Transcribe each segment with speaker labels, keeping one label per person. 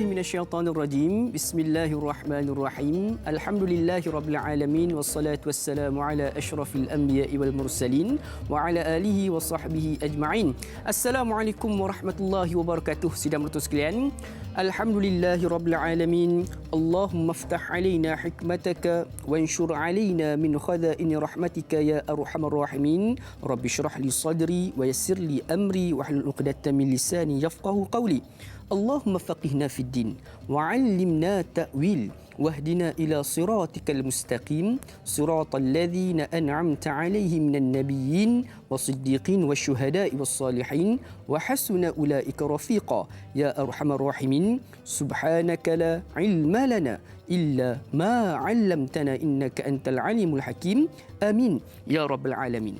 Speaker 1: billahi minasyaitonir rajim. Bismillahirrahmanirrahim. Alhamdulillahirabbil alamin wassalatu wassalamu ala asyrafil anbiya'i wal mursalin wa ala alihi wa sahbihi ajma'in. Assalamualaikum warahmatullahi wabarakatuh. Sidang bertuah sekalian, alhamdulillahirabbil alamin. Allahumma iftah alaina hikmataka wanshur alaina min khaza'ini rahmatika ya arhamar rahimin. Rabbi shrah li sadri wa yassir li amri wahlul 'uqdatam min lisani yafqahu qawli. Allahumma faqihna fid din wa 'allimna ta'wil wahdina ila siratikal mustaqim siratal ladzina an'amta 'alaihim minan nabiyyin wasiddiqin wasyuhada'i wassalihin wa hasuna ulaika rafiqa ya arhamar rahimin. Subhanaka la 'ilma lana illa ma 'allamtana innaka antal alimul hakim. Amin ya rabbal alamin.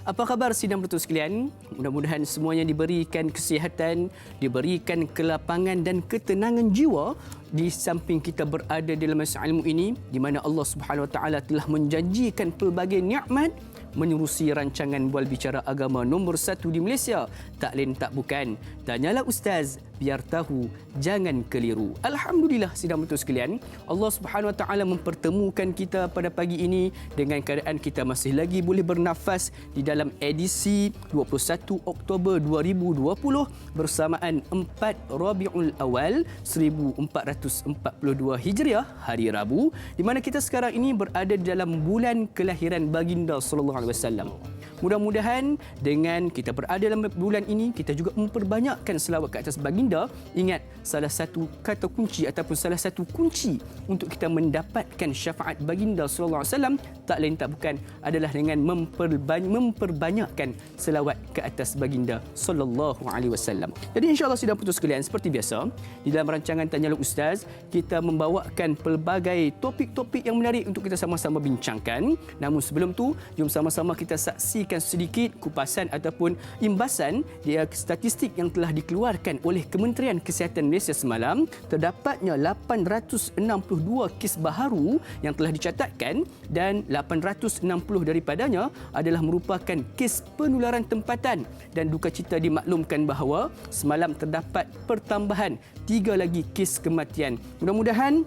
Speaker 1: Apa khabar sidang bertuah sekalian? Mudah-mudahan semuanya diberikan kesihatan, diberikan kelapangan dan ketenangan jiwa di samping kita berada dalam masa ilmu ini, di mana Allah Subhanahu Wa Taala telah menjanjikan pelbagai nikmat menerusi rancangan Bual Bicara Agama nombor 1 di Malaysia. Tak lain tak bukan, tanyalah Ustaz biar tahu, jangan keliru. Alhamdulillah sidang bertuah sekalian, Allah Subhanahu Wa Taala mempertemukan kita pada pagi ini dengan keadaan kita masih lagi boleh bernafas di dalam edisi 21 Oktober 2020 bersamaan 4 Rabiul Awal 1442 Hijriah, hari Rabu, di mana kita sekarang ini berada dalam bulan kelahiran baginda sallallahu alaihi wasallam. Mudah-mudahan dengan kita berada dalam bulan ini, kita juga memperbanyakkan selawat ke atas baginda. Ingat, salah satu kata kunci ataupun salah satu kunci untuk kita mendapatkan syafaat baginda sallallahu alaihi wasallam tak lain tak bukan adalah dengan memperbanyakkan selawat ke atas baginda sallallahu alaihi wasallam. Jadi insya-Allah sidang putus sekalian, seperti biasa di dalam rancangan Tanyalah Ustaz, kita membawakan pelbagai topik-topik yang menarik untuk kita sama-sama bincangkan. Namun sebelum tu, jom sama-sama kita saksikan sedikit kupasan ataupun imbasan dia statistik yang telah dikeluarkan oleh Kementerian Kesihatan Malaysia semalam. Terdapatnya 862 kes baharu yang telah dicatatkan dan 860 daripadanya adalah merupakan kes penularan tempatan, dan duka cita dimaklumkan bahawa semalam terdapat pertambahan 3 lagi kes kematian. Mudah-mudahan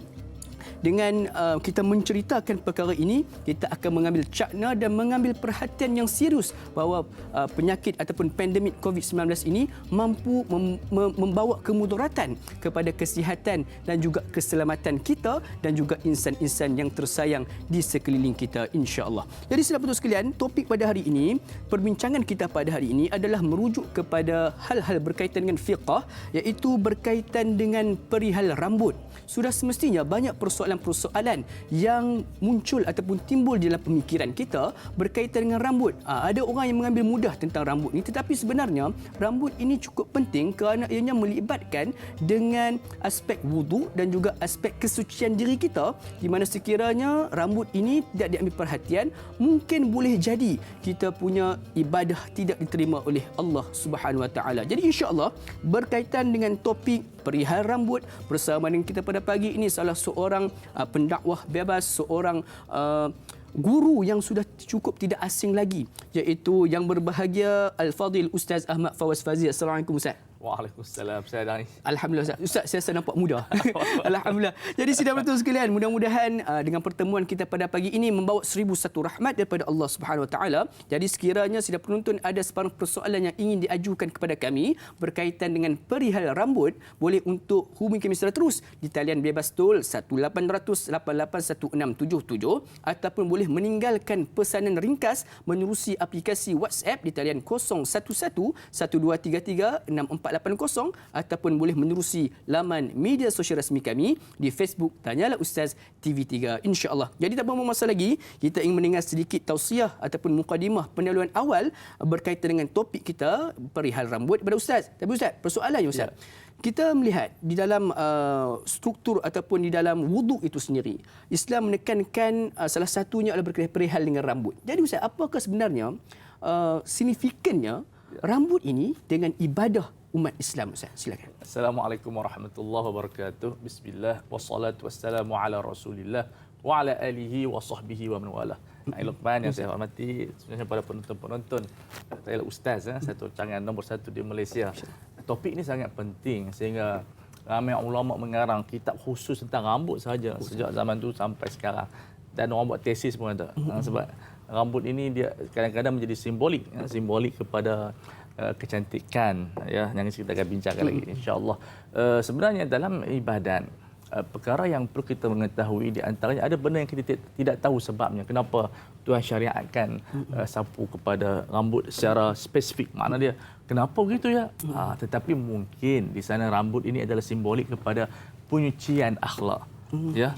Speaker 1: dengan kita menceritakan perkara ini, kita akan mengambil cakna dan mengambil perhatian yang serius bahawa penyakit ataupun pandemik COVID-19 ini mampu membawa kemudaratan kepada kesihatan dan juga keselamatan kita dan juga insan-insan yang tersayang di sekeliling kita, insya-Allah. Jadi saudara putus sekalian, topik pada hari ini, perbincangan kita pada hari ini adalah merujuk kepada hal-hal berkaitan dengan fiqh, iaitu berkaitan dengan perihal rambut. Sudah semestinya banyak persoalan-persoalan yang muncul ataupun timbul di dalam pemikiran kita berkaitan dengan rambut. Ada orang yang mengambil mudah tentang rambut ini, tetapi sebenarnya rambut ini cukup penting kerana ianya melibatkan dengan aspek wudu dan juga aspek kesucian diri kita, di mana sekiranya rambut ini tidak diambil perhatian, mungkin boleh jadi kita punya ibadah tidak diterima oleh Allah Subhanahu Wa Taala. Jadi insya-Allah berkaitan dengan topik perihal rambut, bersama dengan kita pada pagi ini salah seorang pendakwah bebas, seorang guru yang sudah cukup tidak asing lagi, iaitu yang berbahagia Al-Fadil Ustaz Ahmad Fawaz Fazil. Assalamualaikum Ustaz.
Speaker 2: Waalaikumsalam. Saya Dani.
Speaker 1: Alhamdulillah Ustaz, saya rasa nampak muda. Alhamdulillah. Jadi sidang bertuah sekalian, mudah-mudahan dengan pertemuan kita pada pagi ini membawa 1001 rahmat daripada Allah Subhanahu Wa Taala. Jadi sekiranya sidang penonton ada sebarang persoalan yang ingin diajukan kepada kami berkaitan dengan perihal rambut, boleh untuk hubungi kami secara terus di talian bebas tol 1800 881677 ataupun boleh meninggalkan pesanan ringkas menerusi aplikasi WhatsApp di talian 011 1233 6480 ataupun boleh menerusi laman media sosial rasmi kami di Facebook Tanyalah Ustaz TV3, insya-Allah. Jadi tak berapa masa lagi, kita ingin mendengar sedikit tausiah ataupun mukadimah pendahuluan awal berkaitan dengan topik kita perihal rambut daripada Ustaz. Tapi Ustaz, persoalannya Ustaz, kita melihat di dalam struktur ataupun di dalam wuduk itu sendiri, Islam menekankan salah satunya adalah berkaitan perihal dengan rambut. Jadi Ustaz, apakah sebenarnya signifikannya rambut ini dengan ibadah umat Islam? Ustaz, silakan.
Speaker 2: Assalamualaikum warahmatullahi wabarakatuh. Bismillah wassalatu wassalamu ala Rasulillah wa ala alihi wa sahbihi wa man wala. Luqman yang saya hormati, sebenarnya para penonton-penonton, saya Ustaz, satu rancangan nombor 1 di Malaysia. Topik ini sangat penting sehingga ramai ulama mengarang kitab khusus tentang rambut saja sejak zaman tu sampai sekarang. Dan orang buat tesis pun ada. Sebab rambut ini dia kadang-kadang menjadi simbolik kepada kecantikan, ya, yang kita akan bincangkan lagi insya-Allah. Sebenarnya dalam ibadat, perkara yang perlu kita mengetahui di antaranya ada benda yang kita tidak tahu sebabnya kenapa Tuhan syariatkan sapu kepada rambut secara spesifik. Makna dia kenapa begitu ya? Tetapi mungkin di sana rambut ini adalah simbolik kepada penyucian akhlak. Ya.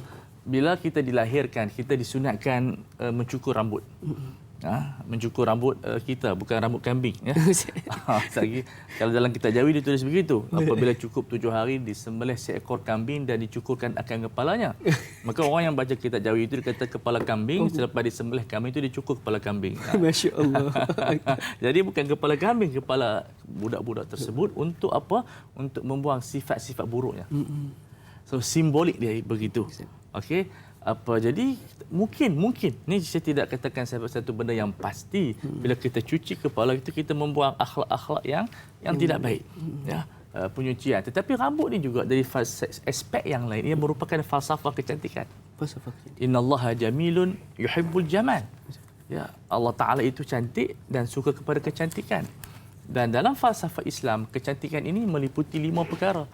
Speaker 2: Bila kita dilahirkan, kita disunatkan mencukur rambut. Mencukur rambut kita, bukan rambut kambing. Ya. Lagi, kalau dalam kitab Jawi ditulis begitu. Apabila cukup 7 hari, disembelih seekor kambing dan dicukurkan akan kepalanya. Maka orang yang baca kitab Jawi itu dikata kepala kambing, selepas disembelih kambing itu dicukur kepala kambing.
Speaker 1: Masya Allah.
Speaker 2: Jadi bukan kepala kambing, kepala budak-budak tersebut untuk apa? Untuk membuang sifat-sifat buruknya. So simbolik dia begitu. Okey. Jadi mungkin ni saya tidak katakan satu benda yang pasti. Bila kita cuci kepala kita membuang akhlak-akhlak yang tidak baik, ya, penyucian. Tetapi rambut ni juga dari aspek yang lain, ia merupakan falsafah kecantikan. Innallaha jamilun yuhibbul jamal. Ya, Allah Taala itu cantik dan suka kepada kecantikan. Dan dalam falsafah Islam, kecantikan ini meliputi 5 perkara.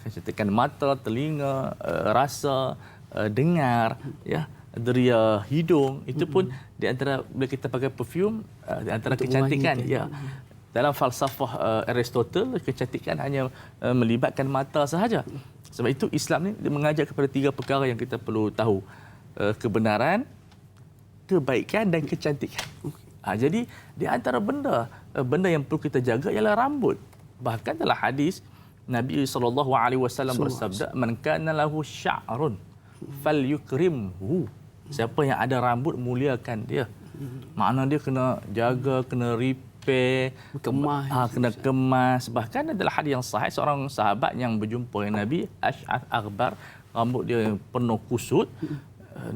Speaker 2: Kecantikan mata, telinga, rasa, dengar, ya, deria hidung, itu pun di antara bila kita pakai perfume, di antara untuk kecantikan, ya. Dalam falsafah Aristotle, kecantikan hanya melibatkan mata sahaja. Sebab itu Islam ni mengajar kepada 3 perkara yang kita perlu tahu. Kebenaran, kebaikan dan kecantikan. Jadi di antara benda yang perlu kita jaga ialah rambut. Bahkan dalam hadis Nabi SAW bersabda, "Man kana lahu sya'run falyukrimhu." Siapa yang ada rambut, muliakan dia. Makna dia kena jaga, kena repair, kena kemas. Bahkan adalah hadis yang sahih, seorang sahabat yang berjumpa dengan Nabi, Ash'ath Aghbar, rambut dia penuh kusut.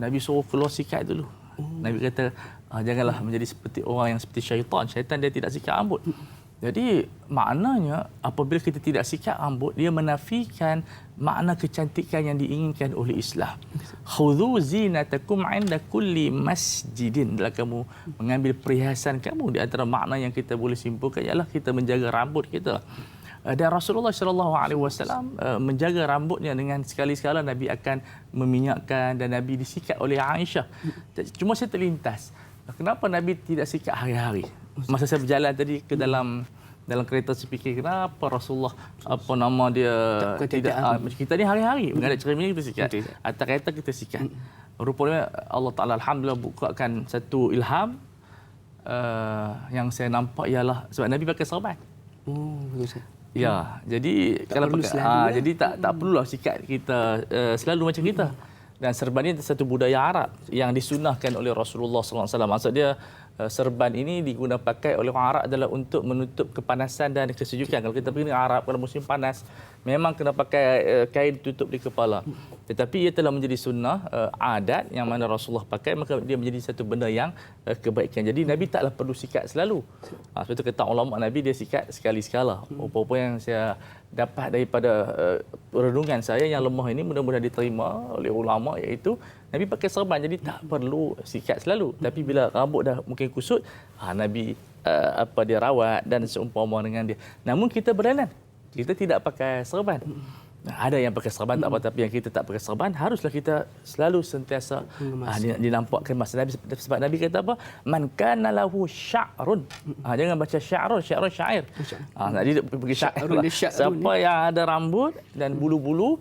Speaker 2: Nabi suruh keluar sikat dulu. Nabi kata, janganlah menjadi seperti orang yang seperti syaitan. Syaitan dia tidak sikat rambut. Jadi maknanya apabila kita tidak sikat rambut, dia menafikan makna kecantikan yang diinginkan oleh Islam. Khudhu zinatakum 'inda kulli masjidin. Bila kamu mengambil perhiasan kamu, di antara makna yang kita boleh simpulkan ialah kita menjaga rambut kita. Dan Rasulullah SAW menjaga rambutnya dengan sekali-sekala Nabi akan meminyakkan dan Nabi disikat oleh Aisyah. Cuma saya terlintas, kenapa Nabi tidak sikat hari-hari? Masa saya berjalan tadi ke dalam kereta, saya fikir kenapa Rasulullah kita ni hari-hari menghadap cermin kita sikat. Atas kereta kita sikat. Rupanya Allah Taala alhamdulillah bukakan satu ilham yang saya nampak ialah sebab Nabi pakai serban.
Speaker 1: Betul.
Speaker 2: Ya, jadi kalau pakai jadi tak perlulah sikat kita selalu macam kita. Dan serban ini satu budaya Arab yang disunahkan oleh Rasulullah SAW. Maksud dia serban ini digunakan pakai oleh orang Arab adalah untuk menutup kepanasan dan kesejukan. Kalau kita pergi ke Arab kalau musim panas, memang kena pakai kain tutup di kepala. Tetapi ia telah menjadi sunnah adat yang mana Rasulullah pakai, maka dia menjadi satu benda yang kebaikan. Jadi Nabi taklah perlu sikat selalu. Sebab itu kata ulama Nabi dia sikat sekali-sekala. Apa-apa yang saya dapat daripada renungan saya yang lemah ini mudah-mudahan diterima oleh ulama, iaitu Nabi pakai serban, jadi tak perlu sikat selalu. Tapi bila rambut dah mungkin kusut, Nabi dia rawat dan seumpama dengan dia. Namun kita berlainan, kita tidak pakai serban. Ada yang pakai serban tak apa, tapi yang kita tak pakai serban haruslah kita selalu sentiasa dinampakkan masa Nabi. Sebab Nabi kata apa? Man kana lahu sya'run. Jangan baca sya'run, syair. Jadi pergi sya'run. Siapa yang ada rambut dan bulu-bulu,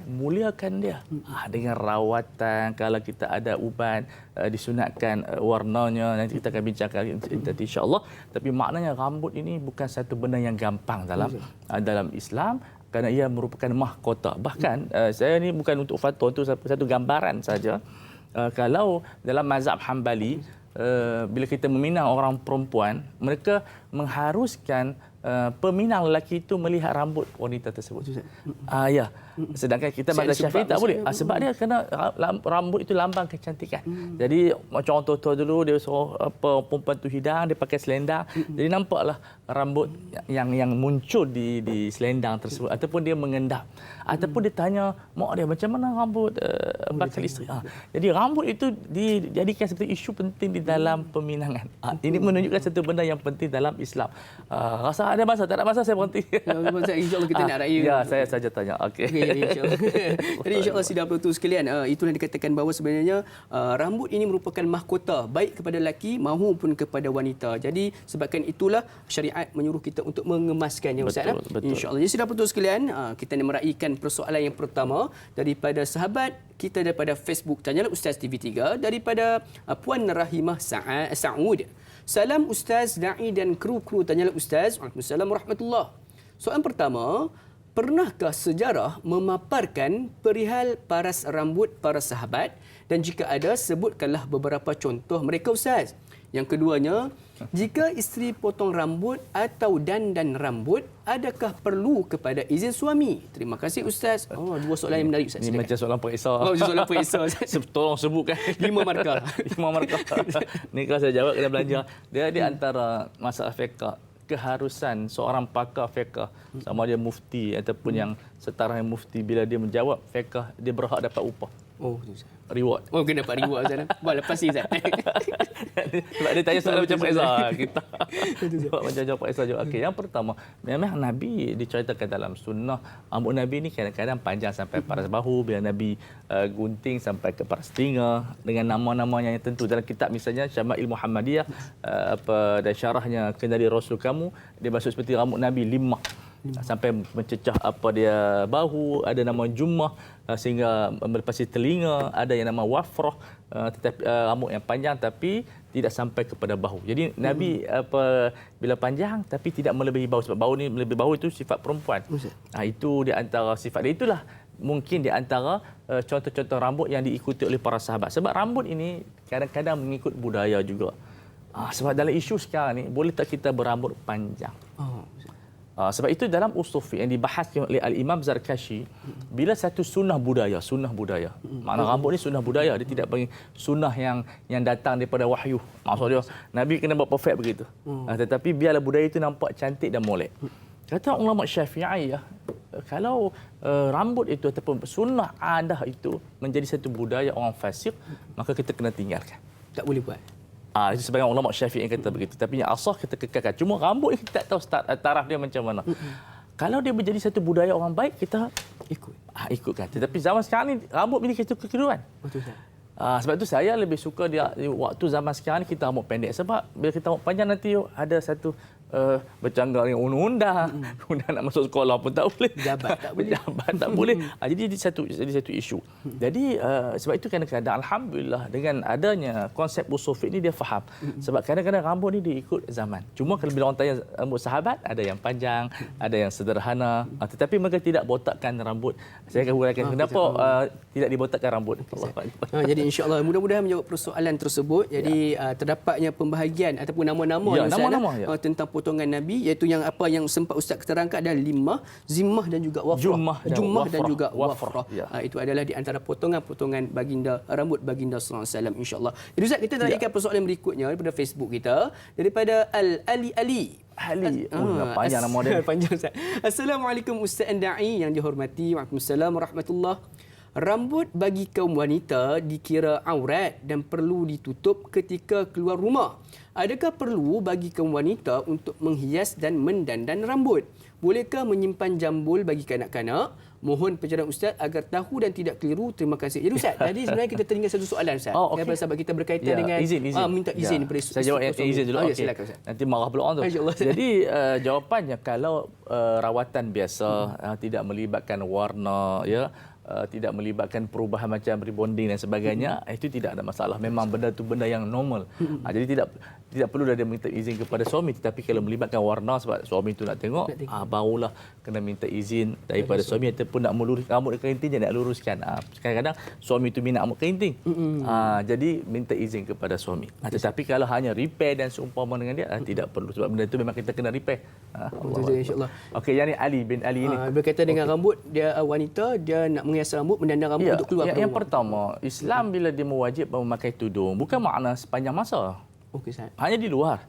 Speaker 2: muliakan dia. Dengan rawatan, kalau kita ada uban, disunatkan warnanya, nanti kita akan bincangkan insya-Allah. Tapi maknanya rambut ini bukan satu benda yang gampang dalam Islam, kerana ia merupakan mahkota. Bahkan saya ni bukan untuk fatwa, untuk satu gambaran saja. Kalau dalam mazhab Hambali, bila kita meminang orang perempuan, mereka mengharuskan peminang lelaki itu melihat rambut wanita tersebut. Ya. Sedangkan kita mazhab Syafi'i tak boleh. Sebab dia kena rambut itu lambang kecantikan. Jadi macam orang tua-tua dulu dia suruh perempuan tu hidang, dia pakai selendang. Jadi nampaklah rambut yang muncul di selendang tersebut ataupun dia mengendap. Ataupun dia tanya mak dia macam mana rambut bakal isteri. Jadi rambut itu dijadikan seperti isu penting di dalam peminangan. Ini menunjukkan satu benda yang penting dalam Islam. Rasa ada masa, tak ada masa saya berhenti.
Speaker 1: InsyaAllah kita nak raya.
Speaker 2: Ya, saya saja tanya. Okey.
Speaker 1: Jadi insyaAllah sidang penonton sekalian, itulah dikatakan bahawa sebenarnya rambut ini merupakan mahkota baik kepada lelaki maupun kepada wanita. Jadi sebabkan itulah syariat menyuruh kita untuk mengemaskannya, Ustaz.
Speaker 2: Betul.
Speaker 1: InsyaAllah. Jadi sidang penonton sekalian, kita nak meraihkan persoalan yang pertama daripada sahabat kita daripada Facebook Tanyalah Ustaz TV3 daripada Puan Rahimah Saud. Salam Ustaz, Da'i dan kru Tanyalah Ustaz. Waalaikumsalam warahmatullahi. Soalan pertama, pernahkah sejarah memaparkan perihal paras rambut para sahabat? Dan jika ada, sebutkanlah beberapa contoh mereka, Ustaz. Yang keduanya, jika isteri potong rambut atau dandan rambut, adakah perlu kepada izin suami? Terima kasih, Ustaz. Dua soalan yang menarik, Ustaz.
Speaker 2: Ini macam soalan periksa.
Speaker 1: Soalan periksa.
Speaker 2: Tolong sebutkan.
Speaker 1: 5 markah.
Speaker 2: 5 markah. Ni kalau saya jawab kena belanja. Dia di antara masalah fiqh, keharusan seorang pakar fiqh sama dia mufti ataupun yang setara yang mufti, bila dia menjawab fiqh dia berhak dapat upah. Reward.
Speaker 1: Kena dapat reward, Ustaz. Lepas ni, Ustaz.
Speaker 2: Sebab dia tanya soalan macam Faizal kita. Sebab macam jawab Faizal juga. Okey, yang pertama, memang Nabi diceritakan dalam sunnah rambut Nabi ni kadang-kadang panjang sampai paras bahu, bila Nabi gunting sampai ke paras telinga dengan nama-namanya yang tentu dalam kitab, misalnya Syama'il Muhammadiyah dan syarahnya Kendali Rasul kamu, dia maksud seperti rambut Nabi limah sampai mencecah dia bahu, ada nama jummah sehingga melepasi telinga, ada yang nama wafrah, tetapi rambut yang panjang tapi tidak sampai kepada bahu. Jadi Nabi bila panjang tapi tidak melebihi bahu, sebab bahu ni melebihi bahu itu sifat perempuan. Itu di antara sifat dia, itulah mungkin di antara contoh-contoh rambut yang diikuti oleh para sahabat. Sebab rambut ini kadang-kadang mengikut budaya juga. Sebab dalam isu sekarang ni, boleh tak kita berambut panjang? Sebab itu dalam usul fiqh yang dibahas oleh Al-Imam Zarkashi, bila satu sunnah budaya. Makna rambut ni sunnah budaya, dia tidak panggil sunnah yang datang daripada wahyu. Maksud dia Nabi kena buat perfect begitu. Tetapi biarlah budaya itu nampak cantik dan molek. Kata ulama Syafi'i, kalau rambut itu ataupun sunnah adah itu menjadi satu budaya orang fasik, maka kita kena tinggalkan.
Speaker 1: Tak boleh buat.
Speaker 2: Itu sebagian ulama Syafi'i yang kata begitu. Tapi yang asal kita kekalkan. Cuma rambut ni kita tak tahu taraf dia macam mana. Kalau dia menjadi satu budaya orang baik, kita ikutkan. Tetapi zaman sekarang ni rambut ini kita kekeliruan.
Speaker 1: Betul,
Speaker 2: sebab itu saya lebih suka dia waktu zaman sekarang ni kita rambut pendek. Sebab bila kita rambut panjang nanti ada satu bercanggah dengan undang-undang. Undang nak masuk sekolah pun tak boleh. Jabat tak boleh. Jadi satu isu. Jadi sebab itu kadang-kadang alhamdulillah dengan adanya konsep usul fiqh ni dia faham. Sebab kadang-kadang rambut ni diikut zaman. Cuma kalau bila orang tanya rambut sahabat, ada yang panjang, ada yang sederhana, tetapi mereka tidak botakkan rambut. Saya akan uraikan kenapa tidak dibotakkan rambut.
Speaker 1: Jadi insya-Allah mudah-mudahan menjawab persoalan tersebut. Jadi terdapatnya pembahagian ataupun nama-nama tentang potongan Nabi, iaitu yang sempat Ustaz terangkan adalah limah, zimmah dan juga wafrah. Jummah dan juga wafrah. Itu adalah di antara potongan-potongan baginda rambut baginda sallallahu alaihi wasallam, insya-Allah. Jadi Ustaz, kita naikkan persoalan berikutnya daripada Facebook kita, daripada Ali.
Speaker 2: Panjang nama dia.
Speaker 1: Panjang, Ustaz. Assalamualaikum Ustaz Da'i yang dihormati. Waalaikumsalam warahmatullahi. Rambut bagi kaum wanita dikira aurat dan perlu ditutup ketika keluar rumah. Adakah perlu bagi kaum wanita untuk menghias dan mendandan rambut? Bolehkah menyimpan jambul bagi kanak-kanak? Mohon pencerahan Ustaz agar tahu dan tidak keliru. Terima kasih. Jadi Ustaz, tadi sebenarnya kita tertinggal satu soalan, Ustaz. Daripada sahabat kita berkaitan dengan
Speaker 2: izin.
Speaker 1: Minta izin daripada
Speaker 2: saya jawab yang izin dulu.
Speaker 1: Silakan, Ustaz.
Speaker 2: Nanti marah pula orang tu. Jadi jawapannya, kalau rawatan biasa, tidak melibatkan warna, tidak melibatkan perubahan macam rebonding dan sebagainya, itu tidak ada masalah. Memang benda itu benda yang normal. Jadi tidak tidak perlu dia minta izin kepada suami, tetapi kalau melibatkan warna sebab suami itu nak tengok, barulah kena minta izin daripada suami, ataupun nak melurus rambut kerinting dia nak luruskan. Kadang-kadang suami itu minat rambut kerinting. Jadi minta izin kepada suami. Tetapi kalau hanya repair dan seumpama dengan dia, tidak perlu sebab benda itu memang kita kena repair.
Speaker 1: InsyaAllah.
Speaker 2: Okey, yang ni Ali bin Ali ini.
Speaker 1: Berkaitan dengan rambut, dia wanita, dia nak menghias rambut, mendandang rambut untuk keluar
Speaker 2: yang pertama, Islam bila dia mewajib memakai tudung, bukan makna sepanjang masa.
Speaker 1: Okey, Ustaz.
Speaker 2: Hanya di luar.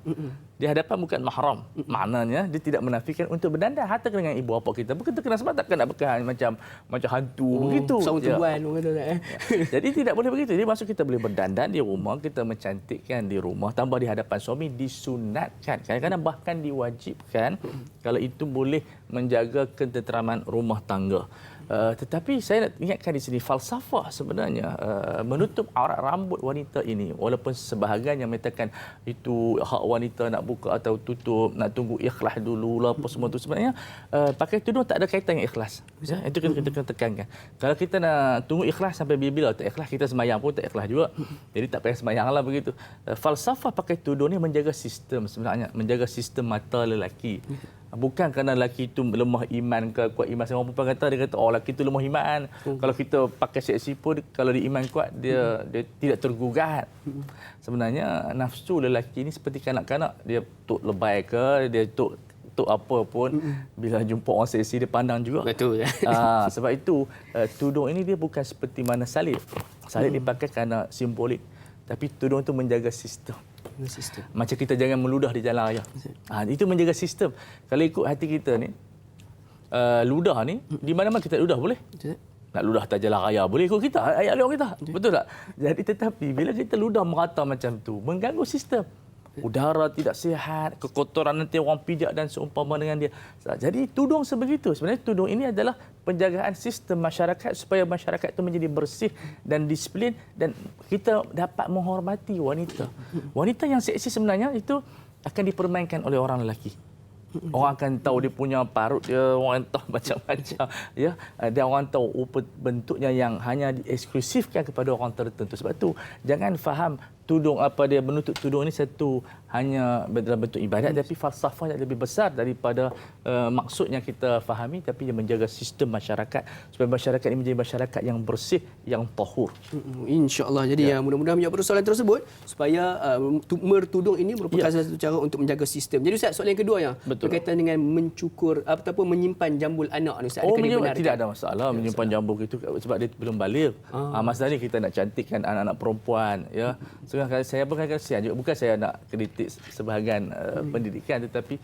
Speaker 2: Di hadapan bukan mahram. Maknanya dia tidak menafikan untuk berdandang harta dengan ibu bapa kita. Bukan terkena sebab takkan nak pakai macam hantu begitu.
Speaker 1: Sama tuan kata
Speaker 2: Jadi tidak boleh begitu. Jadi maksud kita boleh berdandan di rumah, kita mencantikkan di rumah, tambah di hadapan suami disunatkan. Kadang-kadang bahkan diwajibkan kalau itu boleh menjaga ketenteraman rumah tangga. Tetapi saya nak ingatkan di sini falsafah sebenarnya menutup aurat rambut wanita ini, walaupun sebahagian yang mengatakan itu hak wanita nak buka atau tutup, nak tunggu ikhlas dulu lah apa semua itu, sebenarnya pakai tudung tak ada kaitan dengan ikhlas. Ya, itu kita kena tekankan. Kalau kita nak tunggu ikhlas sampai bila-bila tak ikhlas, kita sembahyang pun tak ikhlas juga. Jadi tak payah sembahyanglah begitu. Falsafah pakai tudung ni menjaga sistem sebenarnya, menjaga sistem mata lelaki. Bukan kerana lelaki itu lemah iman ke kuat iman. Orang perempuan kata, dia kata lelaki itu lemah iman. Kalau kita pakai seksi pun, kalau dia iman kuat, dia tidak tergugat. Sebenarnya nafsu lelaki ini seperti kanak-kanak. Dia tuk lebay ke, dia tuk apa pun, bila jumpa orang seksi dia pandang juga.
Speaker 1: Betul.
Speaker 2: Sebab itu tudung ini dia bukan seperti mana salib. Salib dipakai kerana simbolik. Tapi tudung itu menjaga sistem. Macam kita jangan meludah di jalan raya. Itu menjaga sistem. Kalau ikut hati kita ni, ludah ni, di mana-mana kita ludah boleh. Nak ludah atas jalan raya boleh ikut kita, ayat luar kita. Betul tak? Jadi tetapi bila kita ludah merata macam tu, mengganggu sistem. Udara tidak sihat, kekotoran nanti orang pijak dan seumpama dengan dia. Jadi tudung sebegitu. Sebenarnya tudung ini adalah penjagaan sistem masyarakat supaya masyarakat itu menjadi bersih dan disiplin dan kita dapat menghormati wanita. Wanita yang seksi sebenarnya itu akan dipermainkan oleh orang lelaki. Orang akan tahu dia punya parut dia, orang tahu macam-macam, ya. Dan orang tahu rupa bentuknya yang hanya dieksklusifkan kepada orang tertentu. Sebab tu jangan faham tudung dia menutup tudung ini satu hanya dalam bentuk ibadat, tapi falsafah yang lebih besar daripada maksud yang kita fahami, tapi dia menjaga sistem masyarakat supaya masyarakat ini menjadi masyarakat yang bersih, yang tahur.
Speaker 1: InsyaAllah. Jadi mudah-mudahan menjawab persoalan tersebut supaya bertudung ini merupakan salah satu cara untuk menjaga sistem. Jadi Ustaz, soalan yang kedua yang berkaitan dengan mencukur ataupun menyimpan jambul anak ni Ustaz.
Speaker 2: Tidak ada masalah menyimpan jambul itu sebab dia belum balik. Masalah ni kita nak cantikkan anak-anak perempuan, ya. Kalau saya bukan kasihan juga, bukan saya nak kritik sebahagian pendidikan, tetapi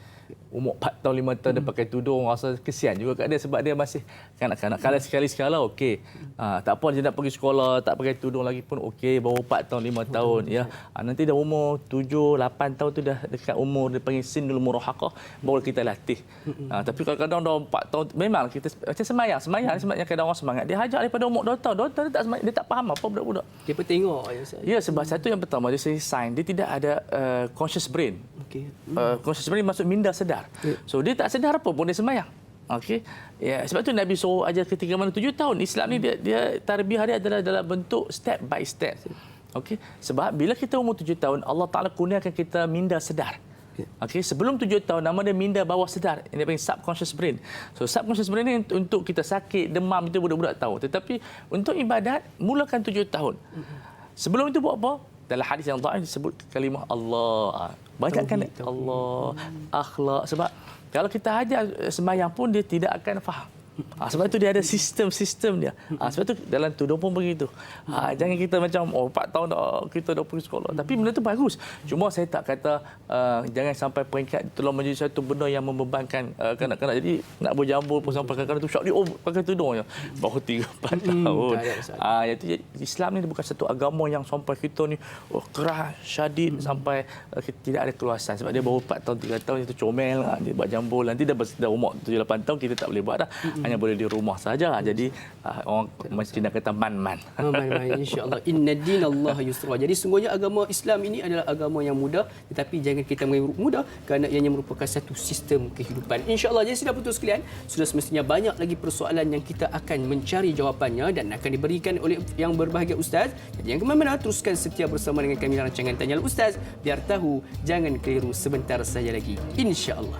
Speaker 2: umur 4 tahun 5 tahun dia pakai tudung, rasa kesian juga kat dia sebab dia masih kanak-kanak. Kalau sekali-sekala okey. Tak apa dia nak pergi sekolah tak pakai tudung lagi pun okey, baru 4 tahun 5 tahun ya. Nanti dah umur 7 8 tahun tu dah dekat umur dia panggil sinul murahaqah, baru kita latih. Tapi kadang-kadang dah 4 tahun memang kita macam semayang sebabnya kadang orang semangat dia ajak daripada umur 2 tahun. 2 tahun dia tak semayang, dia tak faham apa budak-budak.
Speaker 1: Dia pun tengok
Speaker 2: ya sebab satu yang pertama dia sign dia tidak ada conscious brain.
Speaker 1: Okey.
Speaker 2: Conscious brain maksud minda sedar. So dia tak sedar apa pun dia sembahyang. Okey. Ya, sebab tu Nabi suruh ajar ketika mana 7 tahun. Islam ni dia tarbiyah dia adalah dalam bentuk step by step. Okey. Sebab bila kita umur 7 tahun Allah Taala kurniakan kita minda sedar. Okey, sebelum 7 tahun nama dia minda bawah sedar. Ini panggil subconscious brain. So subconscious brain ni untuk kita sakit, demam itu budak-budak tahu. Tetapi untuk ibadat mulakan 7 tahun. Sebelum itu buat apa? Dalam hadis yang dhaif disebut kalimah Allah. Banyakkan Allah, akhlak. Sebab kalau kita ajar sembahyang pun dia tidak akan faham. Sebab itu dia ada sistem-sistem dia. Sebab itu dalam tudung pun begitu. Jangan kita macam 4 tahun dah kita dah pergi sekolah. Tapi benda itu bagus. Cuma saya tak kata jangan sampai peringkat telah menjadi satu benda yang membebankan kanak-kanak. Jadi nak berjambul pun sampai kadang-kadang tu syak dia pakai tudung je. Baru 3-4 tahun. Itu Islam ni bukan satu agama yang sampai kita ni keras, syadid sampai tidak ada keluasan. Sebab dia baru 4 tahun 3 tahun itu comel dia buat jambul. Nanti dah umur 7-8 tahun kita tak boleh buat dah. hanya boleh di rumah saja. Jadi orang Cina kata man-man.
Speaker 1: Baik, insya-Allah. Inna dinallaha yusra. Jadi sungguhnya agama Islam ini adalah agama yang mudah, tetapi jangan kita menganggap mudah kerana ianya merupakan satu sistem kehidupan. Insya-Allah. Jadi sudah putus sekalian, sudah semestinya banyak lagi persoalan yang kita akan mencari jawapannya dan akan diberikan oleh yang berbahagia Ustaz. Jadi yang ke mana teruskan setia bersama dengan kami dalam rancangan Tanya Ustaz, biar tahu jangan keliru sebentar saja lagi. Insya-Allah.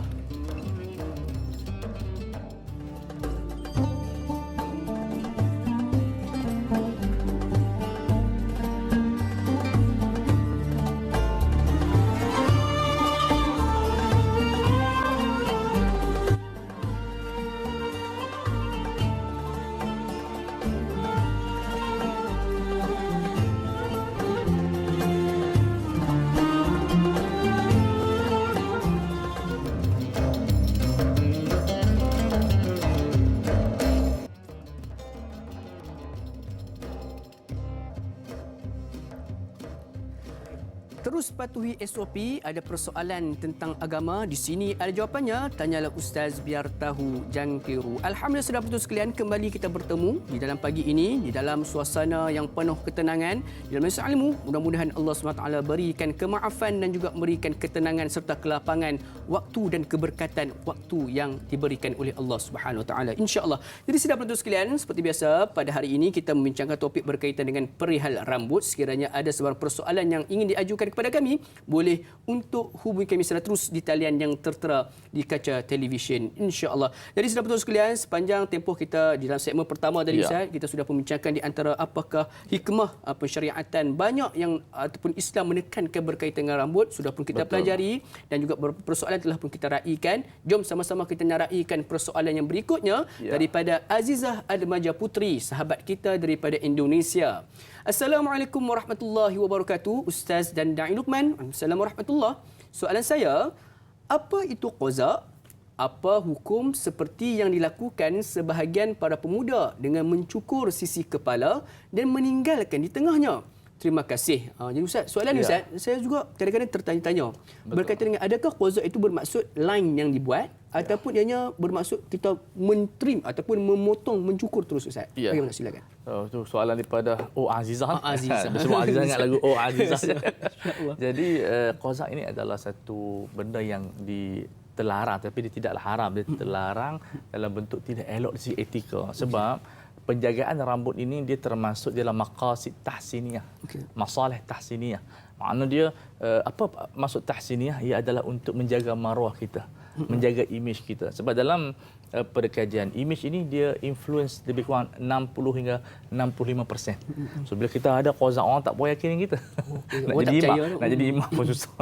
Speaker 1: Terus patuhi SOP, ada persoalan tentang agama, di sini ada jawapannya. Tanyalah Ustaz biar tahu, jangan keliru. Alhamdulillah sudah putus sekalian, kembali kita bertemu di dalam pagi ini, di dalam suasana yang penuh ketenangan, di dalam masa ilmu. Mudah-mudahan Allah SWT berikan kemaafan dan juga memberikan ketenangan serta kelapangan waktu dan keberkatan waktu yang diberikan oleh Allah SWT. InsyaAllah. Jadi sudah putus sekalian, seperti biasa pada hari ini kita membincangkan topik berkaitan dengan perihal rambut. Sekiranya ada sebarang persoalan yang ingin diajukan kepada kami, boleh untuk hubungi kami secara terus di talian yang tertera di kaca televisyen, insya-Allah. Jadi sudah betul sekalian, sepanjang tempoh kita di dalam segmen pertama tadi Ustaz, kita sudah membincangkan di antara apakah hikmah pensyariatan banyak yang ataupun Islam menekankan berkaitan dengan rambut, sudah pun kita pelajari dan juga persoalan telah pun kita raikan. Jom sama-sama kita nak raikan persoalan yang berikutnya daripada Azizah Admaja Putri, sahabat kita daripada Indonesia. Assalamualaikum warahmatullahi wabarakatuh, Ustaz dan Da'i Luqman. Assalamualaikum warahmatullahi. Soalan saya, apa itu qazak? Apa hukum seperti yang dilakukan sebahagian para pemuda dengan mencukur sisi kepala dan meninggalkan di tengahnya? Terima kasih. Jadi Ustaz, soalan ni Ustaz, saya juga kadang-kadang tertanya-tanya. Berkaitan dengan adakah qazak itu bermaksud line yang dibuat ataupun ianya bermaksud kita mentrim ataupun memotong, mencukur terus Ustaz? Bagaimana, silakan.
Speaker 2: Itu soalan daripada Azizah.
Speaker 1: Azizah.
Speaker 2: Semua Azizah ingat lagu Azizah. Jadi qazak ini adalah satu benda yang terlarang, tapi dia tidaklah haram, dia terlarang dalam bentuk tidak elok dari segi etika. Sebab penjagaan rambut ini dia termasuk dalam maqasid tahsiniyah. Masalah tahsiniyah. Makna dia apa maksud tahsiniyah? Ia adalah untuk menjaga maruah kita, menjaga imej kita. Sebab dalam perkajian imej ini dia influence lebih kurang 60 hingga 65%. So bila kita ada qazak, orang tak boleh yakin kita. Nak jadi imam pun susah.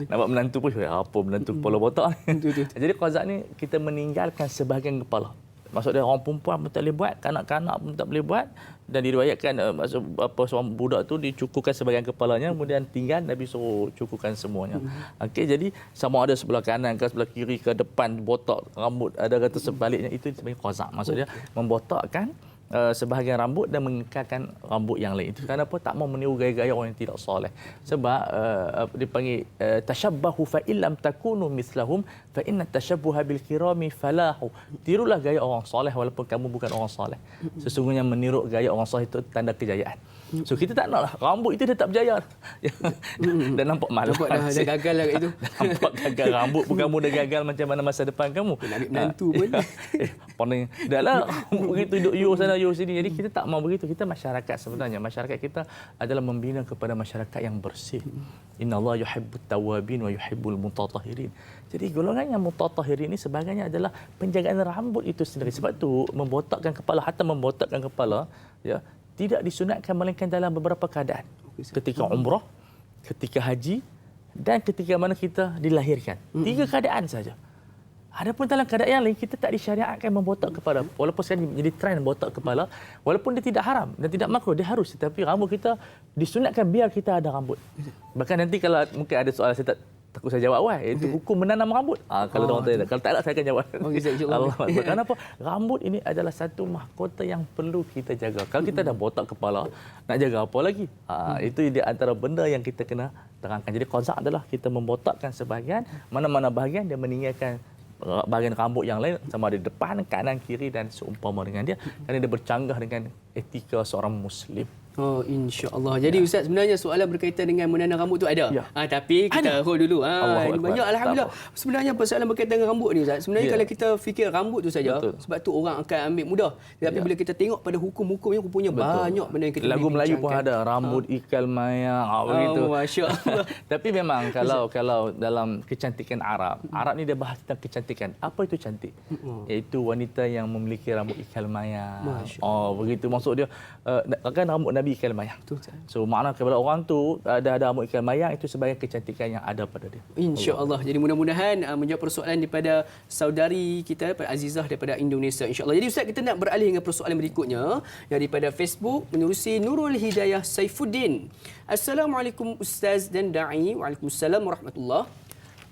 Speaker 2: Nak buat menantu pun apa menantu kepala botak ni. Jadi qazak ni kita meninggalkan sebahagian kepala. Maksudnya orang perempuan pun tak boleh buat, kanak-kanak pun tak boleh buat, dan diriwayatkan seorang budak tu dicukurkan sebahagian kepalanya, kemudian tinggal Nabi suruh cukurkan semuanya. Okey, jadi sama ada sebelah kanan ke sebelah kiri ke depan botak rambut, ada kata sebaliknya, itu sebagai qazak. Maksudnya membotakkan sebahagian rambut dan mengekalkan rambut yang lain. Itu kenapa tak mau meniru gaya-gaya orang yang tidak soleh. Sebab dipanggil tashabbahu fa illam takunu mislahum fa inna tashabbuha bil kirami falahu. Tirulah gaya orang soleh walaupun kamu bukan orang soleh. Sesungguhnya meniru gaya orang soleh itu tanda kejayaan. So kita tak naklah rambut itu dia tak berjaya. Dan nampak malu.
Speaker 1: Nampak dah gagal lah kat itu.
Speaker 2: Nampak gagal rambut pun kamu dah gagal macam mana masa depan kamu.
Speaker 1: Nak ambil menantu pun.
Speaker 2: Pening. Dahlah begitu duduk you sana you sini. Jadi kita tak mau begitu. Kita masyarakat sebenarnya. Masyarakat kita adalah membina kepada masyarakat yang bersih. Innallaha yuhibbut tawwabin wa yuhibbul mutatahhirin. Jadi golongan yang mutatahhirin ini sebagainya adalah penjagaan rambut itu sendiri. Sebab tu membotakkan kepala, hatta membotakkan kepala ya, tidak disunatkan melainkan dalam beberapa keadaan. Ketika umrah, ketika haji dan ketika mana kita dilahirkan. 3 keadaan saja. Adapun dalam keadaan yang lain kita tak disyariatkan membotak kepala. Walaupun sekarang jadi trend botak kepala, walaupun dia tidak haram dan tidak makruh, dia harus, tetapi rambut kita disunatkan biar kita ada rambut. Bahkan nanti kalau mungkin ada soalan saya takut saya jawab iaitu hukum menanam rambut. Kalau orang tanya, kalau tak ada saya akan jawab. Allah. Kenapa? Rambut ini adalah satu mahkota yang perlu kita jaga. Kalau kita dah botak kepala, nak jaga apa lagi? Itu di antara benda yang kita kena terangkan. Jadi qazak adalah kita membotakkan sebahagian, mana-mana bahagian dia meninggalkan bahagian rambut yang lain, sama ada depan, kanan, kiri dan seumpama dengan dia, kerana dia bercanggah dengan etika seorang Muslim.
Speaker 1: Oh, insya-Allah. Jadi Ustaz, sebenarnya soalan berkaitan dengan menanam rambut tu ada.
Speaker 2: Ya.
Speaker 1: Tapi kita hold dulu.
Speaker 2: Allahu
Speaker 1: Ini
Speaker 2: Akbar.
Speaker 1: banyak alhamdulillah. Sebenarnya persoalan berkaitan dengan rambut ni Ustaz. Sebenarnya kalau kita fikir rambut tu saja,
Speaker 2: Betul.
Speaker 1: sebab tu orang akan ambil mudah. Tapi bila kita tengok pada hukum-hukumnya, rupanya banyak benda yang kita
Speaker 2: Lagu
Speaker 1: boleh
Speaker 2: Melayu pun
Speaker 1: bincangkan.
Speaker 2: ada rambut ikal mayang begitu.
Speaker 1: Masya-Allah.
Speaker 2: Tapi memang kalau dalam kecantikan Arab ni dia bahas tentang kecantikan. Apa itu cantik? Iaitu wanita yang memiliki rambut ikal mayang. Begitu maksud dia. Kan rambut Nabi ikal mayang. So makna kepada orang tu ada rambut ikal mayang itu sebagai kecantikan yang ada pada dia.
Speaker 1: InsyaAllah. Jadi mudah-mudahan menjawab persoalan daripada saudari kita, daripada Azizah daripada Indonesia. InsyaAllah. Jadi Ustaz, kita nak beralih dengan persoalan berikutnya daripada Facebook menerusi Nurul Hidayah Saifuddin. Assalamualaikum Ustaz dan Da'i. Waalaikumsalam warahmatullahi.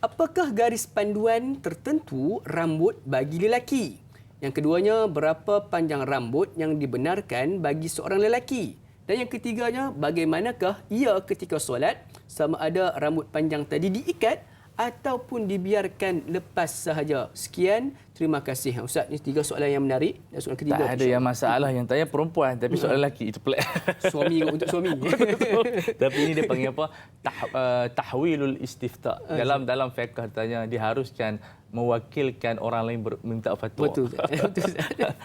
Speaker 1: Apakah garis panduan tertentu rambut bagi lelaki? Yang keduanya, berapa panjang rambut yang dibenarkan bagi seorang lelaki? Dan yang ketiganya, bagaimanakah ia ketika solat, sama ada rambut panjang tadi diikat ataupun dibiarkan lepas sahaja? Sekian, terima kasih. Ustaz, ini 3 soalan yang menarik. Dan soalan ketiga,
Speaker 2: Tak ada yang masalah yang tanya perempuan, tapi soalan lelaki itu pelik.
Speaker 1: suami untuk suami.
Speaker 2: Tapi ini dia panggil apa? Tahwilul istifta. Dalam fiqh tanya diharuskan mewakilkan orang lain minta fatwa.
Speaker 1: Betul.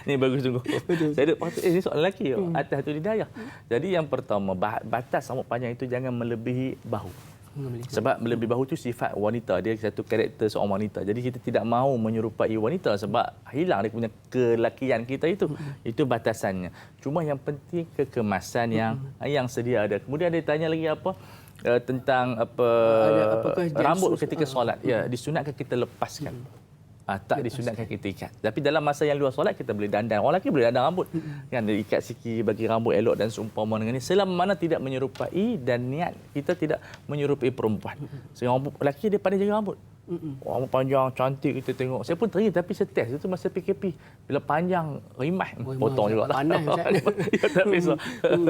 Speaker 2: Ini bagus sungguh. Saya patut ini soalan lelaki atas tu hidayah. Jadi yang pertama, batas rambut panjang itu jangan melebihi bahu. Sebab melebihi bahu itu sifat wanita, dia satu karakter seorang wanita. Jadi kita tidak mahu menyerupai wanita sebab hilang dia punya kelakian kita itu. Itu batasannya. Cuma yang penting kekemasan yang sedia ada. Kemudian dia tanya lagi apa? Tentang rambut ketika solat. Ya, disunatkan kita lepaskan. Tak disunatkan kita ikat. Tapi dalam masa yang luar solat kita boleh dandan. Orang lelaki boleh dandan rambut. Kan dia ikat sikit bagi rambut elok dan seumpama dengan ini. Selama mana tidak menyerupai dan niat kita tidak menyerupai perempuan. Seorang lelaki dia pandai jaga rambut. Rambut panjang, cantik kita tengok. Saya pun teringin tapi setes. Itu masa PKP. Bila panjang, rimah. Potong juga.
Speaker 1: Panas, Ustaz.
Speaker 2: Ya, tak kisah.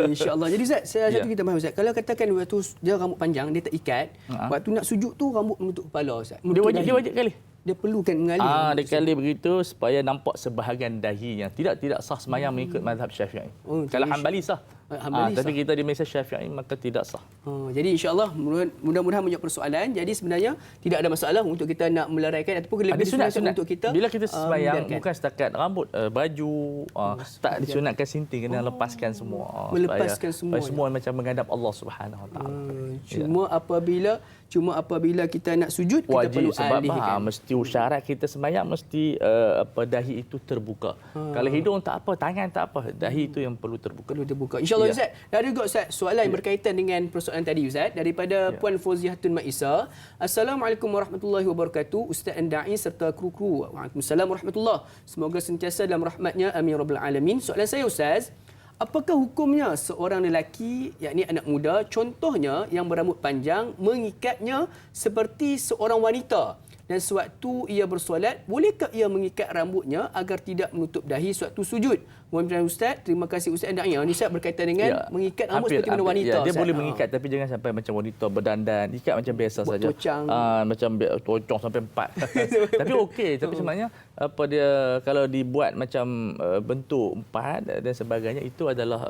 Speaker 1: InsyaAllah. Jadi Ustaz, saya satu kita faham Ustaz. Kalau katakan waktu dia rambut panjang, dia tak ikat. Waktu nak sujud tu, rambut menutup kepala Ustaz.
Speaker 2: Dia wajib kali.
Speaker 1: Dia perlukan mengalir.
Speaker 2: Dia kali begitu supaya nampak sebahagian dahinya. Tidak sah semayang mengikut mazhab Syafi'i. Kalau Hanbali sah. Tapi kita di Malaysia Syafi'i maka tidak sah.
Speaker 1: Jadi insya-Allah mudah-mudahan menjawab persoalan. Jadi sebenarnya tidak ada masalah untuk kita nak melaraikan ataupun lebih
Speaker 2: sunat
Speaker 1: untuk kita.
Speaker 2: Bila kita sembahyang bukan setakat rambut, baju, tak disunatkan sinting, kena lepaskan semua.
Speaker 1: Melepaskan semua.
Speaker 2: Semua macam menghadap Allah Subhanahu Wa Taala.
Speaker 1: Cuma apabila kita nak sujud, kita perlu alihkan.
Speaker 2: Mesti syarat kita sembahyang mesti dahi itu terbuka. Kalau hidung tak apa, tangan tak apa, dahi itu yang perlu terbuka.
Speaker 1: InsyaAllah Ustaz. Ada juga Ustaz soalan yang berkaitan dengan persoalan tadi Ustaz daripada Puan Fauziahatun Maisa. Assalamualaikum warahmatullahi wabarakatuh. Ustaz Da'i serta kru-kru. Waalaikumsalam warahmatullahi. Semoga sentiasa dalam rahmatnya. Amin rabbal alamin. Soalan saya Ustaz, apakah hukumnya seorang lelaki, yakni anak muda, contohnya yang berambut panjang, mengikatnya seperti seorang wanita? Dan sewaktu ia bersolat, bolehkah ia mengikat rambutnya agar tidak menutup dahi sewaktu sujud? Mohon Ustaz, terima kasih Ustaz Da'i. Ini Ustaz berkaitan dengan mengikat rambut seperti mana wanita.
Speaker 2: Dia boleh mengikat tapi jangan sampai macam wanita berdandan. Ikat macam biasa saja. Macam tocong sampai 4. Tapi okey, tapi sebenarnya dia kalau dibuat macam bentuk 4 dan sebagainya itu adalah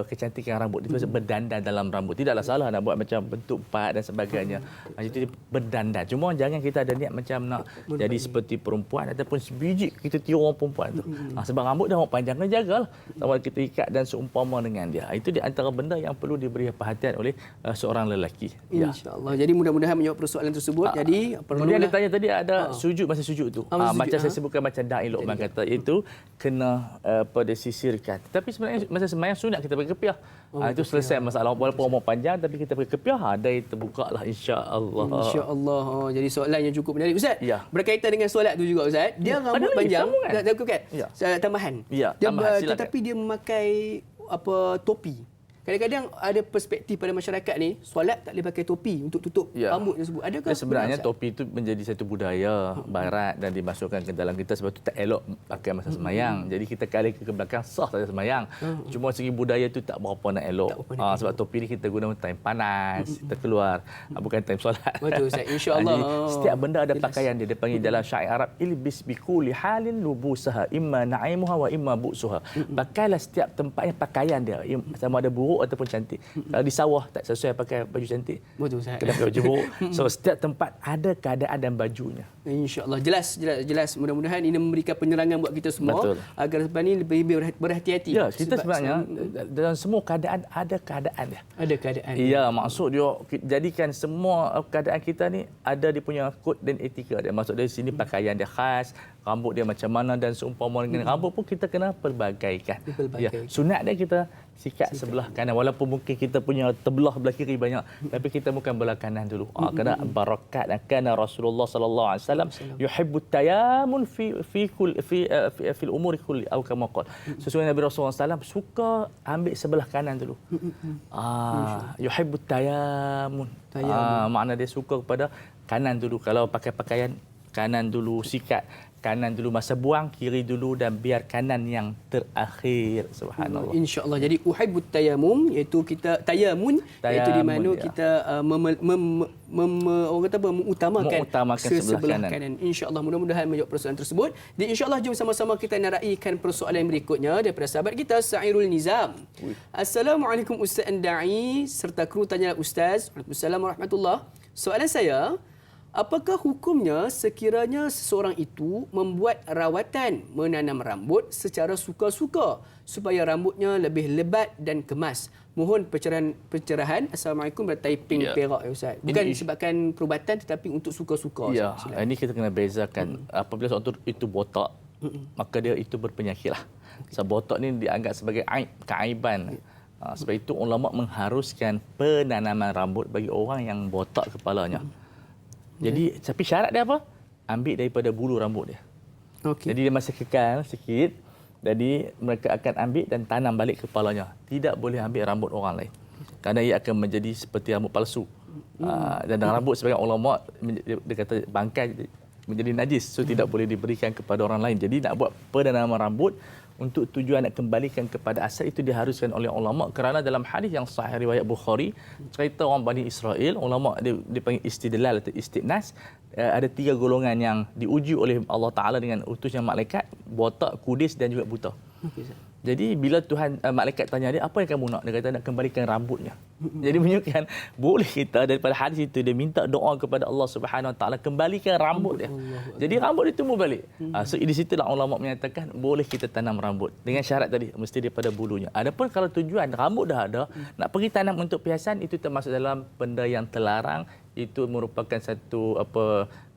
Speaker 2: kecantikan rambut. Itu berdandan dalam rambut. Tidaklah salah nak buat macam bentuk 4 dan sebagainya. Itu berdandan. Cuma jangan kita ada niat macam nak jadi seperti perempuan ataupun sebiji kita tiru orang perempuan tu. Sebab rambut dah rambut panjang kena jagalah. Sama kita ikat dan seumpama dengan dia. Itu di antara benda yang perlu diberi perhatian oleh seorang lelaki.
Speaker 1: InsyaAllah. Jadi mudah-mudahan menjawab persoalan tersebut. Jadi
Speaker 2: kemudian dia tanya tadi ada sujud masa sujud tu. Macam saya sebutkan macam Da'i Luqman kata itu kena disisirkan. Tapi sebenarnya masa sembahyang sunat kita pakai kepiah. Itu selesai masalah. Walaupun rambut panjang tapi kita pakai kepiah, dahi terbukalah insya-Allah.
Speaker 1: InsyaAllah. Jadi soalan yang cukup menarik Ustaz. Berkaitan dengan solat tu juga Ustaz. Dia rambut panjang. Tak tambahan.
Speaker 2: Ya,
Speaker 1: Tambahan. Tetapi dia memakai topi. kadang-kadang ada perspektif pada masyarakat ni, solat tak boleh pakai topi untuk tutup rambut tersebut. Adakah
Speaker 2: sebenarnya topi itu menjadi satu budaya barat dan dimasukkan ke dalam kita sebab itu tak elok pakai masa semayang. Jadi kita kali ke belakang sah saja semayang. Cuma segi budaya itu tak berapa nak elok. Sebab topi ni kita guna time panas, kita keluar, bukan time solat.
Speaker 1: Betul Ustaz. Insya-Allah.
Speaker 2: Setiap benda ada pakaian dia panggil dalam syair Arab, ilbis bikulli halin lubusaha imma na'imuha wa imma bu'suha. Pakailah setiap tempatnya pakaian dia, sama ada buruk ataupun cantik. Kalau di sawah tak sesuai pakai baju cantik.
Speaker 1: Betul Ustaz.
Speaker 2: Kena pakai baju buruk. So setiap tempat ada keadaan dan bajunya.
Speaker 1: InsyaAllah. Jelas. Mudah-mudahan ini memberikan penerangan buat kita semua.
Speaker 2: Betul.
Speaker 1: Agar lepas ini lebih berhati-hati.
Speaker 2: Ya, kita sebenarnya dalam semua keadaan ada keadaan dia.
Speaker 1: Ada keadaan.
Speaker 2: Ya, maksud dia jadikan semua keadaan kita ni ada dia punya kod dan etika dia. Maksud dari sini pakaian dia khas, rambut dia macam mana dan seumpama dengan rambut pun kita kena perbagaikan. Ya, sunat dia kita sikat sebelah kanan walaupun mungkin kita punya terbelah belah kiri banyak tapi kita bukan belah kanan dulu. Kena barakat kana Rasulullah sallallahu alaihi wasallam yuhibbu tayamun fi umuri kulli atau kama qala. Sesungguhnya Nabi Rasulullah SAW suka ambil sebelah kanan dulu. Yuhibbu tayamun. Makna dia suka kepada kanan dulu. Kalau pakai pakaian kanan dulu sikat, kanan dulu masa buang, kiri dulu dan biar kanan yang terakhir. Subhanallah.
Speaker 1: Insya-Allah. Jadi uhibbut tayamum iaitu kita tayamun iaitu di mana kita orang kata apa mengutamakan sebelah kanan. Insya-Allah mudah-mudahan menjawab persoalan tersebut. Dan insya-Allah jom sama-sama kita nak raikan persoalan berikutnya daripada sahabat kita Sa'irul Nizam. Assalamualaikum Ustaz Andai serta kru tanya Ustaz. Waalaikumsalam warahmatullahi. Soalan saya, apakah hukumnya sekiranya seseorang itu membuat rawatan menanam rambut secara suka-suka supaya rambutnya lebih lebat dan kemas? Mohon pencerahan. Assalamualaikum dari Taiping, Perak ya Ustaz. Bukan disebabkan perubatan tetapi untuk suka-suka.
Speaker 2: Ya, ini kita kena bezakan. Apabila seorang itu botak, maka dia itu berpenyakitlah. Sebab botak ni dianggap sebagai aib, keaiban. Sebab itu ulama mengharuskan penanaman rambut bagi orang yang botak kepalanya. Jadi, tapi syarat dia apa? Ambil daripada bulu rambut dia. Jadi dia masih kekal sikit. Jadi mereka akan ambil dan tanam balik kepalanya. Tidak boleh ambil rambut orang lain. Kerana ia akan menjadi seperti rambut palsu. Dan rambut sebagai ulama dia kata bangkai menjadi najis. So tidak boleh diberikan kepada orang lain. Jadi nak buat penanaman rambut untuk tujuan nak kembalikan kepada asal itu diharuskan oleh ulama kerana dalam hadis yang sahih riwayat Bukhari cerita orang Bani Israel, ulama dia panggil istidlal atau istiqnas, ada 3 golongan yang diuji oleh Allah Taala dengan utusnya malaikat, botak, kudis dan juga buta. Jadi bila Tuhan malaikat tanya dia, apa yang kamu nak? Dia kata nak kembalikan rambutnya. Jadi menunjukkan boleh kita daripada hadis itu dia minta doa kepada Allah Subhanahu Wa Taala kembalikan rambut dia. Jadi rambut dia tumbuh balik. So di situlah ulama menyatakan boleh kita tanam rambut dengan syarat tadi mesti daripada bulunya. Adapun kalau tujuan rambut dah ada, nak pergi tanam untuk perhiasan itu termasuk dalam benda yang terlarang. Itu merupakan satu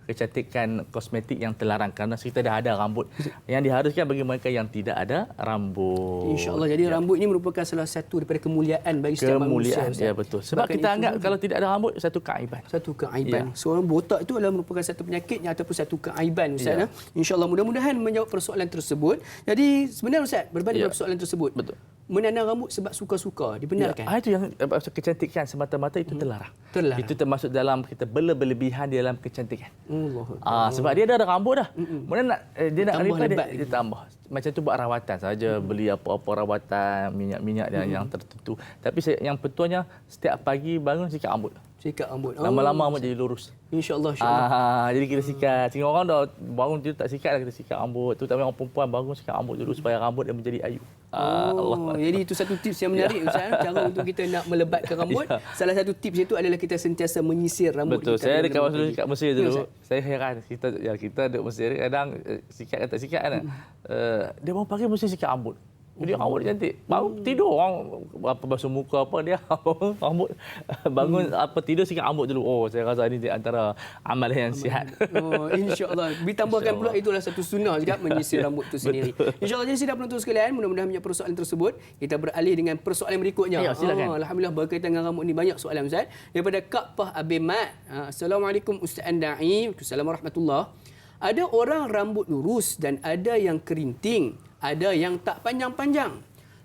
Speaker 2: kecantikan kosmetik yang terlarang kerana kita dah ada rambut. Yang diharuskan bagi mereka yang tidak ada rambut.
Speaker 1: InsyaAllah. Jadi rambut ini merupakan salah satu daripada kemuliaan bagi setiap manusia.
Speaker 2: Ya, betul. Sebab kita anggap kalau tidak ada rambut satu keaiban.
Speaker 1: Satu keaiban. Seorang botak itu adalah merupakan satu penyakit ataupun satu keaiban Ustaz. InsyaAllah mudah-mudahan menjawab persoalan tersebut. Jadi sebenarnya Ustaz berbalik pada persoalan tersebut. Betul. Menanam rambut sebab suka-suka dibenarkan.
Speaker 2: Itu yang kecantikan semata-mata itu terlarang. Itu termasuk dalam kita berlebihan di dalam kecantikan. Sebab dia dah ada rambut dah. Kemudian dia nak dia tambah. Macam tu buat rawatan saja, beli apa-apa rawatan, minyak-minyak yang tertentu. Tapi yang betulnya setiap pagi bangun sikat rambut.
Speaker 1: Sikat rambut.
Speaker 2: Lama-lama rambut jadi lurus.
Speaker 1: InsyaAllah.
Speaker 2: Jadi kita sikat. Sehingga orang dah bangun tidur tak sikat, kita sikat rambut. Terutama orang perempuan bangun sikat rambut dulu supaya rambut dia menjadi ayu.
Speaker 1: Allah. Jadi itu satu tips yang menarik Ustaz. Cara untuk kita nak melebatkan rambut. Salah satu tips itu adalah kita sentiasa menyisir rambut.
Speaker 2: Betul. Saya ada kawan dulu kat Mesir dulu. Saya heran. Kita duduk Mesir kadang sikat kan tak sikat kan. Dia bangun pagi mesti sikat rambut. Jadi rambut dia cantik. Baru tidur orang apa basuh muka apa dia rambut bangun tidur sikat rambut dulu. Saya rasa ini di antara amalan yang sihat.
Speaker 1: Insya-Allah. Ditambahkan pula itulah satu sunnah juga menyisir rambut itu sendiri. Insya-Allah. Jadi sidang penonton sekalian, mudah-mudahan menjawab persoalan tersebut. Kita beralih dengan persoalan berikutnya.
Speaker 2: Ya, silakan.
Speaker 1: Alhamdulillah berkaitan dengan rambut ni banyak soalan Ustaz. Daripada Kak Pah Abimat. Assalamualaikum Ustaz Andai. Waalaikumsalam warahmatullahi. Ada orang rambut lurus dan ada yang kerinting. Ada yang tak panjang-panjang.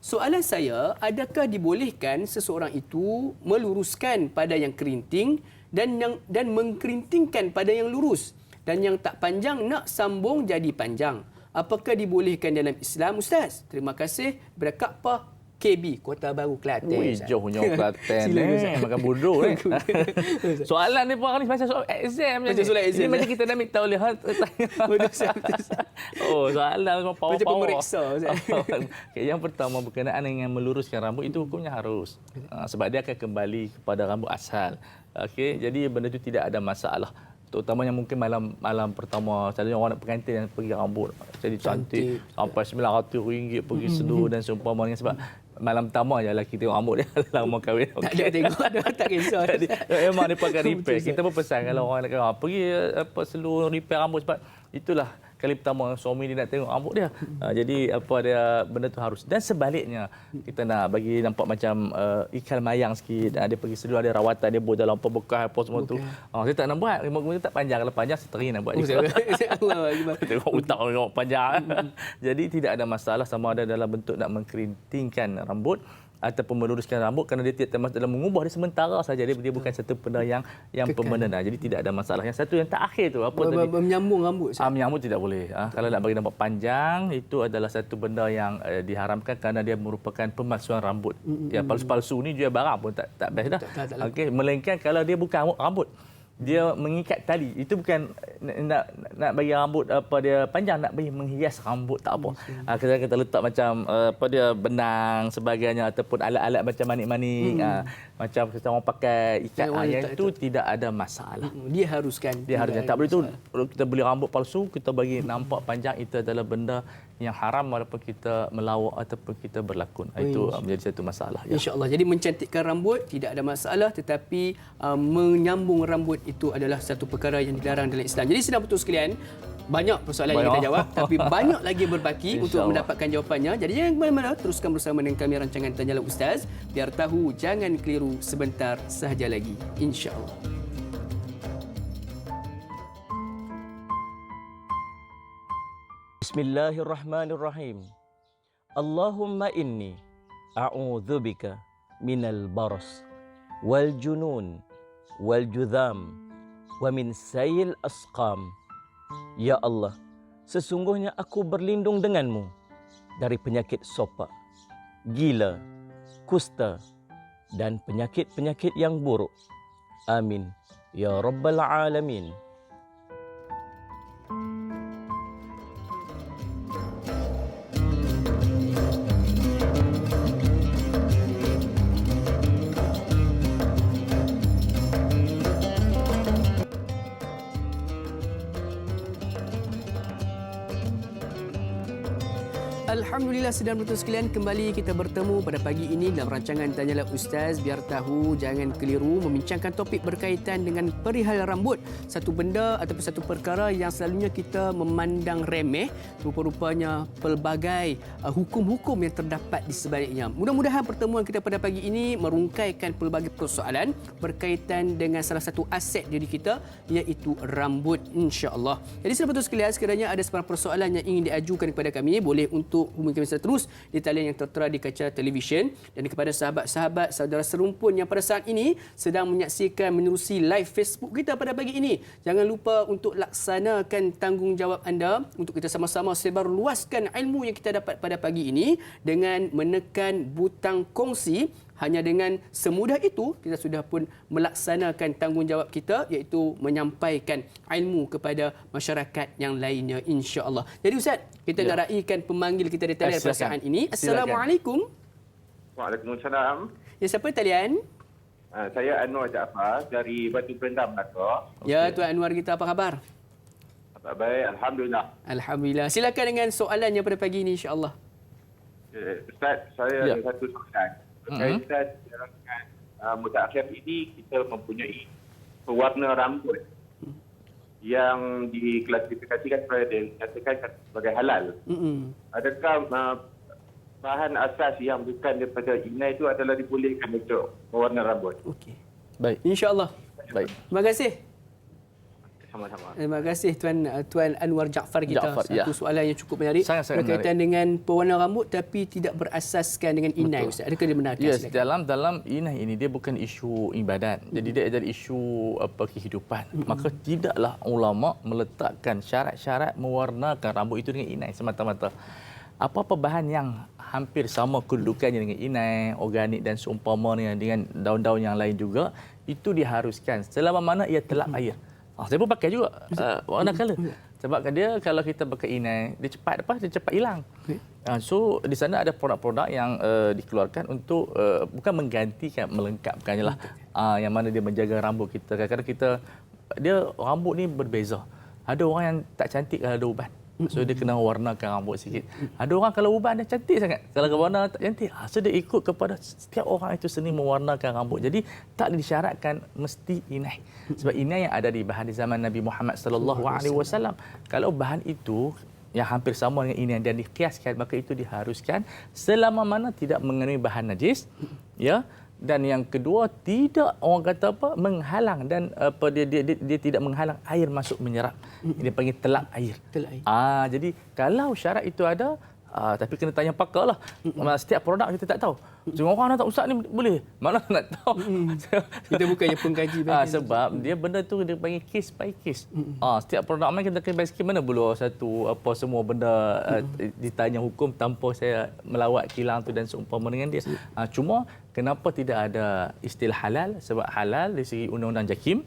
Speaker 1: Soalan saya, adakah dibolehkan seseorang itu meluruskan pada yang kerinting dan mengkerintingkan pada yang lurus, dan yang tak panjang nak sambung jadi panjang? Apakah dibolehkan dalam Islam, Ustaz? Terima kasih. Berkat apa? KB, Kota Baru, Kelantan.
Speaker 2: Wih, jauhnya Kelantan makan bodoh ni. Soalan ni pun ni macam soal exam je.
Speaker 1: Macam soalan exam.
Speaker 2: Ini macam kita nak minta oleh Oh, soalan power.
Speaker 1: Macam pemeriksa.
Speaker 2: Okay, yang pertama berkenaan dengan meluruskan rambut itu hukumnya harus. Sebab dia akan kembali kepada rambut asal. Okey, jadi benda itu tidak ada masalah. Terutamanya mungkin malam pertama, selalunya orang nak pengantin yang pergi rambut jadi cantik sampai RM900 pergi seluruh dan seumpamanya, sebab malam pertama je lelaki tengok rambut dia lama kahwin.
Speaker 1: Tak ada tengok, tak kisah.
Speaker 2: Jadi memang dia pakai repair. Kita pun pesan kalau orang nak pergi seluruh repair rambut, sebab itulah kali pertama suami dia nak tengok rambut dia. Jadi benda tu harus. Dan sebaliknya, kita nak bagi nampak macam ikan mayang sikit. Dia pergi seluruh, ada rawatan, dia buat dalam bekas apa semua tu. Saya tak nak buat. Memang tak panjang. Kalau panjang saya teringin nak buat juga. Tengok utak tengok panjang. Jadi tidak ada masalah sama ada dalam bentuk nak mengkerintingkan rambut ataupun meluruskan rambut, kerana dia tidak termasuk dalam mengubah, dia sementara saja, dia bukan satu benda yang permanen. Jadi tidak ada masalah. Yang satu yang tak akhir tu apa tadi?
Speaker 1: Menyambung rambut.
Speaker 2: Menyambung tidak boleh. Kalau nak bagi nampak panjang, itu adalah satu benda yang diharamkan kerana dia merupakan pemalsuan rambut. Ya, palsu-palsu ni jual barang pun tak best dah. Okey, melainkan kalau dia bukan rambut, dia mengikat tali, itu bukan nak bagi rambut dia panjang, nak bagi menghias rambut tak apa. Kita letak macam dia benang sebagainya, ataupun alat-alat macam manik-manik, macam kita orang pakai ikat, yang itu tidak ada masalah.
Speaker 1: Dia haruskan. Tak
Speaker 2: boleh tu kita beli rambut palsu, kita bagi nampak panjang, itu adalah benda yang haram walaupun kita melawak ataupun kita berlakon. Itu menjadi satu masalah.
Speaker 1: InsyaAllah. Jadi mencantikkan rambut tidak ada masalah, tetapi menyambung rambut itu adalah satu perkara yang dilarang dalam Islam. Jadi sedang betul sekalian, banyak persoalan yang kita jawab, tapi banyak lagi berbaki untuk mendapatkan jawapannya. Jadi jangan ke mana-mana, teruskan bersama dengan kami rancangan Tanyalah Ustaz. Biar tahu, jangan keliru, sebentar sahaja lagi. InsyaAllah.
Speaker 3: Bismillahirrahmanirrahim. Allahumma inni a'udzubika minal baras wal junun wal judham wa min sayil asqam. Ya Allah, sesungguhnya aku berlindung denganmu dari penyakit sopak, gila, kusta dan penyakit-penyakit yang buruk. Amin ya rabbal alamin.
Speaker 1: Alhamdulillah, sedang betul sekalian, kembali kita bertemu pada pagi ini dalam rancangan Tanyalah Ustaz. Biar tahu, jangan keliru, membincangkan topik berkaitan dengan perihal rambut. Satu benda ataupun satu perkara yang selalunya kita memandang remeh, rupa-rupanya pelbagai hukum-hukum yang terdapat di sebaliknya. Mudah-mudahan pertemuan kita pada pagi ini merungkaikan pelbagai persoalan berkaitan dengan salah satu aset diri kita, iaitu rambut, insya-Allah. Jadi sedang betul sekalian, sekiranya ada sebarang persoalan yang ingin diajukan kepada kami, boleh untuk hubungi kami secara terus di talian yang tertera di kaca televisyen. Dan kepada sahabat-sahabat saudara serumpun yang pada saat ini sedang menyaksikan menerusi live Facebook kita pada pagi ini, jangan lupa untuk laksanakan tanggungjawab anda untuk kita sama-sama sebarluaskan ilmu yang kita dapat pada pagi ini dengan menekan butang kongsi. Hanya dengan semudah itu, kita sudah pun melaksanakan tanggungjawab kita, iaitu menyampaikan ilmu kepada masyarakat yang lainnya, insya-Allah. Jadi Ustaz, kita nak raikan pemanggil kita di talian pada saat ini. Assalamualaikum.
Speaker 4: Waalaikumsalam.
Speaker 1: Ya, siapa talian?
Speaker 4: Saya Anwar Jaafar dari Batu Berendam, Melaka.
Speaker 1: Ya, Tuan Anwar, kita apa khabar?
Speaker 4: Baik, Alhamdulillah.
Speaker 1: Alhamdulillah. Silakan dengan soalannya pada pagi ini, insya-Allah.
Speaker 4: Ustaz, saya ada satu soalan. Berkaitan dengan mutakhir ini, kita mempunyai pewarna rambut yang diklasifikasikan sebagai halal. Adakah bahan asas yang bukan daripada inai itu adalah dibolehkan untuk mewarna rambut?
Speaker 1: Okey.
Speaker 2: Baik.
Speaker 1: InsyaAllah.
Speaker 2: Baik.
Speaker 1: Terima kasih.
Speaker 4: sama-sama.
Speaker 1: Terima kasih Tuan Anwar Jaafar kita.
Speaker 2: Jaafar,
Speaker 1: Satu soalan yang cukup menarik
Speaker 2: Sangat-sangat
Speaker 1: berkaitan dengan pewarna rambut tapi tidak berasaskan dengan inai. Ustaz, adakah dibenarkan?
Speaker 2: Yes,
Speaker 1: Silakan.
Speaker 2: dalam inai ini dia bukan isu ibadat. Jadi dia adalah isu kehidupan. Maka tidaklah ulama meletakkan syarat-syarat mewarnakan rambut itu dengan inai semata-mata. Apa-apa bahan yang hampir sama kedudukannya dengan inai, organik dan seumpamanya dengan daun-daun yang lain juga, itu diharuskan selama mana ia telap air. Saya pun pakai juga warna color. Sebab dia kalau kita pakai inai, dia cepat hilang. So di sana ada produk-produk yang dikeluarkan untuk bukan menggantikan, melengkapkannya lah. Yang mana dia menjaga rambut kita. Kadang-kadang dia rambut ni berbeza. Ada orang yang tak cantik kalau ada uban. So dia kena warnakan rambut sikit. Ada orang kalau uban dia cantik sangat. Kalau warna tak cantik. So dia ikut kepada setiap orang itu seni mewarnakan rambut. Jadi tak disyaratkan mesti inai. Sebab inai yang ada di bahan di zaman Nabi Muhammad sallallahu alaihi wasallam. Kalau bahan itu yang hampir sama dengan inai dan dikiaskan, maka itu diharuskan selama mana tidak mengandungi bahan najis, ya. Dan yang kedua, tidak orang kata apa menghalang dan dia tidak menghalang air masuk menyerap. Dia panggil telap air. Jadi kalau syarat itu ada, tapi kena tanya pakar lah. Setiap produk kita tak tahu. Semua orang nak tak ustaz ni boleh. Mana nak tahu.
Speaker 1: Kita bukannya pengkaji
Speaker 2: Sebab dia benda tu dia panggil case by case. Setiap produk mana kita kena sikit, mana boleh satu apa semua benda ditanya hukum tanpa saya melawat kilang tu dan seumpama dengan dia. Cuma kenapa tidak ada istilah halal? Sebab halal dari segi undang-undang JAKIM,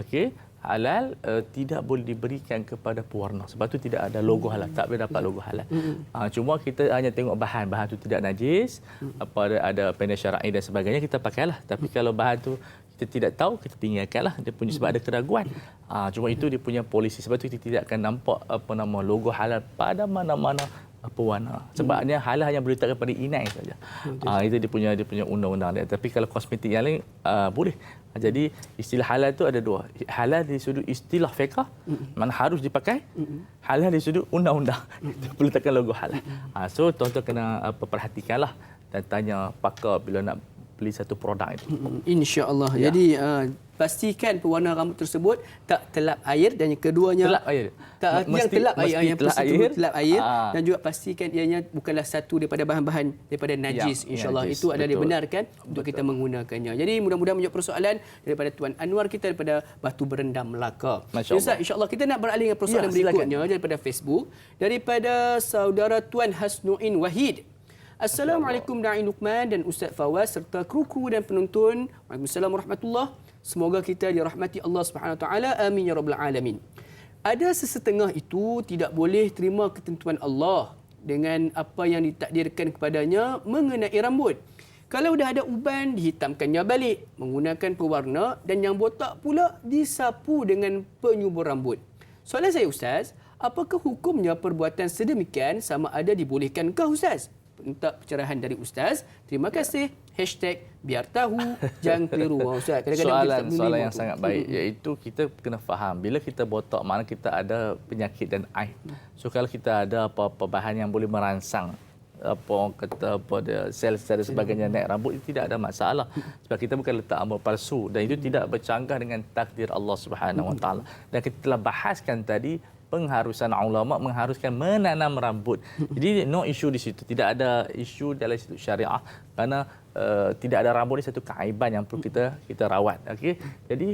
Speaker 2: okey, halal tidak boleh diberikan kepada pewarna. Sebab tu tidak ada logo halal, tak boleh dapat logo halal. Cuma kita hanya tengok bahan tu tidak najis, ada pendek syar'i dan sebagainya, kita pakailah. Tapi kalau bahan tu kita tidak tahu, kita tinggalkanlah. Dia punya sebab ada keraguan. Cuma itu dia punya polisi. Sebab tu kita tidak akan nampak logo halal pada mana-mana pewarna. Sebabnya halal hanya boleh letakkan pada inai saja. Itu dia punya undang-undang dia. Tapi kalau kosmetik yang lain boleh. Jadi istilah halal itu ada dua. Halal dari sudut istilah fiqh, mana harus dipakai. Halal dari sudut undang-undang. Perlu letakkan logo halal. So tuan-tuan kena perhatikanlah dan tanya pakar bila nak beli satu produk itu.
Speaker 1: InsyaAllah.
Speaker 2: Ya.
Speaker 1: Jadi pastikan pewarna rambut tersebut tak telap air, dan yang keduanya
Speaker 2: Telap air.
Speaker 1: yang telap air, yang
Speaker 2: telap
Speaker 1: tersebut
Speaker 2: air.
Speaker 1: telap air, dan juga pastikan ianya bukanlah satu daripada bahan-bahan daripada najis. InsyaAllah
Speaker 2: najis.
Speaker 1: itu adalah
Speaker 2: Betul.
Speaker 1: dibenarkan untuk kita menggunakannya. Jadi mudah-mudahan menjawab persoalan daripada Tuan Anwar kita daripada Batu Berendam, Melaka.
Speaker 2: Masya Allah.
Speaker 1: Ustaz, insyaAllah kita nak beralih ke persoalan berikutnya daripada Facebook, daripada saudara Tuan Hasnuin Wahid. Assalamualaikum Da'i Luqman dan Ustaz Fawaz serta kru-kru dan penonton. Waalaikumsalam warahmatullahi. Semoga kita dirahmati Allah Subhanahu Wa Taala. Amin ya rabbal alamin. Ada sesetengah itu tidak boleh terima ketentuan Allah dengan apa yang ditakdirkan kepadanya mengenai rambut. Kalau dah ada uban, dihitamkannya balik menggunakan pewarna, dan yang botak pula disapu dengan penyubur rambut. Soalan saya Ustaz, apakah hukumnya perbuatan sedemikian, sama ada dibolehkankah Ustaz? Minta pencerahan dari Ustaz. Terima kasih. #biar tahu, jangan keliru. Ustaz, kadang-kadang
Speaker 2: Soalan yang sangat baik, iaitu kita kena faham bila kita botak, mana kita ada penyakit dan aib. So kalau kita ada apa-apa bahan yang boleh merangsang sel-sel dan sebagainya naik rambut, itu tidak ada masalah. Sebab kita bukan letak amal palsu, dan itu tidak bercanggah dengan takdir Allah Subhanahu Wa Taala. Dan kita telah bahaskan tadi, pengharusan ulama mengharuskan menanam rambut. Jadi no isu di situ, tidak ada isu dalam situ syariah, kerana tidak ada rambut ni satu keaiban yang perlu kita rawat. Okey. Jadi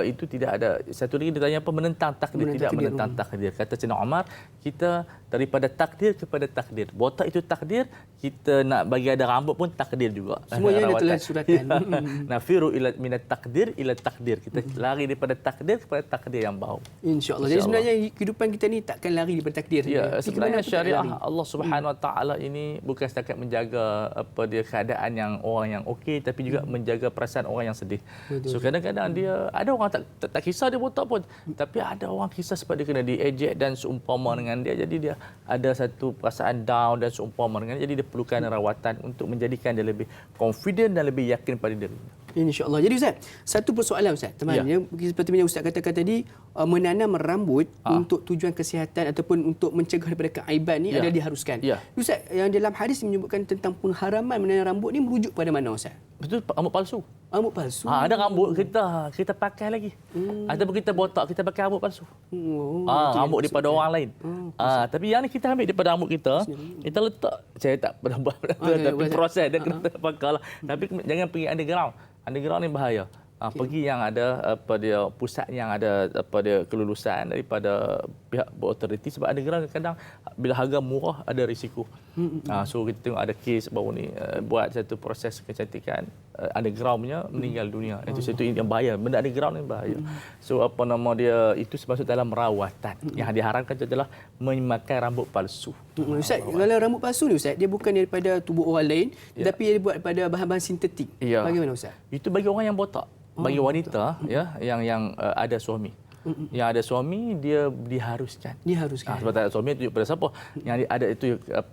Speaker 2: itu tidak ada. Satu lagi ditanya apa, menentang takdir, tidak menentang takdir. Kata Sayyidina Umar, kita daripada takdir kepada takdir. Botak itu takdir, kita nak bagi ada rambut pun takdir juga.
Speaker 1: Semuanya ada tulis suratan.
Speaker 2: Nafiru ila minat takdir ila takdir. Kita lari daripada takdir kepada takdir yang baru.
Speaker 1: InsyaAllah. Jadi sebenarnya kehidupan kita ni takkan lari daripada takdir.
Speaker 2: Ya, sebenarnya syariah Allah Subhanahu Wa Taala ini bukan setakat menjaga keadaan yang orang yang okey, tapi juga menjaga perasaan orang yang sedih. So kadang-kadang dia ada orang tak kisah dia botak pun, tapi ada orang kisah sebab dia kena diejek dan seumpama dengan dia, jadi dia ada satu perasaan down dan seumpama dengan dia, jadi dia perlukan rawatan untuk menjadikan dia lebih confident dan lebih yakin pada diri.
Speaker 1: InsyaAllah. Jadi Ustaz, satu persoalan Ustaz. Teman, seperti yang Ustaz katakan tadi, menanam rambut untuk tujuan kesihatan ataupun untuk mencegah daripada keaiban ni ada diharuskan. Ustaz, yang dalam hadis menyebutkan tentang pengharaman menanam rambut ni merujuk pada mana Ustaz?
Speaker 2: Betul, rambut palsu.
Speaker 1: Rambut palsu.
Speaker 2: Ada rambut kita pakai lagi. Ataupun kita botak, kita pakai rambut palsu. Rambut daripada orang lain. Tapi yang ni kita ambil daripada rambut kita letak. Saya tak pernah buat, tapi proses dia kena pakai lah. Tapi jangan pergi underground. Underground ni bahaya. Pergi yang ada pusat yang ada kelulusan daripada pihak berautoriti, sebab underground kadang bila harga murah ada risiko. So kita tengok ada kes baru ni buat satu proses kecantikan underground punya meninggal dunia. Itu satu yang bahaya. Benda underground ni bahaya. So itu masuk dalam rawatan. Yang diharapkan adalah memakai rambut palsu.
Speaker 1: Ustaz, kalau rambut palsu ni Ustaz, dia bukan daripada tubuh orang lain, tetapi dia dibuat daripada bahan-bahan sintetik. Bagaimana Ustaz?
Speaker 2: Itu bagi orang yang botak. Bagi wanita yang ada suami. Yang ada suami dia diharuskan. Sebab tak ada suami tunjuk pada siapa. Yang ada itu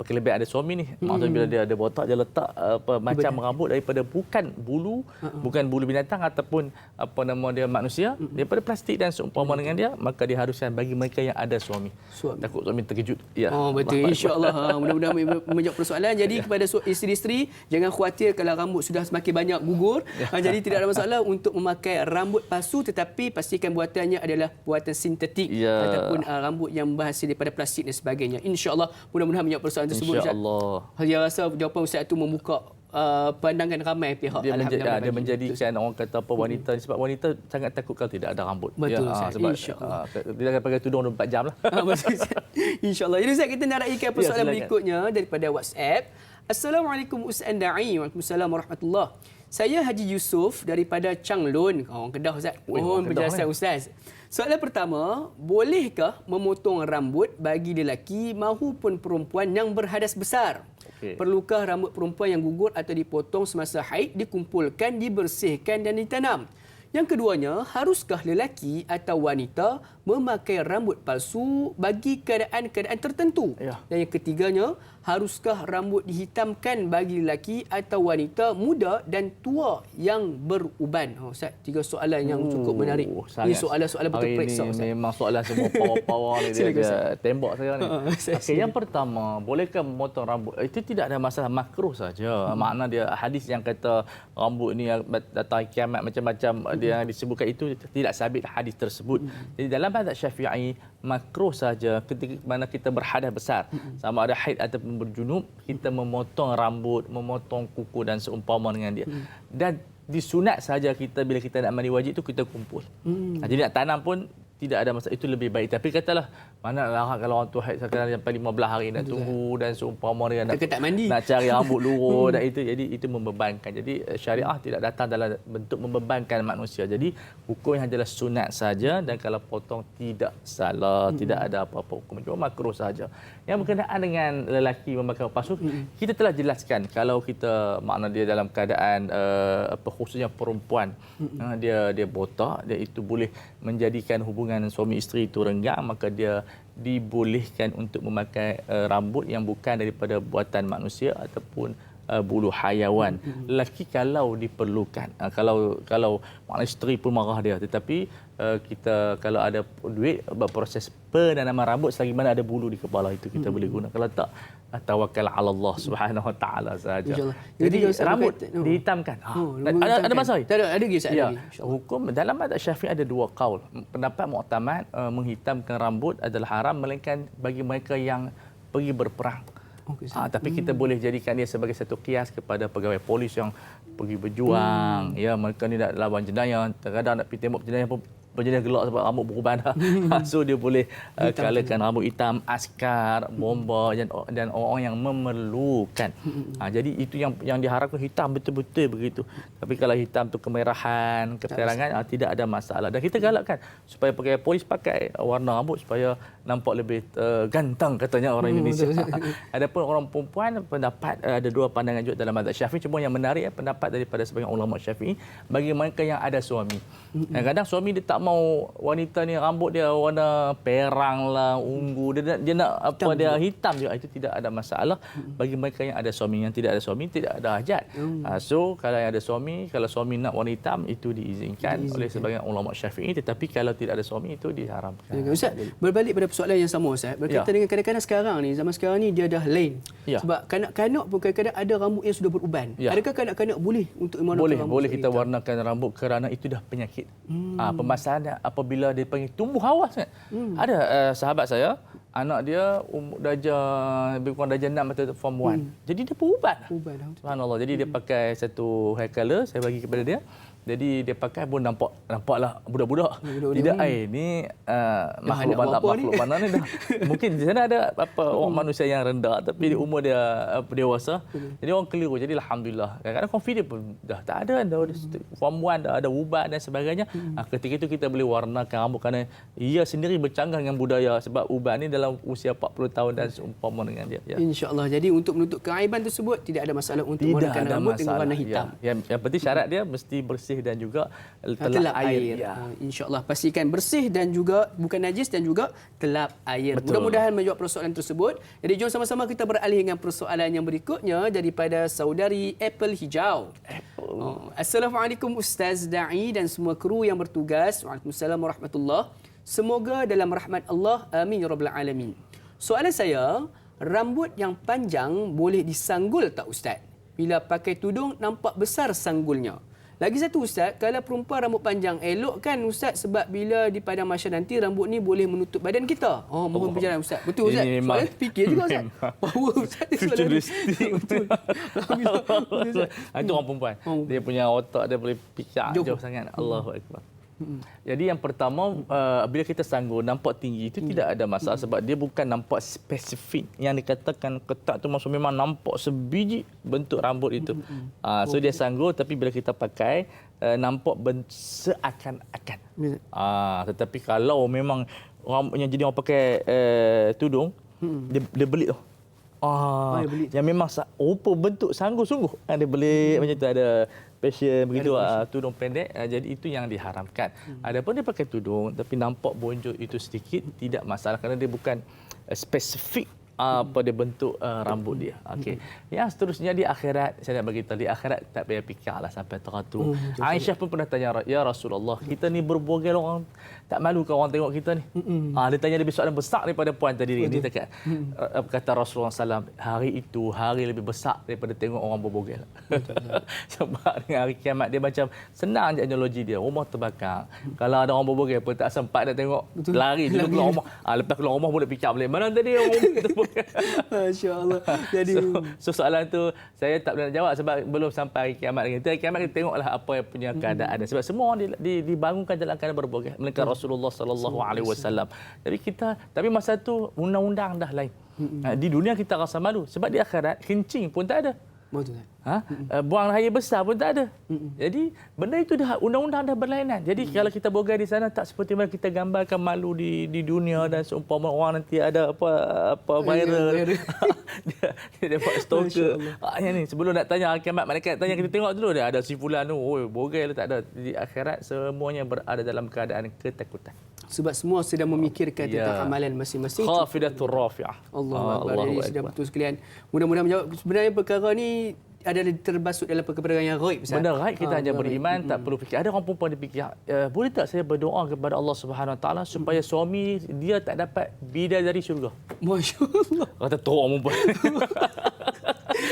Speaker 2: kelebihan ada suami ni. Maksudnya bila dia ada botak dia letak macam rambut daripada bukan bulu binatang ataupun dia manusia, daripada plastik dan seumpama dengan dia, maka diharuskan bagi mereka yang ada suami. Takut suami terkejut. Ya.
Speaker 1: Betul, insya-Allah. Mudah-mudahan menjawab persoalan. Jadi kepada isteri-isteri, jangan khawatir kalau rambut sudah semakin banyak gugur. Jadi tidak ada masalah untuk memakai rambut palsu, tetapi pastikan buatannya adalah buatan sintetik ataupun rambut yang berhasil daripada plastik dan sebagainya. InsyaAllah mudah-mudahan menjawab persoalan tersebut.
Speaker 2: InsyaAllah.
Speaker 1: Saya rasa jawapan Ustaz itu membuka pandangan ramai pihak.
Speaker 2: Dia menjadikan orang kata wanita ni, sebab wanita sangat takut kalau tidak ada rambut.
Speaker 1: Betul Ustaz.
Speaker 2: Sebab
Speaker 1: InsyaAllah.
Speaker 2: dia akan pakai tudung 24 jam lah.
Speaker 1: Betul Ustaz. InsyaAllah. Jadi Ustaz, kita nak raikan persoalan berikutnya daripada WhatsApp. Assalamualaikum Ustaz Andai. Waalaikumsalam warahmatullahi. Saya Haji Yusof daripada Changlun. Orang Kedah Ustaz. Mohon penjelasan Ustaz. Soalan pertama, bolehkah memotong rambut bagi lelaki maupun perempuan yang berhadas besar? Perlukah rambut perempuan yang gugur atau dipotong semasa haid dikumpulkan, dibersihkan dan ditanam? Yang keduanya, haruskah lelaki atau wanita memakai rambut palsu bagi keadaan-keadaan tertentu? Dan yang ketiganya, haruskah rambut dihitamkan bagi lelaki atau wanita muda dan tua yang beruban? Ustaz, 3 soalan yang cukup menarik. Ini soalan-soalan betul periksa Ustaz.
Speaker 2: Memang soalan semua power-power ni dia tembak saya ni. Yang pertama, bolehkah memotong rambut? Itu tidak ada masalah, makruh saja. Makna dia hadis yang kata rambut ni datang kiamat macam-macam dia disebutkan itu tidak sabit hadis tersebut. Jadi dalam mazhab Syafi'i makruh saja ketika mana kita berhadas besar, sama ada haid ataupun berjunub, kita memotong rambut, memotong kuku dan seumpama dengan dia. Dan disunat saja kita bila kita nak mandi wajib itu kita kumpul. Jadi nak tanam pun tidak ada masalah, itu lebih baik. Tapi katalah mana lah kalau orang tu haid sekarang sampai 15 hari nak tunggu dan seumpama dengan nak cari rambut lurus dan itu, jadi itu membebankan. Jadi syariah tidak datang dalam bentuk membebankan manusia. Jadi hukumnya adalah sunat saja, dan kalau potong tidak salah, tidak ada apa-apa hukum, cuma makruh saja. Yang berkenaan dengan lelaki memakai palsu, kita telah jelaskan kalau kita makna dia dalam keadaan khususnya perempuan, dia botak, dia itu boleh menjadikan hubungan suami isteri itu renggang, maka dia dibolehkan untuk memakai rambut yang bukan daripada buatan manusia ataupun bulu hayawan. Lelaki kalau diperlukan, kalau makna isteri pun marah dia, tetapi kita kalau ada duit buat proses penanaman rambut, selagi mana ada bulu di kepala itu kita boleh guna. Kalau tak, tawakal ala Allah Subhanahu wa taala saja. Jadi rambut dihitamkan. Ada masalah?
Speaker 1: Tak ada lagi Ustaz.
Speaker 2: Hukum dalam mazhab Syafi'i ada 2 kaul. Pendapat muktamad menghitamkan rambut adalah haram melainkan bagi mereka yang pergi berperang. Tapi kita boleh jadikan dia sebagai satu kias kepada pegawai polis yang pergi berjuang. Ya, mereka ni nak lawan jenayah, kadang-kadang nak pergi tembak jenayah pun berjenayah gelak sebab rambut berubah dah. So dia boleh kalakan rambut hitam askar, bomba dan orang-orang yang memerlukan. Jadi itu yang diharapkan, hitam betul-betul begitu. Tapi kalau hitam tu kemerahan, keterangan, tidak ada masalah. Dan kita galakkan supaya pegawai polis pakai warna rambut supaya nampak lebih gantang, katanya orang Indonesia. Adapun orang perempuan, pendapat ada 2 pandangan juga dalam mazhab Syafi'i. Cuma yang menarik pendapat daripada sebagian ulama Syafi'i bagi mereka yang ada suami. Kadang-kadang suami dia tak mau wanita ni rambut dia warna perang lah, ungu, dia nak apa, dia hitam juga, itu tidak ada masalah. Bagi mereka yang ada suami. Yang tidak ada suami tidak ada hajat. So kalau yang ada suami, kalau suami nak warna hitam, itu diizinkan oleh sebagian ulama Syafi'i, tetapi kalau tidak ada suami itu diharamkan.
Speaker 1: Ustaz, berbalik pada persoalan yang sama Ustaz, berkaitan dengan kadang-kadang sekarang ni, zaman sekarang ni dia dah lain. Sebab kanak-kanak pun kadang-kadang ada rambut yang sudah beruban. Adakah kanak-kanak boleh untuk mewarnakan rambut?
Speaker 2: Boleh kita warnakan rambut kerana itu dah penyakit. Permasalahan apabila dia panggil tumbuh hawas kan. Ada sahabat saya, anak dia lebih kurang darjah 6 atau form 1. Jadi dia beruban. Subhanallah. Jadi dia pakai satu hair color, saya bagi kepada dia. Jadi dia pakai pun nampaklah budak-budak. Tidak, ni makhluk mana ni dah. Mungkin di sana ada orang manusia yang rendah tapi di umur dia dewasa. Jadi orang keliru. Jadi alhamdulillah. Kadang-kadang confident pun dah tak ada, dah form 1 dah ada ubat dan sebagainya. Ketika itu kita boleh warnakan rambut kerana ia sendiri bercanggah dengan budaya, sebab ubat ni dalam usia 40 tahun dan seumpama dengan dia.
Speaker 1: InsyaAllah. Jadi untuk menutup keaiban tersebut tidak ada masalah untuk mewarnakan rambut dengan warna hitam.
Speaker 2: Yang penting syarat dia mesti bersih dan juga
Speaker 1: telap air. InsyaAllah pastikan bersih dan juga bukan najis dan juga telap air.
Speaker 2: Betul.
Speaker 1: Mudah-mudahan menjawab persoalan tersebut. Jadi jom sama-sama kita beralih dengan persoalan yang berikutnya daripada saudari Apple Hijau. Assalamualaikum Ustaz Da'i dan semua kru yang bertugas. Waalaikumsalam warahmatullahi. Semoga dalam rahmat Allah. Amin ya rabbal alamin. Soalan saya, rambut yang panjang boleh disanggul tak Ustaz? Bila pakai tudung nampak besar sanggulnya. Lagi satu Ustaz, kalau perempuan rambut panjang elok kan Ustaz, sebab bila di padang mahsyar nanti rambut ni boleh menutup badan kita. Mohon penjelasan Ustaz. Betul Ustaz? Soalan fikir juga Ustaz. Power Ustaz.
Speaker 2: Futuristik.
Speaker 1: Betul.
Speaker 2: Itu orang perempuan. Dia punya otak dia boleh fikir jauh sangat. Allahu Akbar. Jadi yang pertama, bila kita sanggul nampak tinggi itu tidak ada masalah, sebab dia bukan nampak spesifik. Yang dikatakan ketat tu maksud memang nampak sebiji bentuk rambut itu. So dia sanggul, tapi bila kita pakai nampak seakan-akan. Tetapi kalau memang rambutnya jadi orang pakai tudung, dia belit tu. Yang memang rupa bentuk sanggul sungguh. Dia belit macam tu, ada fashion begitu, tudung pendek, jadi itu yang diharamkan. Adapun dia pakai tudung tapi nampak bonjol itu sedikit, tidak masalah kerana dia bukan spesifik pada bentuk rambut dia. Okey. Yang seterusnya di akhirat, saya nak bagi tahu di akhirat tak payah fikirlah sampai teratur. Aisyah pun pernah tanya, ya Rasulullah, kita ni berbogel orang tak malu ke orang tengok kita ni? Dia tanya lebih soalan besar daripada puan tadi ni. Dia kata Rasulullah SAW, hari itu hari lebih besar daripada tengok orang berbogel. Sebab dengan hari kiamat dia macam senang je analogi dia, rumah terbakar. Kalau ada orang berbogel pun tak sempat nak tengok, lari je keluar rumah. Lepas keluar rumah boleh fikir balik, mana tadi orang berbogel. Masya-Allah. Jadi so soalan tu saya tak boleh nak jawab sebab belum sampai hari kiamat lagi. Hari kiamat kita tengoklah apa yang punya keadaan. Sebab semua orang dibangunkan dalam keadaan berbogel. Melainkan Rasulullah sallallahu alaihi wasallam. Jadi tapi masa tu undang-undang dah lain. Di dunia kita rasa malu sebab di akhirat kencing pun tak ada.
Speaker 1: Betul.
Speaker 2: Buang air besar pun tak ada. Jadi benda itu dah undang-undang dah berlainan. Jadi kalau kita bogai di sana tak seperti mana kita gambarkan malu di dunia dan seumpama orang nanti ada apa viral. dia buat stalker. Yang ni sebelum nak tanya kiamat malaikat tanya kita tengok dulu dia ada si fulan tu, bogai tak ada. Di akhirat semuanya berada dalam keadaan ketakutan.
Speaker 1: Sebab semua sedang memikirkan tentang amalan masing-masing.
Speaker 2: Khafidatur rafi'ah.
Speaker 1: Allahu Akbar. Sudah betul sekalian. Mudah-mudahan menjawab. Sebenarnya perkara ni adalah terbasut dalam perkara yang ghaib.
Speaker 2: Benda ghaib kita hanya beriman, tak perlu fikir. Ada orang perempuan dia fikir, boleh tak saya berdoa kepada Allah Subhanahu Wa Taala supaya suami dia tak dapat bidadari syurga?
Speaker 1: Masya-Allah.
Speaker 2: Kata teruk perempuan.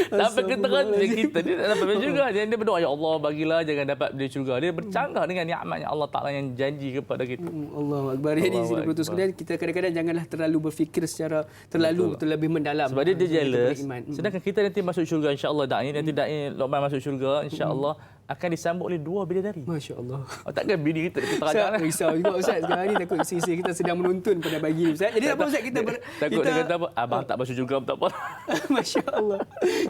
Speaker 2: Sampai keteran kita dia tak dapat bidadari syurga. Dia berdoa, ya Allah bagilah jangan dapat bidadari syurga. Dia bercanggah dengan nikmatnya Allah Taala yang janji kepada kita.
Speaker 1: Allahu Akbar. Jadi sini betul sekalian kita kadang-kadang janganlah terlalu berfikir secara terlebih mendalam.
Speaker 2: Sebab dia jealous. Sedangkan kita nanti masuk syurga insya-Allah nanti da'i Luqman masuk syurga insya-Allah akan disambut oleh 2 bidadari.
Speaker 1: Masya-Allah.
Speaker 2: Takkan bini kita terajak.
Speaker 1: Risau juga Ustaz sekarang ni, takut isteri kita sedang menonton pada pagi ni Ustaz. Jadi tak apa Ustaz, kita
Speaker 2: takut dia kata apa? Abang tak masuk syurga tak apa.
Speaker 1: Masya-Allah.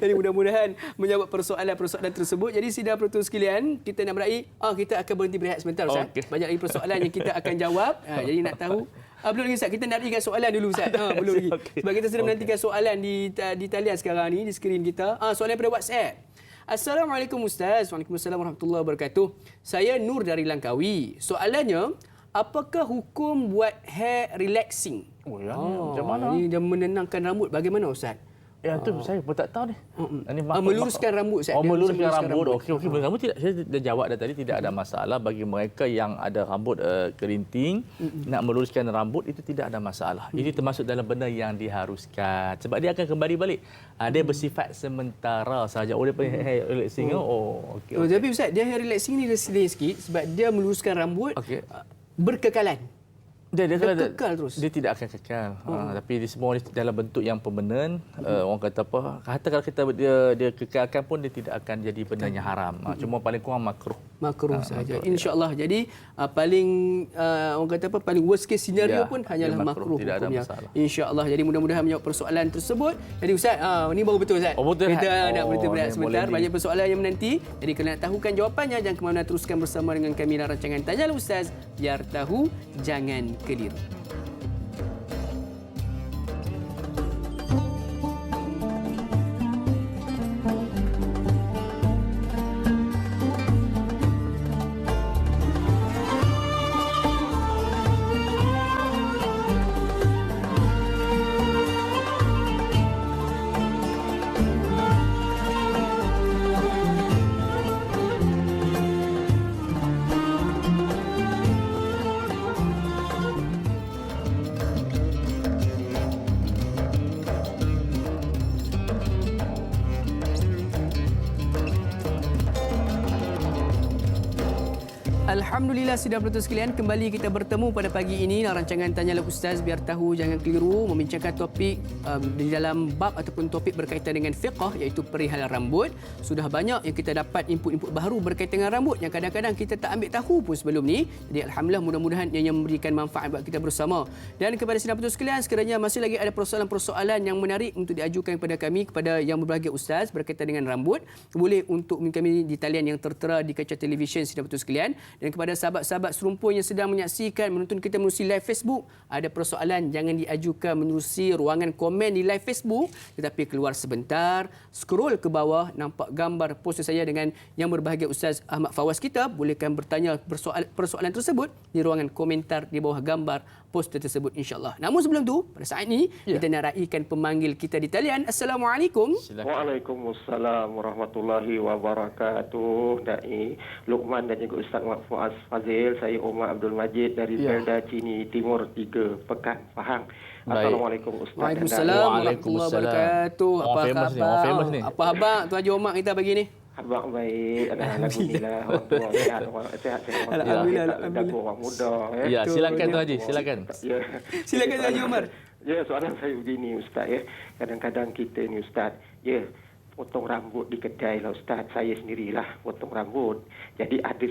Speaker 1: Jadi mudah-mudahan menjawab persoalan-persoalan tersebut. Jadi sidang penonton sekalian, kita nak berakhir. Kita akan berhenti berehat sebentar Ustaz. Banyak lagi persoalan yang kita akan jawab. Jadi nak tahu belum lagi Ustaz, kita nak berikan soalan dulu Ustaz. Belum lagi. Sebab kita sedang menantikan soalan di talian sekarang ni, di skrin kita. Soalan daripada WhatsApp. Assalamualaikum Ustaz. Waalaikumsalam warahmatullahi wabarakatuh. Saya Nur dari Langkawi. Soalannya, apakah hukum buat hair relaxing?
Speaker 2: Oh, macam mana?
Speaker 1: Ini dia menenangkan rambut. Bagaimana Ustaz?
Speaker 2: Tu saya pun tak tahu ni. Ini
Speaker 1: meluruskan rambut Ustaz.
Speaker 2: Oh,
Speaker 1: Dia
Speaker 2: meluruskan
Speaker 1: meluruskan
Speaker 2: rambut. Okey. Rambut tidak, saya dah jawab dah tadi, tidak ada masalah bagi mereka yang ada rambut kerinting, nak meluruskan rambut itu tidak ada masalah. Ini termasuk dalam benda yang diharuskan. Sebab dia akan kembali balik. Dia bersifat sementara sahaja. Oh, dia punya hair relaxing. Okey.
Speaker 1: Tapi Ustaz, dia hair relaxing ni dia sedih sikit sebab dia meluruskan rambut berkekalan.
Speaker 2: Dia
Speaker 1: kekal terus.
Speaker 2: Dia tidak akan kekal. Tapi dia semua dalam bentuk yang permanen. Orang kata apa? Kata kalau kita dia kekalkan pun dia tidak akan jadi benda yang haram. Cuma paling kurang makruh.
Speaker 1: Makruh saja. Insya-Allah. Jadi paling orang kata apa? Paling worst case scenario pun hanyalah makruh hukumnya. Insya-Allah. Jadi mudah-mudahan menjawab persoalan tersebut. Jadi Ustaz, ni baru betul Ustaz.
Speaker 2: Betul.
Speaker 1: Kita nak berhenti berehat sebentar. Banyak persoalan yang menanti. Jadi kalau nak tahukan jawapannya, jangan ke mana, teruskan bersama dengan kami dalam rancangan Tanyalah Ustaz. Biar tahu, jangan keliru. Alhamdulillah sudah penonton sekalian, kembali kita bertemu pada pagi ini dalam rancangan Tanyalah Ustaz, biar tahu jangan keliru, membincangkan topik di dalam bab ataupun topik berkaitan dengan fiqh, iaitu perihal rambut. Sudah banyak yang kita dapat input-input baru berkaitan dengan rambut yang kadang-kadang kita tak ambil tahu pun sebelum ni. Jadi alhamdulillah, mudah-mudahan ia memberikan manfaat buat kita bersama. Dan kepada sidang penonton sekalian, sekiranya masih lagi ada persoalan-persoalan yang menarik untuk diajukan kepada kami, kepada yang berbahagia Ustaz berkaitan dengan rambut, boleh untuk kami di talian yang tertera di kaca televisyen sidang penonton sekalian. Dan kepada sahabat-sahabat serumpun yang sedang menyaksikan, menonton kita menerusi live Facebook, ada persoalan jangan diajukan menerusi ruangan komen di live Facebook, tetapi keluar sebentar, scroll ke bawah, nampak gambar poster saya dengan yang berbahagia Ustaz Ahmad Fawaz kita, bolehkan bertanya persoalan tersebut di ruangan komentar di bawah gambar poster tersebut, insya-Allah. Namun sebelum tu, pada saat ini kita nak raikan pemanggil kita di talian. Assalamualaikum.
Speaker 4: Waalaikumsalam warahmatullahi wabarakatuh. Dai Luqman dan juga Ustaz Fuaz Fazil, saya Umar Abdul Majid dari Felda Cini Timur 3 Pekan Pahang. Assalamualaikum Ustaz.
Speaker 1: Waalaikumsalam warahmatullahi wabarakatuh. Apa khabar? Apa khabar tu Haji Omar kita pagi ni?
Speaker 4: Abang baik, alhamdulillah. Orang tua sihat. Alhamdulillah. Orang muda.
Speaker 2: Ya, silakan tu Haji, silakan.
Speaker 1: Silakan Haji Omar.
Speaker 4: Ya, soalan saya begini Ustaz ya. Kadang-kadang kita ni Ustaz, potong rambut di kedai lah Ustaz. Saya sendirilah potong rambut. Jadi ada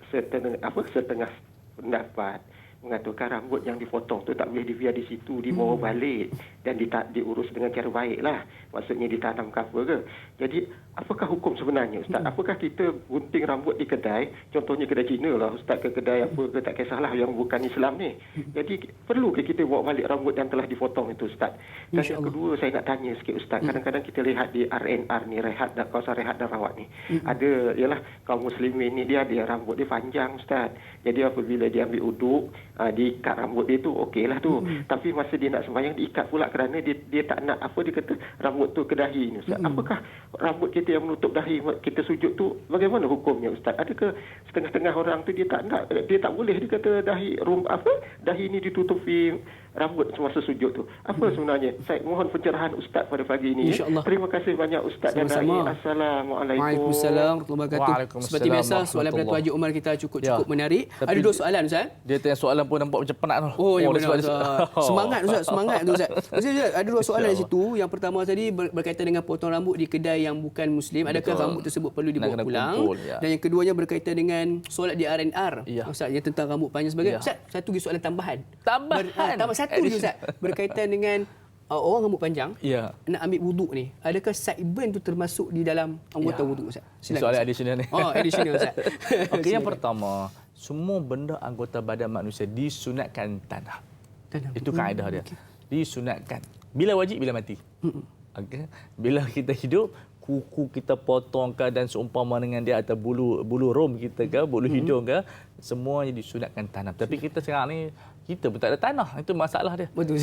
Speaker 4: setengah pendapat mengatakan rambut yang dipotong tu tak boleh dibiar di situ, dibawa balik dan diurus dengan cara baik lah. Maksudnya ditanam ke apa ke. Jadi apakah hukum sebenarnya Ustaz? Apakah kita gunting rambut di kedai, contohnya kedai Cina lah Ustaz, ke kedai apa ke, tak kisahlah yang bukan Islam ni. Jadi perlu ke kita bawa balik rambut yang telah dipotong itu Ustaz? Dan yang kedua saya nak tanya sikit Ustaz, kadang-kadang kita lihat di RNR ni, kawasan rehat dan rawat ni, ada ialah kaum muslimin ni dia ada rambut dia panjang Ustaz. Jadi apabila dia ambil uduk, diikat rambut dia tu okeylah tu. Tapi masa dia nak sembahyang diikat pula kerana dia tak nak dia kata rambut tu ke dahi ni Ustaz. Apakah rambut kita yang menutup dahi kita sujud tu bagaimana hukumnya Ustaz? Adakah setengah-setengah orang tu dia tak boleh, dia kata dahi ni ditutupi rambut semasa sujud tu. Apa sebenarnya? Saya mohon pencerahan Ustaz pada pagi ini. Terima kasih banyak Ustaz dan Dai. Assalamualaikum.
Speaker 1: Waalaikumsalam warahmatullahi wabarakatuh. Seperti biasa soalan pada Tuan Haji Umar kita cukup menarik. Ada dua soalan Ustaz.
Speaker 2: Dia tanya soalan pun nampak macam penat tu.
Speaker 1: Oh, ya benar Ustaz. Semangat Ustaz, semangat tu Ustaz. Ustaz, ada dua soalan di situ. Yang pertama tadi berkaitan dengan potong rambut di kedai yang bukan Muslim. Adakah rambut tersebut perlu dibawa pulang? Dan yang keduanya berkaitan dengan solat di RNR. Ustaz, yang tentang rambut panjang sebagainya. Ustaz, satu lagi soalan tambahan. Satu lagi Ustaz, berkaitan dengan orang rambut panjang nak ambil wuduk ni. Adakah sideburn tu termasuk di dalam anggota wuduk Ustaz? Silakan.
Speaker 2: Soalan additional ni.
Speaker 1: Additional Ustaz.
Speaker 2: Okey, yang pertama, semua benda anggota badan manusia disunatkan tanam. Itu kaedah dia. Disunatkan. Bila wajib, bila mati. Okay. Bila kita hidup, kuku kita potongkan dan seumpama dengan dia atau bulu rom kita ke, bulu hidung ke, semua disunatkan tanam. Tapi kita sekarang ni kita pun tak ada tanah. Itu masalah dia.
Speaker 1: Betul.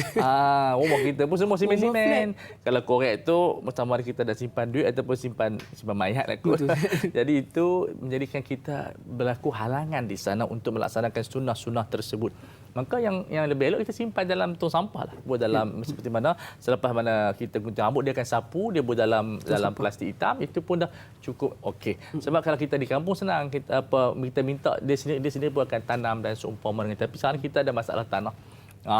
Speaker 2: Rumah kita pun semua
Speaker 1: Rumah
Speaker 2: simen-simen. Kalau korek tu sama ada kita dah simpan duit ataupun simpan mayat lah kot. Jadi itu menjadikan kita berlaku halangan di sana untuk melaksanakan sunnah-sunnah tersebut. Maka yang lebih elok kita simpan dalam tong sampah lah. Buat dalam seperti mana selepas mana kita gunting rambut dia akan sapu, dia buat dalam plastik hitam, itu pun dah cukup okey. Sebab kalau kita di kampung senang kita minta dia sendiri pun akan tanam dan seumpama dengan, tapi sekarang kita ada masalah tanah.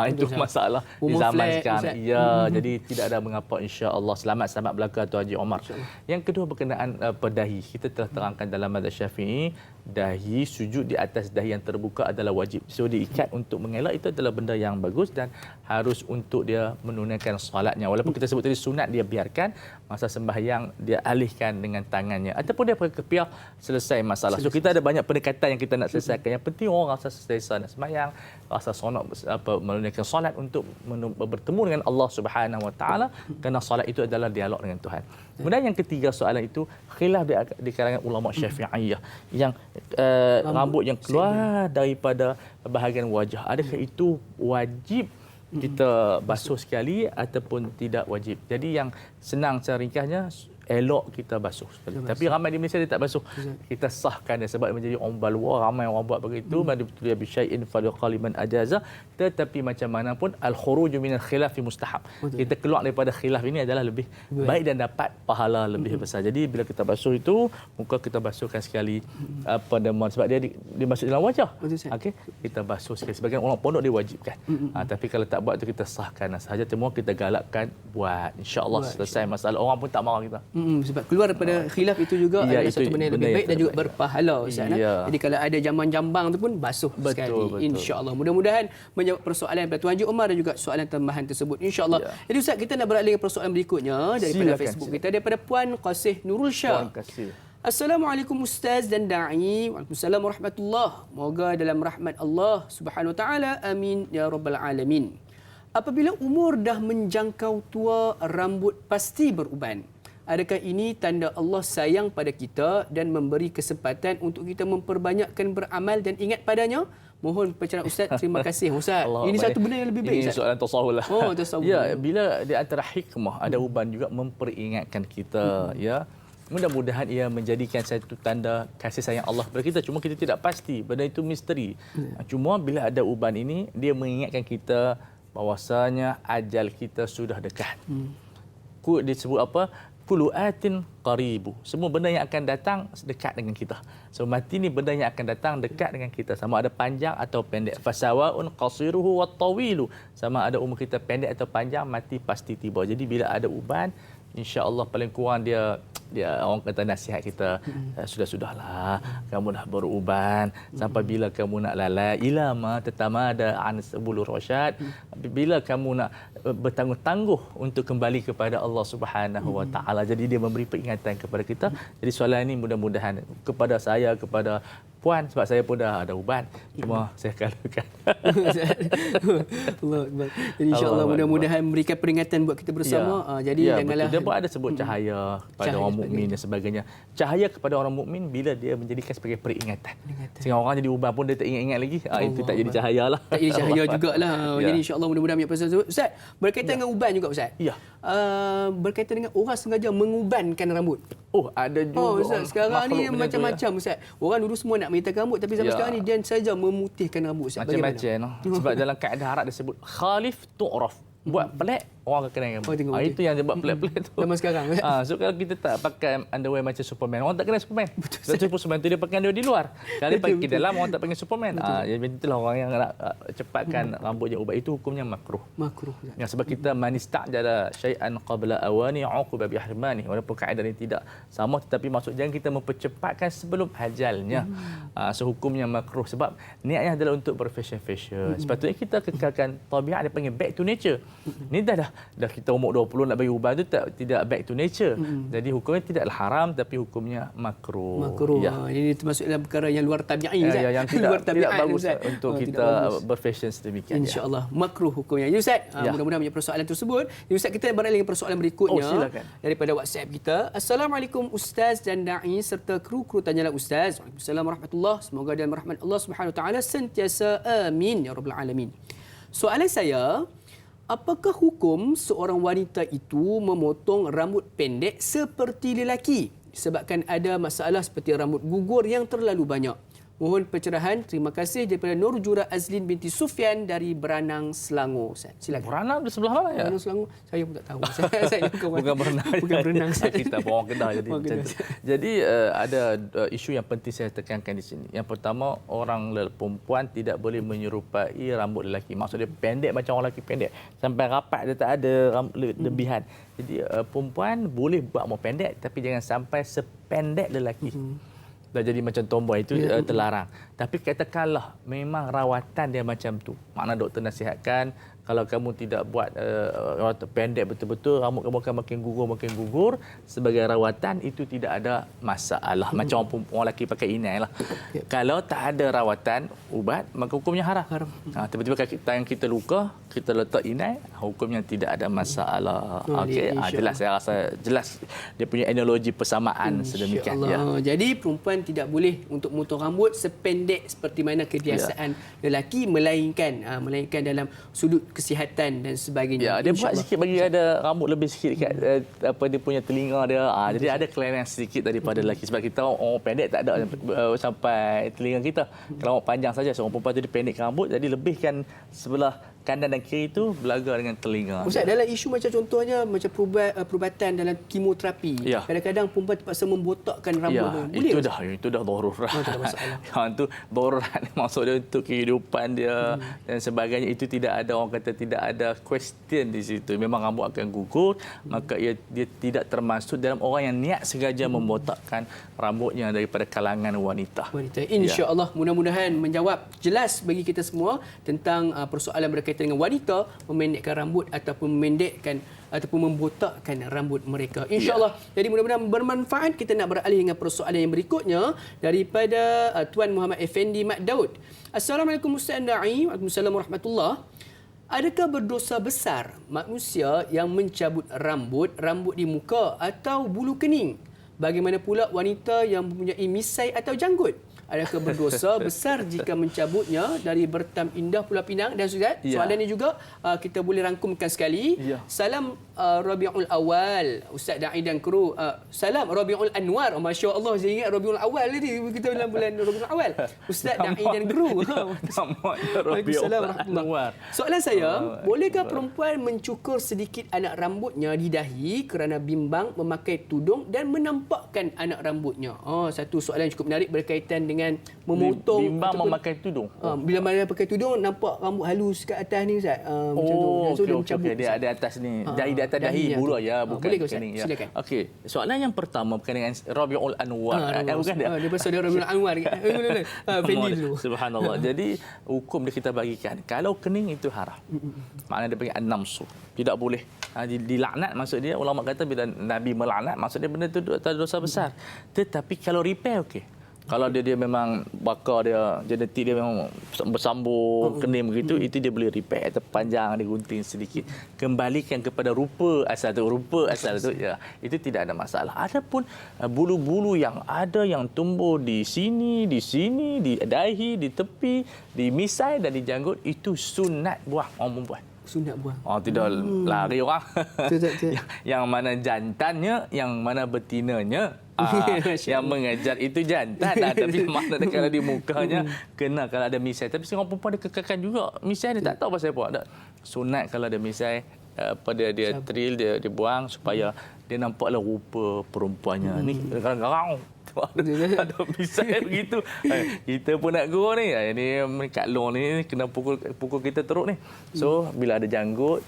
Speaker 2: Itu masalah di zaman sekarang. Ya, jadi tidak ada mengapa, insya-Allah. Selamat belaka Tuan Haji Omar. Yang kedua berkenaan dahi. Kita telah terangkan dalam mazhab Syafi'i, dahi sujud di atas dahi yang terbuka adalah wajib. So diikat untuk mengelak itu adalah benda yang bagus dan harus untuk dia menunaikan solatnya. Walaupun kita sebut tadi sunat, dia biarkan masa sembahyang dia alihkan dengan tangannya ataupun dia pakai kepiah, selesai masalah. So kita ada banyak pendekatan yang kita nak selesaikan. Yang penting orang rasa selesai nak sembahyang, rasa sonok menunaikan solat untuk bertemu dengan Allah Subhanahu Wa Taala, kerana solat itu adalah dialog dengan Tuhan. Kemudian yang ketiga soalan itu khilaf di kalangan ulama Syafi'iyah yang rambut yang keluar daripada bahagian wajah, adakah itu wajib kita basuh sekali ataupun tidak wajib? Jadi yang senang secara ringkasnya, elok kita basuh sekali. Tapi ramai di Malaysia dia tak basuh. Kita sahkan dia sebab menjadi orang balwa, ramai orang buat begitu, madubtuliya bi syai'in faliqaliman ajaza. Tetapi macam mana pun al-khuruju minal khilafi mustahab. Kita keluar daripada khilaf ini adalah lebih baik dan dapat pahala lebih besar. Jadi bila kita basuh itu, muka kita basuhkan sekali sebab dia dimasuk dalam wajah. Okey, kita basuh sekali. Sebagian orang pondok dia wajibkan. Tapi kalau tak buat itu kita sahkan sahaja, semua kita galakkan buat. Insya-Allah selesai masalah. Orang pun tak marah kita.
Speaker 1: Sebab keluar daripada khilaf itu juga adalah satu benda yang lebih baik dan juga berpahala, Ustaz. Jadi kalau ada jambang-jambang tu pun basuh sekali, insya-Allah. Mudah-mudahan menjawab persoalan daripada Tuan Haji Omar dan juga soalan tambahan tersebut, insya-Allah. Jadi Ustaz, kita nak beralih ke persoalan berikutnya daripada Facebook kita, daripada Puan Qasih Nurul Shah. Assalamualaikum Ustaz dan Da'i. Waalaikumsalam warahmatullahi. Moga dalam rahmat Allah Subhanahu Wa Taala. Amin ya rabbal alamin. Apabila umur dah menjangkau tua, rambut pasti beruban. Adakah ini tanda Allah sayang pada kita dan memberi kesempatan untuk kita memperbanyakkan beramal dan ingat padanya? Mohon pencerahan Ustaz. Terima kasih Ustaz. Ini satu benda yang lebih baik,
Speaker 2: Ustaz. Ini soalan tasawuf lah.
Speaker 1: Tasawuf.
Speaker 2: Ya, bila di antara hikmah ada uban juga memperingatkan kita, ya. Mudah-mudahan ia menjadikan satu tanda kasih sayang Allah kepada kita. Cuma kita tidak pasti, benda itu misteri. Cuma bila ada uban ini, dia mengingatkan kita bahawasanya ajal kita sudah dekat. Disebut apa? Kullu atin qaribu. Semua benda yang akan datang dekat dengan kita. So mati ni benda yang akan datang dekat dengan kita, sama ada panjang atau pendek. Fasawaun qasiruhu wat tawilu. Sama ada umur kita pendek atau panjang, mati pasti tiba. Jadi bila ada uban, insya-Allah paling kurang dia orang kata nasihat kita, sudahlah kamu dah beruban, sampai bila kamu nak lalai ilama tetamada an sabul rasyad, bila kamu nak bertangguh-tangguh untuk kembali kepada Allah Subhanahu Wa Taala. Jadi dia memberi peringatan kepada kita. Jadi soalan ini mudah-mudahan kepada saya, kepada Puan, sebab saya pun dah ada uban, cuma saya kalahkan.
Speaker 1: Allah Akbar. Jadi insya-Allah mudah-mudahan memberikan peringatan buat kita bersama. Jadi janganlah,
Speaker 2: dia pun ada sebut cahaya pada orang mukmin dan sebagainya. Cahaya kepada orang mukmin bila dia menjadikan sebagai peringatan. Sehingga orang jadi uban pun dia tak ingat-ingat lagi. Itu tak jadi cahaya lah. Tak
Speaker 1: jadi cahaya jugalah. Jadi insya-Allah mudah-mudahan punya pesan tersebut. Ustaz, berkaitan dengan uban juga Ustaz.
Speaker 2: Ya.
Speaker 1: Berkaitan dengan orang sengaja mengubankan rambut.
Speaker 2: Ada juga.
Speaker 1: Ustaz, sekarang ni macam-macam Ustaz. Orang dulu semua nak meritakan rambut, tapi sampai sekarang ni dia saja memutihkan rambut Ustaz.
Speaker 2: Macam-macam. Sebab dalam kaedah Arab disebut khalif tu'raf. Buat pelik, orang akan kenal kamu. Itu yang dia buat pelik-pelik tu.
Speaker 1: Zaman sekarang.
Speaker 2: So kalau kita tak pakai underwear macam Superman, orang tak kenal Superman. Sebab Superman tu dia pakai underwear di luar. Kalau dia pakai dalam, orang tak panggil Superman. Jadi itulah orang yang nak cepatkan rambutnya ubat. Itu hukumnya makruh. Ya, sebab kita manista'jala syai'an qabla awani uquba bi ihrimani. Walaupun kaedah ini tidak sama, tetapi maksud jangan kita mempercepatkan sebelum ajalnya. So hukumnya makruh sebab niatnya adalah untuk berfashion-fashion. Sepatutnya kita kekalkan tabiat, dia panggil back to nature. Ni dah dah kita umur 20 nak bagi uban tu tidak back to nature. Jadi hukumnya tidaklah haram tapi hukumnya makruh.
Speaker 1: Makruh.
Speaker 2: Ya.
Speaker 1: Ini termasuk dalam perkara yang luar tabi'i Ustaz.
Speaker 2: Yang
Speaker 1: luar
Speaker 2: tidak bagus
Speaker 1: Ustaz.
Speaker 2: untuk
Speaker 1: Tidak
Speaker 2: kita
Speaker 1: bagus.
Speaker 2: berfashion sedemikian.
Speaker 1: InsyaAllah makruh hukumnya. Ya Ustaz, mudah-mudahan punya persoalan tersebut. Ya Ustaz, kita beralih ke persoalan berikutnya
Speaker 2: silakan.
Speaker 1: daripada WhatsApp kita. Assalamualaikum Ustaz dan Da'i serta kru Tanyalah Ustaz. Waalaikumsalam warahmatullahi. Semoga dan rahmat Allah Subhanahu Wa Taala sentiasa amin ya rabbal alamin. Soalan saya, apakah hukum seorang wanita itu memotong rambut pendek seperti lelaki disebabkan ada masalah seperti rambut gugur yang terlalu banyak? Mohon pencerahan. Terima kasih daripada Nurjura Azlin binti Sufyan dari Beranang, Selangor. Ustaz, silakan.
Speaker 2: Beranang di sebelah mana ya?
Speaker 1: Beranang, Selangor. Saya pun tak tahu. saya
Speaker 2: Bukan berenang.
Speaker 1: Bukan berenang.
Speaker 2: Kita bawa Kedah jadi
Speaker 1: Bawa
Speaker 2: macam
Speaker 1: Kedah.
Speaker 2: tu. Jadi ada isu yang penting saya tekankan di sini. Yang pertama, orang perempuan tidak boleh menyerupai rambut lelaki. Maksud dia pendek macam orang lelaki pendek. Sampai rapat dia tak ada lebihan. Jadi perempuan boleh buat rambut pendek tapi jangan sampai sependek lelaki. Dah jadi macam tomboy itu terlarang. Tapi katakanlah memang rawatan dia macam tu. Makna doktor nasihatkan kalau kamu tidak buat rawatan pendek betul-betul, rambut kamu akan makin gugur sebagai rawatan, itu tidak ada masalah. Macam orang lelaki pakai inai lah. Kalau tak ada rawatan ubat, maka hukumnya haram. Tiba-tiba tangan kita luka, kita letak inai, hukumnya tidak ada masalah. Okey, jelas, saya rasa jelas dia punya analogi persamaan sedemikian. Ya.
Speaker 1: Jadi perempuan tidak boleh untuk memotong rambut sependek seperti mana kebiasaan lelaki, melainkan dalam sudut kesihatan dan sebagainya.
Speaker 2: Ya, dia buat sikit bagi ada rambut lebih sikit dekat dia punya telinga dia. Jadi ada kelainan sedikit daripada lelaki sebab kita orang pendek tak ada sampai telinga kita. Kalau orang panjang saja, seorang perempuan tu dia pendekkan rambut, jadi lebihkan sebelah kanan dan kiri itu belaga dengan telinga.
Speaker 1: Ustaz, dalam isu macam contohnya macam perubatan dalam kemoterapi, kadang-kadang perempuan terpaksa membotakkan rambut. Boleh
Speaker 2: Itu dah darurat.
Speaker 1: Tak ada masalah.
Speaker 2: Yang tu darurat maksud dia untuk kehidupan dia dan sebagainya. Itu tidak ada, orang kata tidak ada question di situ. Memang rambut akan gugur, maka dia tidak termasuk dalam orang yang niat sengaja membotakkan rambutnya daripada kalangan wanita.
Speaker 1: InsyaAllah mudah-mudahan menjawab jelas bagi kita semua tentang persoalan berkaitan dengan wanita memendekkan rambut ataupun membotakkan rambut mereka. InsyaAllah. Jadi mudah-mudahan bermanfaat. Kita nak beralih dengan persoalan yang berikutnya daripada Tuan Muhammad Effendi Mat Daud. Assalamualaikum Ustaz Da'i. Waalaikumsalam warahmatullahi. Adakah berdosa besar manusia yang mencabut rambut di muka atau bulu kening? Bagaimana pula wanita yang mempunyai misai atau janggut? Adakah berdosa besar jika mencabutnya dari bertam indah Pulau Pinang? Dan Ustaz, soalan ini juga kita boleh rangkumkan sekali. Salam Rabiul Awal, Ustaz Da'i dan kru. Salam Rabiul Anwar. Masya Allah, saya ingat Rabiul Awal tadi. Kita dalam bulan Rabiul Awal. Ustaz Da'i dan kru.
Speaker 2: Waalaikumsalam Anwar.
Speaker 1: Soalan saya, bolehkah perempuan mencukur sedikit anak rambutnya di dahi kerana bimbang memakai tudung dan menampakkan anak rambutnya? Satu soalan cukup menarik berkaitan dengan memotong.
Speaker 2: Bimbang memakai tudung.
Speaker 1: Bila mana pakai tudung, nampak rambut halus kat atas ni Ustaz. Macam tu.
Speaker 2: Okey. Dia ada atas ni. Dahi di atas dahi. Bulu bukan
Speaker 1: boleh ke Ustaz?
Speaker 2: kening.
Speaker 1: Silakan.
Speaker 2: Okey. Soalan yang pertama berkaitan dengan Rabiul Anwar. Bukan dia.
Speaker 1: Dia pasal Rabiul Anwar. Fendi dulu.
Speaker 2: Subhanallah. Jadi hukum dia kita bagikan. Kalau kening itu haram. Maknanya dia panggil an-namsu. Tidak boleh. Dilaknat maksud dia. Ulama kata bila Nabi melaknat maksud dia benda itu tak ada dosa besar. Tetapi kalau repair okey. Kalau dia memang bakar dia, genetik dia memang bersambung, kening begitu, itu dia boleh repair, terpanjang, dia gunting sedikit. Kembalikan kepada rupa asal tu, ya, itu tidak ada masalah. Adapun bulu-bulu yang ada yang tumbuh di sini, di dahi, di tepi, di misai dan di janggut, itu sunat buang orang perempuan.
Speaker 1: Sunat buang.
Speaker 2: Tidak lari orang.
Speaker 1: Betul.
Speaker 2: Yang mana jantannya, yang mana betinanya. Yang mengejar itu jantan tapi maknanya kalau di mukanya kena kalau ada misai. Tapi seorang perempuan dia kekalkan juga misai, dia tak tahu pasal apa. Sunat kalau ada misai dia trill, dia buang supaya dia nampaklah rupa perempuannya ni garang-garang. Ada misal begitu. Kita pun nak go ni. Ini Kak Long ni kena pukul kita teruk ni. So bila ada janggut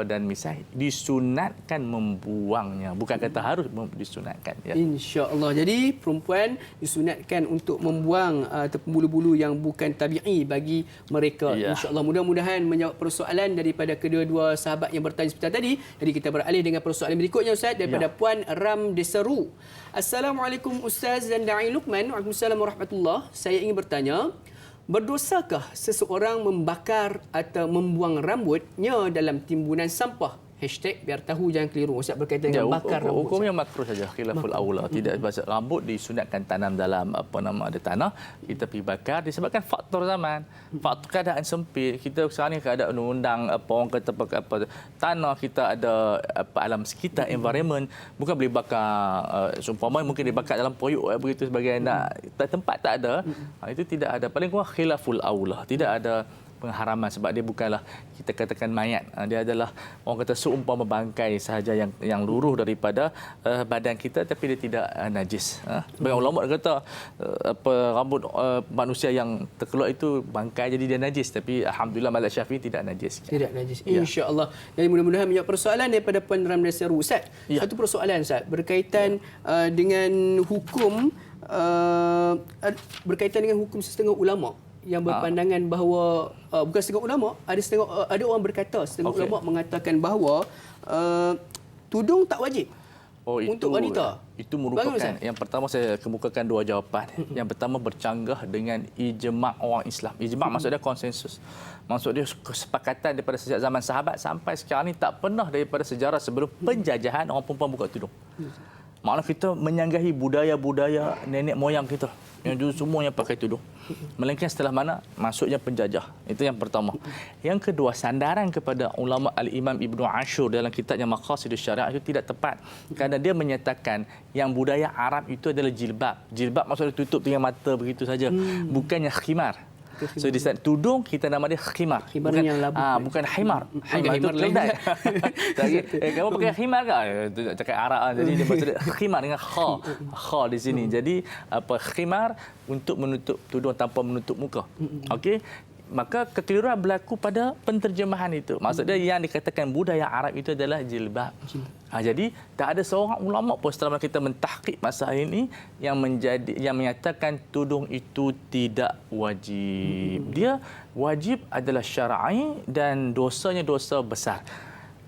Speaker 2: dan misal disunatkan membuangnya. Bukan kata harus disunatkan ya.
Speaker 1: Insya-Allah. Jadi perempuan disunatkan untuk membuang bulu-bulu yang bukan tabi'i bagi mereka.
Speaker 2: Ya.
Speaker 1: Insya-Allah mudah-mudahan menjawab persoalan daripada kedua-dua sahabat yang bertanya seperti tadi. Jadi kita beralih dengan persoalan berikutnya Ustaz daripada Puan Ram Deseru. Assalamualaikum Ustaz dan Da'i Luqman. Waalaikumsalam warahmatullahi. Saya ingin bertanya, berdosakah seseorang membakar atau membuang rambutnya dalam timbunan sampah? Biar tahu jangan keliru. Ustaz berkaitan dengan bakar rambut.
Speaker 2: Hukumnya makruh saja, khilaful aula. Tidak pasal rambut disunatkan tanam dalam ada tanah, kita pergi bakar disebabkan faktor zaman, faktor keadaan sempit. Kita sekarang ni keadaan undang orang kata tanah kita ada alam sekitar environment, bukan boleh bakar seumpama mungkin dibakar dalam poyok begitu sebagai tempat tak ada. Itu tidak ada, paling kurang khilaful aula, tidak ada pengharaman sebab dia bukanlah kita katakan mayat. Dia adalah orang kata seumpama bangkai sahaja yang luruh daripada badan kita tapi dia tidak najis. Sebagai ulama kata rambut manusia yang terkeluar itu bangkai jadi dia najis, tapi alhamdulillah mazhab Syafi'i tidak najis.
Speaker 1: Tidak najis. Insya-Allah. Dan mudah-mudahan menjawab persoalan daripada Puan Ram Deseru. Ustaz, satu persoalan Ustaz berkaitan dengan hukum berkaitan dengan hukum setengah ulama yang berpandangan bahawa bukan setengah ulama, ada orang berkata setengah ulama mengatakan bahawa tudung tak wajib untuk wanita.
Speaker 2: Itu merupakan yang pertama saya kemukakan dua jawapan. Yang pertama bercanggah dengan ijma' orang Islam. Ijma' maksudnya konsensus. Maksudnya kesepakatan daripada sejak zaman sahabat sampai sekarang ni tak pernah daripada sejarah sebelum penjajahan orang perempuan buka tudung. Maknanya kita menyanggahi budaya-budaya nenek moyang kita yang dulu semuanya pakai tudung. Melainkan setelah mana masuknya penjajah. Itu yang pertama. Yang kedua, sandaran kepada ulama Al-Imam Ibnu Ashur dalam kitabnya Maqasidus Syariah itu tidak tepat. Kerana dia menyatakan yang budaya Arab itu adalah jilbab. Jilbab maksudnya tutup dengan mata begitu saja. Bukannya khimar. So di saat tudung kita nama dia khimar.
Speaker 1: Bukan yang labu.
Speaker 2: Bukan himar. Himar itu keledai. Kamu pakai khimar ke? Cakap Arab. Jadi dia maksudnya khimar dengan kha. Kha di sini. Jadi khimar untuk menutup tudung tanpa menutup muka. Okey. Maka kekeliruan berlaku pada penterjemahan itu. Maksudnya yang dikatakan budaya Arab itu adalah jilbab. Jadi tak ada seorang ulama pun setelah kita mentahqiq masalah ini yang menyatakan tudung itu tidak wajib. Dia wajib adalah syar'i dan dosanya dosa besar.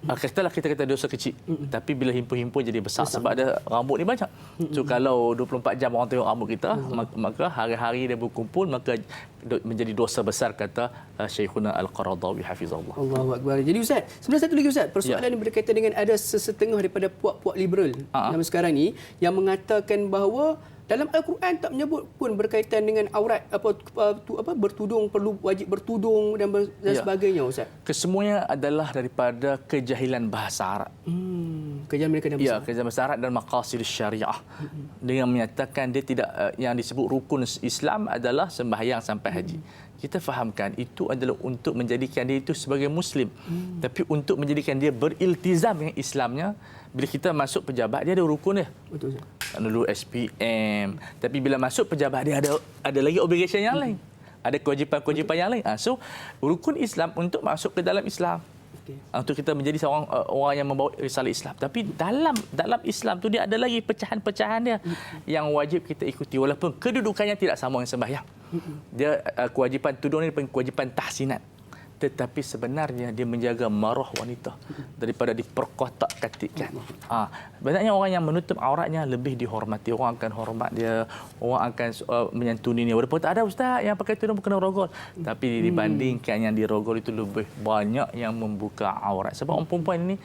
Speaker 2: Katalah kita kata dosa kecil, tapi bila himpun-himpun jadi besar sebab ada rambut ni banyak. So kalau 24 jam orang tengok rambut kita, maka hari-hari dia berkumpul, maka menjadi dosa besar kata Syekhuna Al-Qaradawi hafizahullah.
Speaker 1: Allahu akbar. Jadi Ustaz, sebenarnya satu lagi Ustaz, persoalan yang berkaitan dengan ada sesetengah daripada puak-puak liberal dalam sekarang ni yang mengatakan bahawa dalam Al-Quran tak menyebut pun berkaitan dengan aurat bertudung, perlu wajib bertudung dan sebagainya Ustaz.
Speaker 2: Kesemuanya adalah daripada kejahilan bahasa Arab.
Speaker 1: Kejahilan mereka dan bahasa.
Speaker 2: Kejahilan bahasa Arab dan maqasidus syariah. Dengan menyatakan dia tidak yang disebut rukun Islam adalah sembahyang sampai haji. Kita fahamkan itu adalah untuk menjadikan dia itu sebagai Muslim. Tapi untuk menjadikan dia beriltizam dengan Islamnya, bila kita masuk pejabat dia ada rukun dia.
Speaker 1: Betul Ustaz.
Speaker 2: Dulu SPM. Tapi bila masuk pejabat dia ada lagi obligation yang lain. Ada kewajipan-kewajipan yang lain. So rukun Islam untuk masuk ke dalam Islam. Untuk kita menjadi seorang orang yang membawa risalah Islam. Tapi dalam Islam tu dia ada lagi pecahan-pecahan dia yang wajib kita ikuti walaupun kedudukannya tidak sama dengan sembahyang. Dia kewajipan tudung ni kewajipan tahsinat. Tetapi sebenarnya dia menjaga maruah wanita daripada diperkotak-katikkan. Banyaknya orang yang menutup auratnya lebih dihormati. Orang akan hormat dia, orang akan menyantuni dia. Walaupun tak ada ustaz yang pakai tudung kena rogol. Tapi dibandingkan yang dirogol itu lebih banyak yang membuka aurat. Sebab orang perempuan ini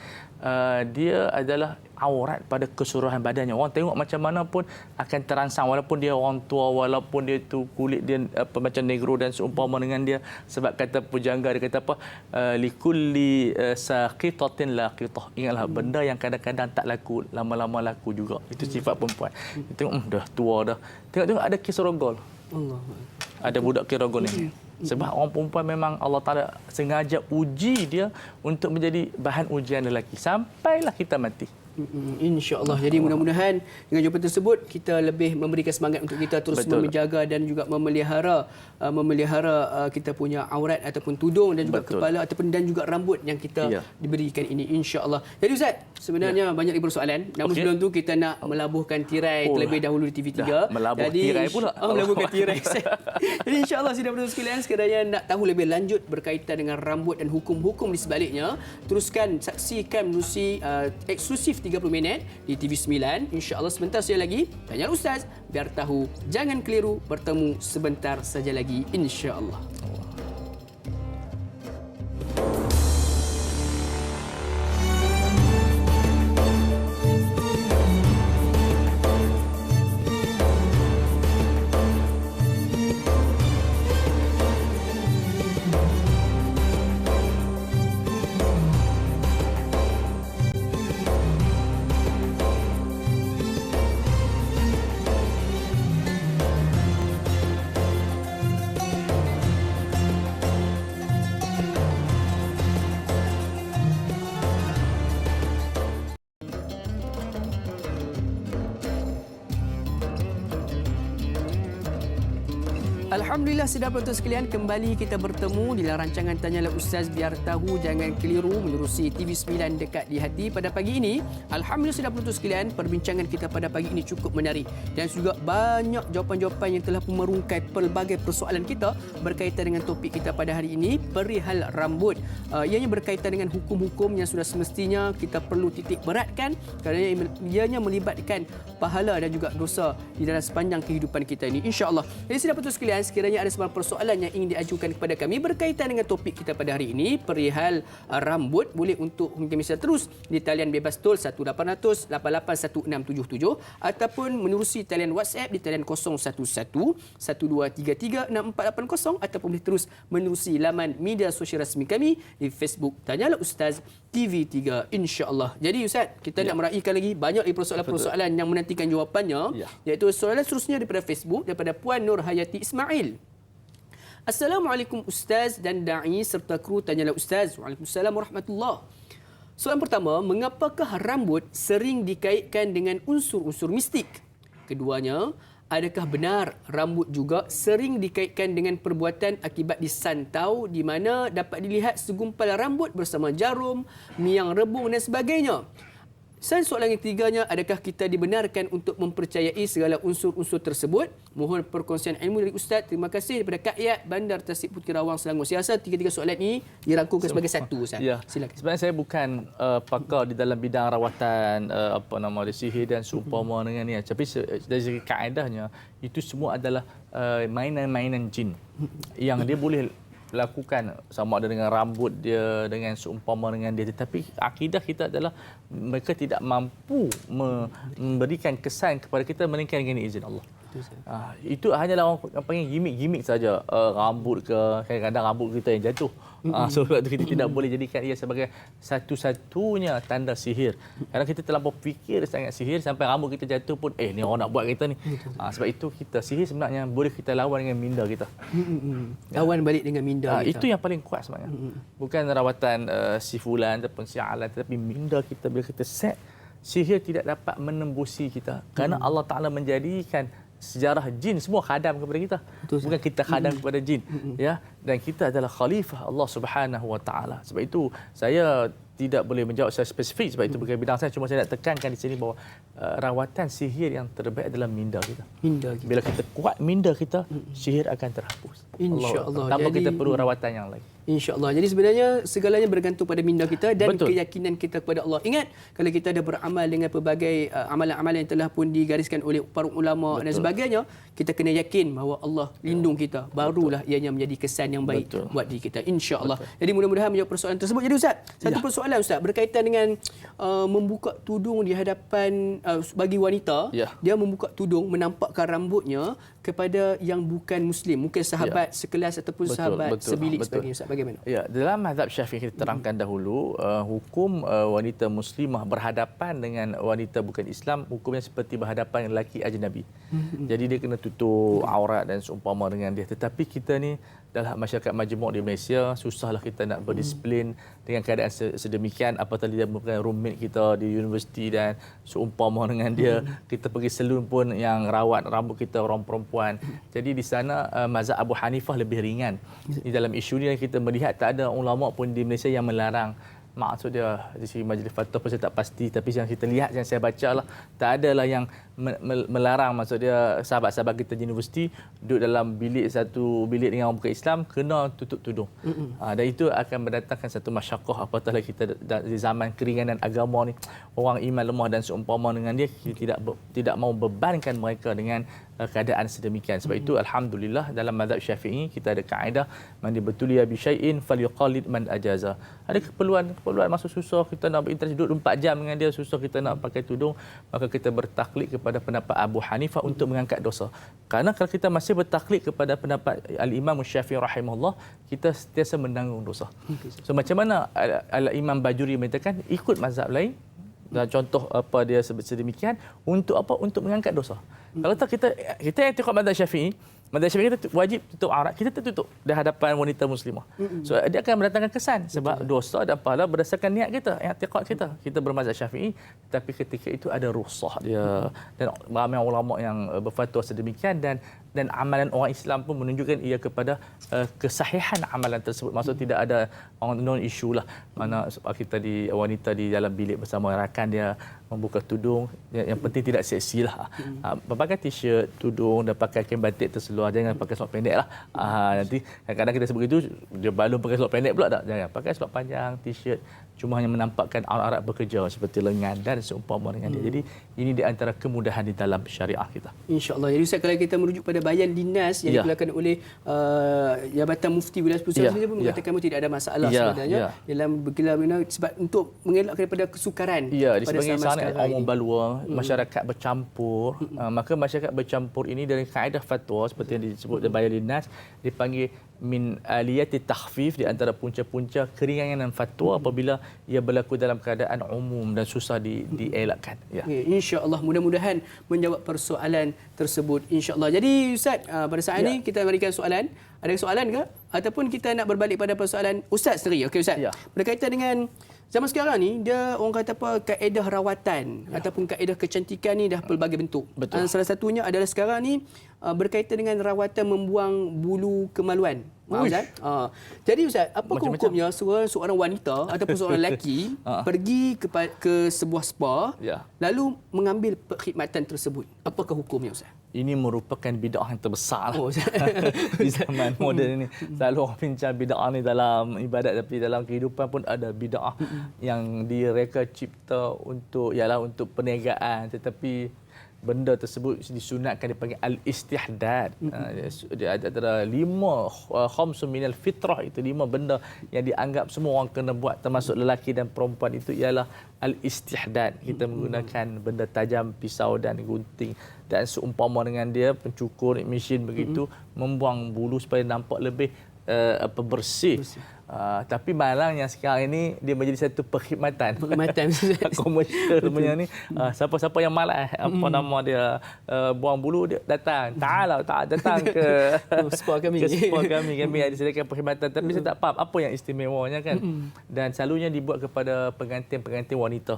Speaker 2: dia adalah aurat pada keseluruhan badannya. Orang tengok macam mana pun akan terangsang walaupun dia orang tua, walaupun dia tu kulit dia macam negro dan seumpama dengan dia. Sebab kata pujangga dia kata apa? Likulli saqitatin laqitah. Ingatlah benda yang kadang-kadang tak laku lama-lama laku juga. Itu sifat perempuan. Tengok dah tua dah. Tengok ada kes rogol. Ada budak kes rogol ni. Sebab orang perempuan memang Allah Ta'ala sengaja uji dia untuk menjadi bahan ujian lelaki. Sampailah kita mati.
Speaker 1: InsyaAllah. Jadi mudah-mudahan dengan jawapan tersebut kita lebih memberikan semangat untuk kita terus menjaga dan juga memelihara kita punya aurat ataupun tudung dan juga kepala ataupun dan juga rambut yang kita diberikan ini, insya-Allah. Jadi Ustaz, sebenarnya banyak lagi persoalan. Namun sebelum tu kita nak melabuhkan tirai terlebih dahulu di TV3.
Speaker 2: Tirai pula.
Speaker 1: Melabuhkan tirai. Jadi insya-Allah sidang penonton sekalian, sekiranya nak tahu lebih lanjut berkaitan dengan rambut dan hukum-hukum di sebaliknya, teruskan saksikan menerusi eksklusif 30 minit di TV9. InsyaAllah sebentar saja lagi. Tanya Ustaz, biar tahu, jangan keliru, bertemu sebentar saja lagi, insyaAllah. Alhamdulillah, sidang penonton sekalian, kembali kita bertemu di dalam rancangan Tanyalah Ustaz, biar tahu jangan keliru menerusi TV9 dekat di hati pada pagi ini. Alhamdulillah sidang penonton sekalian, perbincangan kita pada pagi ini cukup menarik dan juga banyak jawapan-jawapan yang telah merungkai pelbagai persoalan kita berkaitan dengan topik kita pada hari ini, perihal rambut. Ianya berkaitan dengan hukum-hukum yang sudah semestinya kita perlu titik beratkan kerana ianya melibatkan pahala dan juga dosa di dalam sepanjang kehidupan kita ini, insya-Allah. Jadi sidang penonton sekalian, sekiranya ada sebarang persoalan yang ingin diajukan kepada kami berkaitan dengan topik kita pada hari ini, perihal rambut, boleh untuk hubungi kami terus di talian bebas tol 1800 881677 ataupun menerusi talian WhatsApp di talian 011 1233 6480 ataupun boleh terus menerusi laman media sosial rasmi kami di Facebook Tanyalah Ustaz TV3, insya-Allah. Jadi Ustaz, kita nak meraihkan lagi banyak persoalan-persoalan yang menantikan jawapannya, iaitu soalan seterusnya daripada Facebook daripada Puan Nur Hayati Ismail. Assalamualaikum Ustaz dan da'i serta kru Tanyalah Ustaz. Waalaikumsalam warahmatullahi. Soalan pertama, mengapakah rambut sering dikaitkan dengan unsur-unsur mistik? Keduanya, adakah benar rambut juga sering dikaitkan dengan perbuatan akibat disantau di mana dapat dilihat segumpal rambut bersama jarum, miang rebung dan sebagainya? Dan soalan yang ketiganya, adakah kita dibenarkan untuk mempercayai segala unsur-unsur tersebut? Mohon perkongsian ilmu dari Ustaz. Terima kasih daripada Kak Yat, Bandar Tasik Puteri Rawang, Selangor. Saya rasa tiga-tiga soalan ini dirangkumkan sebagai satu, Ustaz. Silakan.
Speaker 2: Sebenarnya saya bukan pakar di dalam bidang rawatan sihir dan seumpama dengan ni. Tapi dari segi kaedahnya, itu semua adalah mainan-mainan jin yang dia boleh lakukan sama ada dengan rambut dia, dengan seumpama dengan dia. Tetapi akidah kita adalah mereka tidak mampu memberikan kesan kepada kita melainkan dengan izin Allah. Itu hanyalah orang panggil gimmick-gimmick saja. Rambut ke, kadang-kadang rambut kita yang jatuh. So sebab itu kita tidak boleh jadikan ia sebagai satu-satunya tanda sihir. Kadang kita terlampau fikir sangat sihir sampai rambut kita jatuh pun ni orang nak buat kita ni. Sebab itu kita sihir sebenarnya boleh kita lawan dengan minda kita.
Speaker 1: Lawan balik dengan minda kita.
Speaker 2: Itu yang paling kuat sebenarnya. Bukan rawatan si fulan ataupun si alan, tetapi minda kita bila kita set, sihir tidak dapat menembusi kita. Kerana Allah Ta'ala menjadikan sejarah jin semua khadam kepada kita. Bukan kita khadam kepada jin. Ya, dan kita adalah khalifah Allah Subhanahu Wa Ta'ala. Sebab itu saya tidak boleh menjawab secara spesifik sebab itu bukan bidang saya. Cuma saya nak tekankan di sini bahawa rawatan sihir yang terbaik adalah minda kita. Bila kita kuat minda kita, sihir akan terhapus.
Speaker 1: InsyaAllah.
Speaker 2: Tanpa kita perlu rawatan yang lain.
Speaker 1: InsyaAllah. Jadi sebenarnya segalanya bergantung pada minda kita dan keyakinan kita kepada Allah. Ingat, kalau kita ada beramal dengan pelbagai amalan-amalan yang telah pun digariskan oleh para ulama dan sebagainya, kita kena yakin bahawa Allah lindung kita. Barulah ianya menjadi kesan yang baik buat diri kita, insya-Allah. Jadi mudah-mudahan menjawab persoalan tersebut. Jadi Ustaz, satu persoalan Ustaz berkaitan dengan membuka tudung di hadapan bagi wanita, dia membuka tudung menampakkan rambutnya, kepada yang bukan Muslim, mungkin sahabat sekelas ataupun sahabat sebilik sebagainya. Ustaz, bagaimana?
Speaker 2: Ya, dalam mazhab Syafi'i kita terangkan dahulu, hukum wanita muslimah berhadapan dengan wanita bukan Islam, hukumnya seperti berhadapan dengan lelaki ajnabi. Jadi dia kena tutup aurat dan seumpama dengan dia. Tetapi kita ni dalam masyarakat majmuk di Malaysia, susahlah kita nak berdisiplin dengan keadaan sedemikian, apatah dia merupakan roommate kita di universiti dan seumpama dengan dia, kita pergi salon pun yang rawat rambut kita orang perempuan. Jadi di sana mazhab Abu Hanifah lebih ringan. Di dalam isu ni kita melihat tak ada ulama pun di Malaysia yang melarang. Maksud dia di sini majlis fatwa pun saya tak pasti, tapi yang kita lihat, yang saya baca lah, tak adalah yang melarang. Maksud dia sahabat-sahabat kita di universiti duduk dalam satu bilik dengan orang bukan Islam kena tutup tudung. Dan itu akan mendatangkan satu masyaqqah, apatah lagi kita di zaman keringanan agama ni, orang iman lemah dan seumpama dengan dia, kita tidak mau bebankan mereka dengan keadaan sedemikian. Sebab itu alhamdulillah dalam mazhab Syafi'i kita ada kaedah man dibtuliya bi syai'in falyuqallid man ajaza. Ada keperluan masa susah kita nak berinteraksi duduk 24 jam dengan dia, susah kita nak pakai tudung, maka kita bertaklid kepada pendapat Abu Hanifah untuk mengangkat dosa. Kerana kalau kita masih bertaklid kepada pendapat Al-Imam Syafi'i rahimahullah, kita sentiasa menanggung dosa. So macam mana Al-Imam Bajuri mengatakan ikut mazhab lain, dan contoh apa dia sedemikian untuk apa? Untuk mengangkat dosa. Kalau tak kita yang ikut mazhab Syafi'i, kita wajib tutup aurat, kita tertutup di hadapan wanita muslimah. So dia akan mendatangkan kesan sebab dosa dan pahala berdasarkan niat kita, i'tiqad kita. Kita bermazhab Syafi'i, tapi ketika itu ada rukhsah dia, dan ramai ulama yang berfatwa sedemikian, dan amalan orang Islam pun menunjukkan ia kepada kesahihan amalan tersebut. Maksud tidak ada non issue lah, mana kita wanita di dalam bilik bersama rakan dia membuka tudung, yang penting tidak seksi lah. Pakai t-shirt, tudung dan pakai kain batik terseluar, jangan pakai seluar pendek lah. Nanti kadang-kadang kita sebut itu, dia balon pakai seluar pendek pula tak. Jangan pakai seluar panjang, t-shirt, cuma hanya menampakkan aurat bekerja seperti lengan dan seumpama dengan dia. Jadi ini di antara kemudahan di dalam syariah kita.
Speaker 1: InsyaAllah. Jadi Ustaz, kalau kita merujuk pada bayan dinas yang dikeluarkan oleh Jabatan Mufti Wilayah Pusat sendiri pun mengatakan tidak ada masalah sebenarnya dalam bergelar sebab untuk mengelak daripada kesukaran
Speaker 2: pada zaman sekarang ini. Balua, masyarakat bercampur, maka masyarakat bercampur ini dari kaedah fatwa seperti yang disebut dalam bayan dinas dipanggil min aliyati takhfif, di antara punca-punca keringanan fatwa apabila ia berlaku dalam keadaan umum dan susah dielakkan.
Speaker 1: InsyaAllah, mudah-mudahan menjawab persoalan tersebut insyaAllah. Jadi Ustaz, pada saat ini kita berikan soalan. Ada soalan ke? Ataupun kita nak berbalik pada persoalan Ustaz sendiri? Okey Ustaz. Berkaitan dengan zaman sekarang ni, dia orang kata apa, kaedah rawatan ataupun kaedah kecantikan ni dah pelbagai bentuk. Salah satunya adalah sekarang ni berkaitan dengan rawatan membuang bulu kemaluan. Ustaz. Jadi Ustaz, apakah hukumnya seorang wanita ataupun seorang lelaki pergi ke sebuah spa lalu mengambil perkhidmatan tersebut? Apakah hukumnya Ustaz?
Speaker 2: Ini merupakan bid'ah yang terbesar di zaman moden ini. Selalu orang bincang bid'ah ni dalam ibadat, tapi dalam kehidupan pun ada bid'ah yang direka cipta untuk perniagaan, tetapi benda tersebut disunatkan, dipanggil al-istihdad. Dia ada 5 khamsun minal fitrah, itu 5 benda yang dianggap semua orang kena buat, termasuk lelaki dan perempuan. Itu ialah al-istihdad. Kita menggunakan benda tajam, pisau dan gunting dan seumpama dengan dia, pencukur, mesin begitu, membuang bulu supaya nampak lebih bersih. Tapi malangnya sekarang ini dia menjadi satu perkhidmatan komersial punya ni. Siapa-siapa yang malas dia buang bulu, dia datang datang ke
Speaker 1: spa kami.
Speaker 2: Kami ada sediakan perkhidmatan, tapi saya tak faham apa yang istimewanya kan. Dan selalunya dibuat kepada pengantin wanita.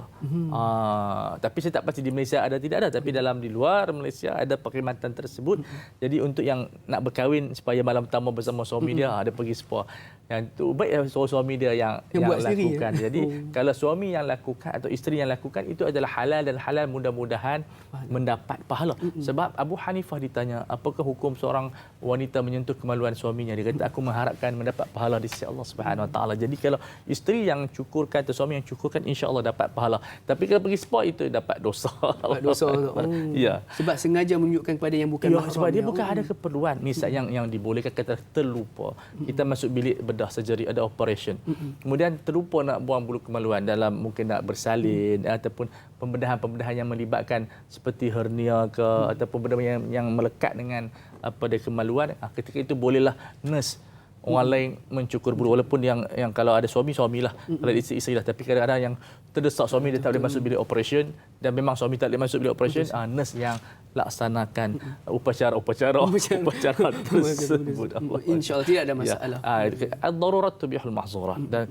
Speaker 2: Tapi saya tak pasti di Malaysia ada tidak ada, tapi di luar Malaysia ada perkhidmatan tersebut. Jadi untuk yang nak berkahwin supaya malam pertama bersama suami dia, ada pergi spa. Yang tu baik suami dia yang lakukan. Jadi kalau suami yang lakukan atau isteri yang lakukan, itu adalah halal, dan halal mudah-mudahan mendapat pahala. Sebab Abu Hanifah ditanya, apakah hukum seorang wanita menyentuh kemaluan suaminya? Dia kata, aku mengharapkan mendapat pahala di sisi Allah Subhanahu Wa Taala. Jadi kalau isteri yang cukurkan atau suami yang cukurkan, insya-Allah dapat pahala. Tapi kalau pergi spa, itu dapat dosa. Sebab sengaja menunjukkan kepada yang bukan mahram. Sebab dia bukan ada keperluan. Misal yang dibolehkan, kata terlupa. Kita masuk bilik bedah surgery, ada operation. Kemudian terlupa nak buang bulu kemaluan dalam mungkin nak bersalin ataupun pembedahan-pembedahan yang melibatkan seperti hernia ke ataupun benda yang melekat dengan dia kemaluan. Ketika itu bolehlah nurse orang lain mencukur bulu, walaupun yang kalau ada suamilah, kalau isteri lah, tapi kadang-kadang yang terdesak suami dia tak boleh masuk bilik operation dan memang suami tak boleh masuk bilik operation, nurse yang laksanakan upacara tersebut.
Speaker 1: InsyaAllah tidak ada masalah.
Speaker 2: Ad-darurat tubihul mahzurat, dan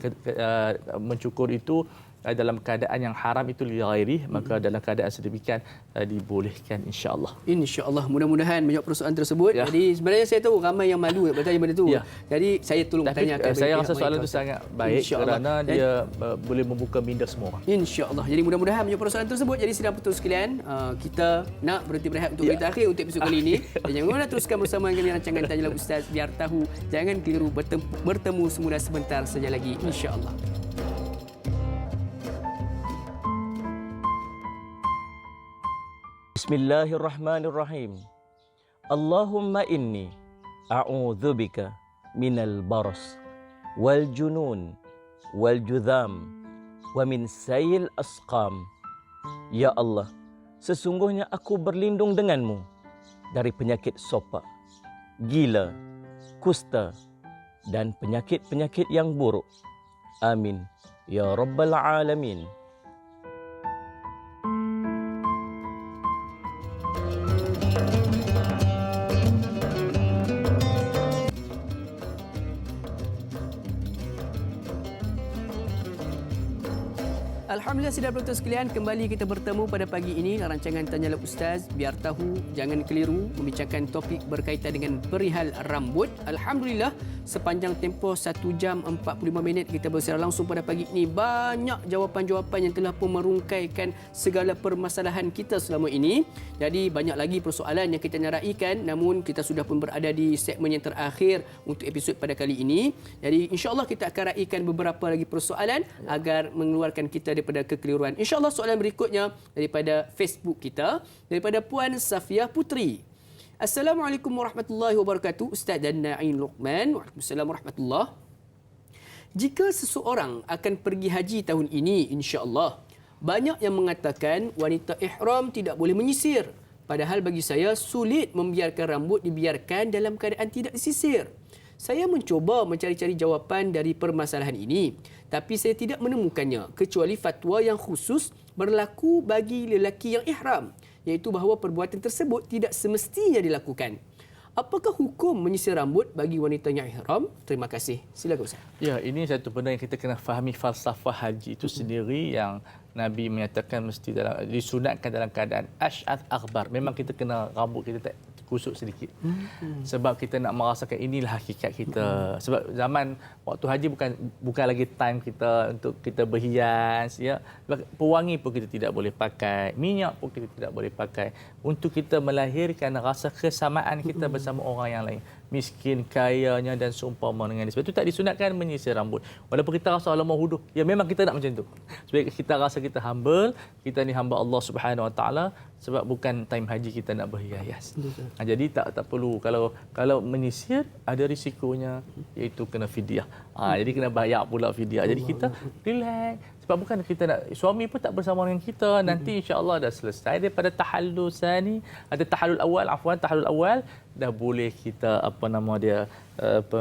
Speaker 2: mencukur itu dalam keadaan yang haram itu li ghairi, maka dalam keadaan sedemikian dibolehkan insya-Allah.
Speaker 1: Insya-Allah, mudah-mudahan menjawab persoalan tersebut.
Speaker 2: Ya.
Speaker 1: Jadi sebenarnya saya tahu ramai yang malu nak bertanya benda tu.
Speaker 2: Ya.
Speaker 1: Jadi saya tolong tanyakan.
Speaker 2: Saya rasa soalan itu sangat baik kerana dia boleh membuka minda semua orang.
Speaker 1: InsyaAllah. Jadi mudah-mudahan menjawab persoalan tersebut. Jadi sidang penutup sekalian, kita nak berhenti berehat untuk berita akhir untuk episod kali ini. Dan jangan lupa teruskan bersama dengan rancangan Tanyalah Ustaz, biar tahu, jangan keliru, bertemu semula sebentar saja lagi insya-Allah.
Speaker 3: Bismillahirrahmanirrahim. Allahumma inni a'udzubika minal baras wal junun wal judham wa min sayil asqam. Ya Allah, sesungguhnya aku berlindung denganmu dari penyakit sopak, gila, kusta dan penyakit-penyakit yang buruk. Amin ya rabbal alamin.
Speaker 1: Alhamdulillah, sidang penonton sekalian, kembali kita bertemu pada pagi ini dalam rancangan Tanyalah Ustaz, biar tahu, jangan keliru, membincangkan topik berkaitan dengan perihal rambut. Alhamdulillah, sepanjang tempoh 1 jam 45 minit kita bersiar langsung pada pagi ini. Banyak jawapan-jawapan yang telah pun merungkaikan segala permasalahan kita selama ini. Jadi banyak lagi persoalan yang kita nak raikan, namun kita sudah pun berada di segmen yang terakhir untuk episod pada kali ini. Jadi insya-Allah kita akan raikan beberapa lagi persoalan agar mengeluarkan kita daripada kekeliruan. InsyaAllah soalan berikutnya daripada Facebook kita, daripada Puan Safia Putri. Assalamualaikum warahmatullahi wabarakatuh. Ustaz dan Na'in Luqman. Waalaikumsalam warahmatullahi. Jika seseorang akan pergi haji tahun ini, insya-Allah, banyak yang mengatakan wanita ihram tidak boleh menyisir. Padahal bagi saya sulit membiarkan rambut dibiarkan dalam keadaan tidak disisir. Saya mencuba mencari-cari jawapan dari permasalahan ini, tapi saya tidak menemukannya kecuali fatwa yang khusus berlaku bagi lelaki yang ihram, iaitu bahawa perbuatan tersebut tidak semestinya dilakukan. Apakah hukum menyisir rambut bagi wanita yang ihram? Terima kasih. Silakan Ustaz.
Speaker 2: Ya, ini satu benda yang kita kena fahami falsafah haji itu sendiri, yang Nabi menyatakan mesti disunatkan dalam keadaan asy'ath aghbar. Memang kita kena rambut kita tak kusut sedikit. Sebab kita nak merasakan inilah hakikat kita. Sebab zaman waktu haji bukan lagi time kita untuk kita berhias, ya. Pewangi pun kita tidak boleh pakai, minyak pun kita tidak boleh pakai, untuk kita melahirkan rasa kesamaan kita bersama orang yang lain, miskin, kayanya dan seumpama dengan dia. Sebab itu tak disunatkan menyisir rambut. Walaupun kita rasa alamak huduh, ya memang kita nak macam tu. Sebab kita rasa kita humble, kita ni hamba Allah Subhanahu Wa Taala, sebab bukan time haji kita nak berhias. Jadi tak perlu, kalau menyisir ada risikonya, iaitu kena fidyah. Jadi kena bayar pula fidyah. Jadi kita relax. Sebab bukan kita nak, suami pun tak bersama dengan kita. Nanti insya-Allah dah selesai daripada tahallul sani, ada tahallul awal, dah boleh kita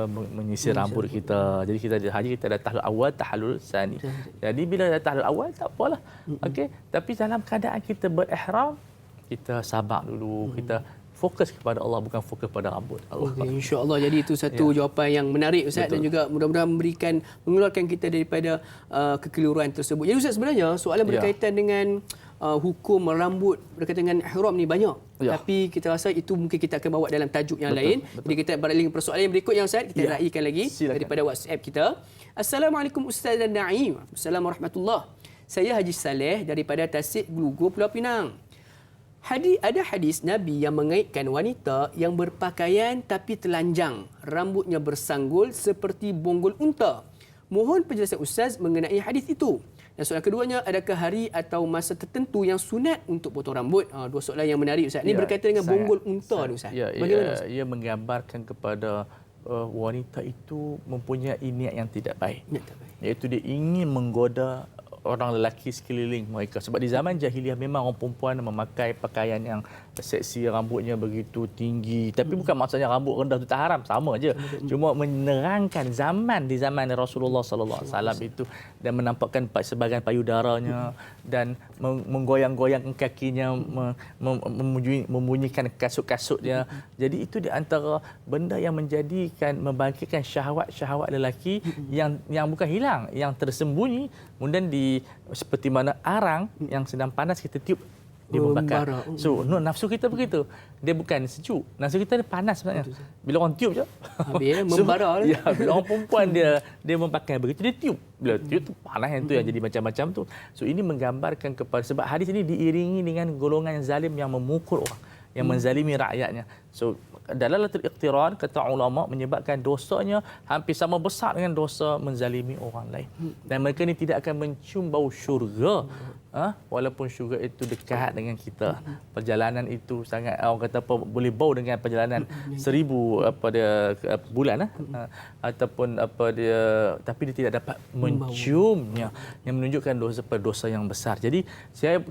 Speaker 2: menyisir rambut kita. Jadi kita ada haji, kita ada tahallul awal, tahallul sani. Jadi bila dah tahallul awal tak apalah. Okey, tapi dalam keadaan kita berihram, kita sabar dulu, kita fokus kepada Allah, bukan fokus pada rambut.
Speaker 1: Okay, insya-Allah. Jadi itu satu jawapan yang menarik Ustaz. Betul. Dan juga mudah-mudahan mengeluarkan kita daripada kekeliruan tersebut. Jadi Ustaz, sebenarnya soalan berkaitan dengan hukum rambut berkaitan dengan ihram ni banyak. Tapi kita rasa itu mungkin kita akan bawa dalam tajuk yang lain. Jadi kita beralih ke persoalan yang berikutnya Ustaz. Kita raikan lagi daripada WhatsApp kita. Assalamualaikum Ustaz dan Naim. Assalamualaikum warahmatullahi. Saya Haji Saleh daripada Tasik Glugur, Pulau Pinang. Ada hadis Nabi yang mengaitkan wanita yang berpakaian tapi telanjang, rambutnya bersanggul seperti bonggol unta. Mohon penjelasan Ustaz mengenai hadis itu. Dan soalan keduanya, adakah hari atau masa tertentu yang sunat untuk potong rambut? Dua soalan yang menarik Ustaz. Ini berkaitan dengan bonggol unta ni Ustaz.
Speaker 2: Bagaimana Ustaz? Ia menggambarkan kepada wanita itu mempunyai niat yang tidak baik.
Speaker 1: Ya, tak baik.
Speaker 2: Iaitu dia ingin menggoda orang lelaki sekeliling mereka. Sebab di zaman jahiliah memang orang perempuan memakai pakaian yang seksi, rambutnya begitu tinggi. Tapi bukan maksudnya rambut rendah itu tak haram, sama aja. Cuma menerangkan di zaman Rasulullah sallallahu alaihi wasallam itu, dan menampakkan sebahagian payudaranya dan menggoyang-goyang kakinya, membunyikan kasut-kasutnya. Jadi itu di antara benda yang membangkitkan syahwat-syahwat lelaki yang bukan hilang, yang tersembunyi. Kemudian seperti mana arang yang sedang panas kita tiup, dia membakar. So, nafsu kita begitu. Dia bukan sejuk. Nafsu kita dia panas sebenarnya. Bila orang tiup je.
Speaker 1: Habis membara.
Speaker 2: Ya, bila orang perempuan dia memakai begitu, dia tiup. Bila tiup tu panas yang tu yang jadi macam-macam tu. So, ini menggambarkan kepada, sebab hadis ini diiringi dengan golongan yang zalim yang memukul orang, yang menzalimi rakyatnya. So, dalalatul iqtiran kata ulama menyebabkan dosanya hampir sama besar dengan dosa menzalimi orang lain. Dan mereka ni tidak akan mencium bau syurga. Walaupun syurga itu dekat dengan kita. Perjalanan itu sangat, orang kata apa, boleh bau dengan perjalanan 1000 bulan ataupun tapi dia tidak dapat menciumnya, yang menunjukkan dosa yang besar. Jadi saya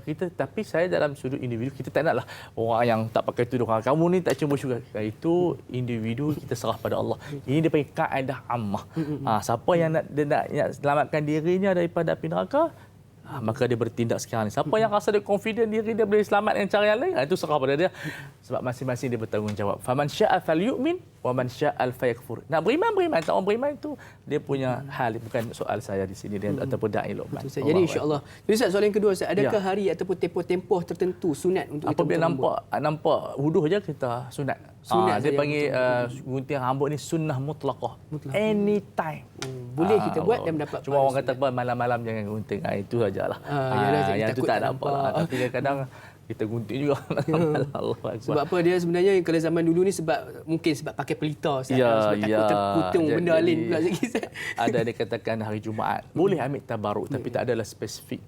Speaker 2: dalam sudut individu, kita tak naklah orang yang tak pakai tudung, kamu ni tak cium bau syurga. Itu individu, kita serah pada Allah. Ini dia panggil kaedah ammah. Siapa yang nak selamatkan dirinya daripada api neraka, maka dia bertindak sekarang ni. Siapa yang rasa dia confident diri dia boleh selamat dengan cara yang lain, itu serah pada dia. Sebab masing-masing dia bertanggungjawab. Faman syaa falyu'min wa man syaa falyakfur. Nak beriman. Tak orang beriman itu dia punya hal, bukan soal saya di sini ataupun da'i Luqman.
Speaker 1: Jadi insya-Allah. Jadi Ustaz, soalan kedua Ustaz, adakah hari ataupun tempoh tertentu sunat untuk kita
Speaker 2: apabila
Speaker 1: potong
Speaker 2: nampak wuduh je kita sunat. Dia panggil gunting rambut ni sunnah mutlaqah. Anytime.
Speaker 1: Boleh kita buat dan mendapat
Speaker 2: Cuma orang kata apa, malam-malam jangan gunting. Itu sajalah. Yang itu tak ada apa. Tapi kadang-kadang kita gunting juga.
Speaker 1: Sebab apa dia sebenarnya, kalau zaman dulu ni mungkin sebab pakai pelita Ustaz. Sebab takut terputung benda lain pula sikit Ustaz.
Speaker 2: Ada dia katakan hari Jumaat boleh ambil tabaruk, tapi tak adalah spesifik.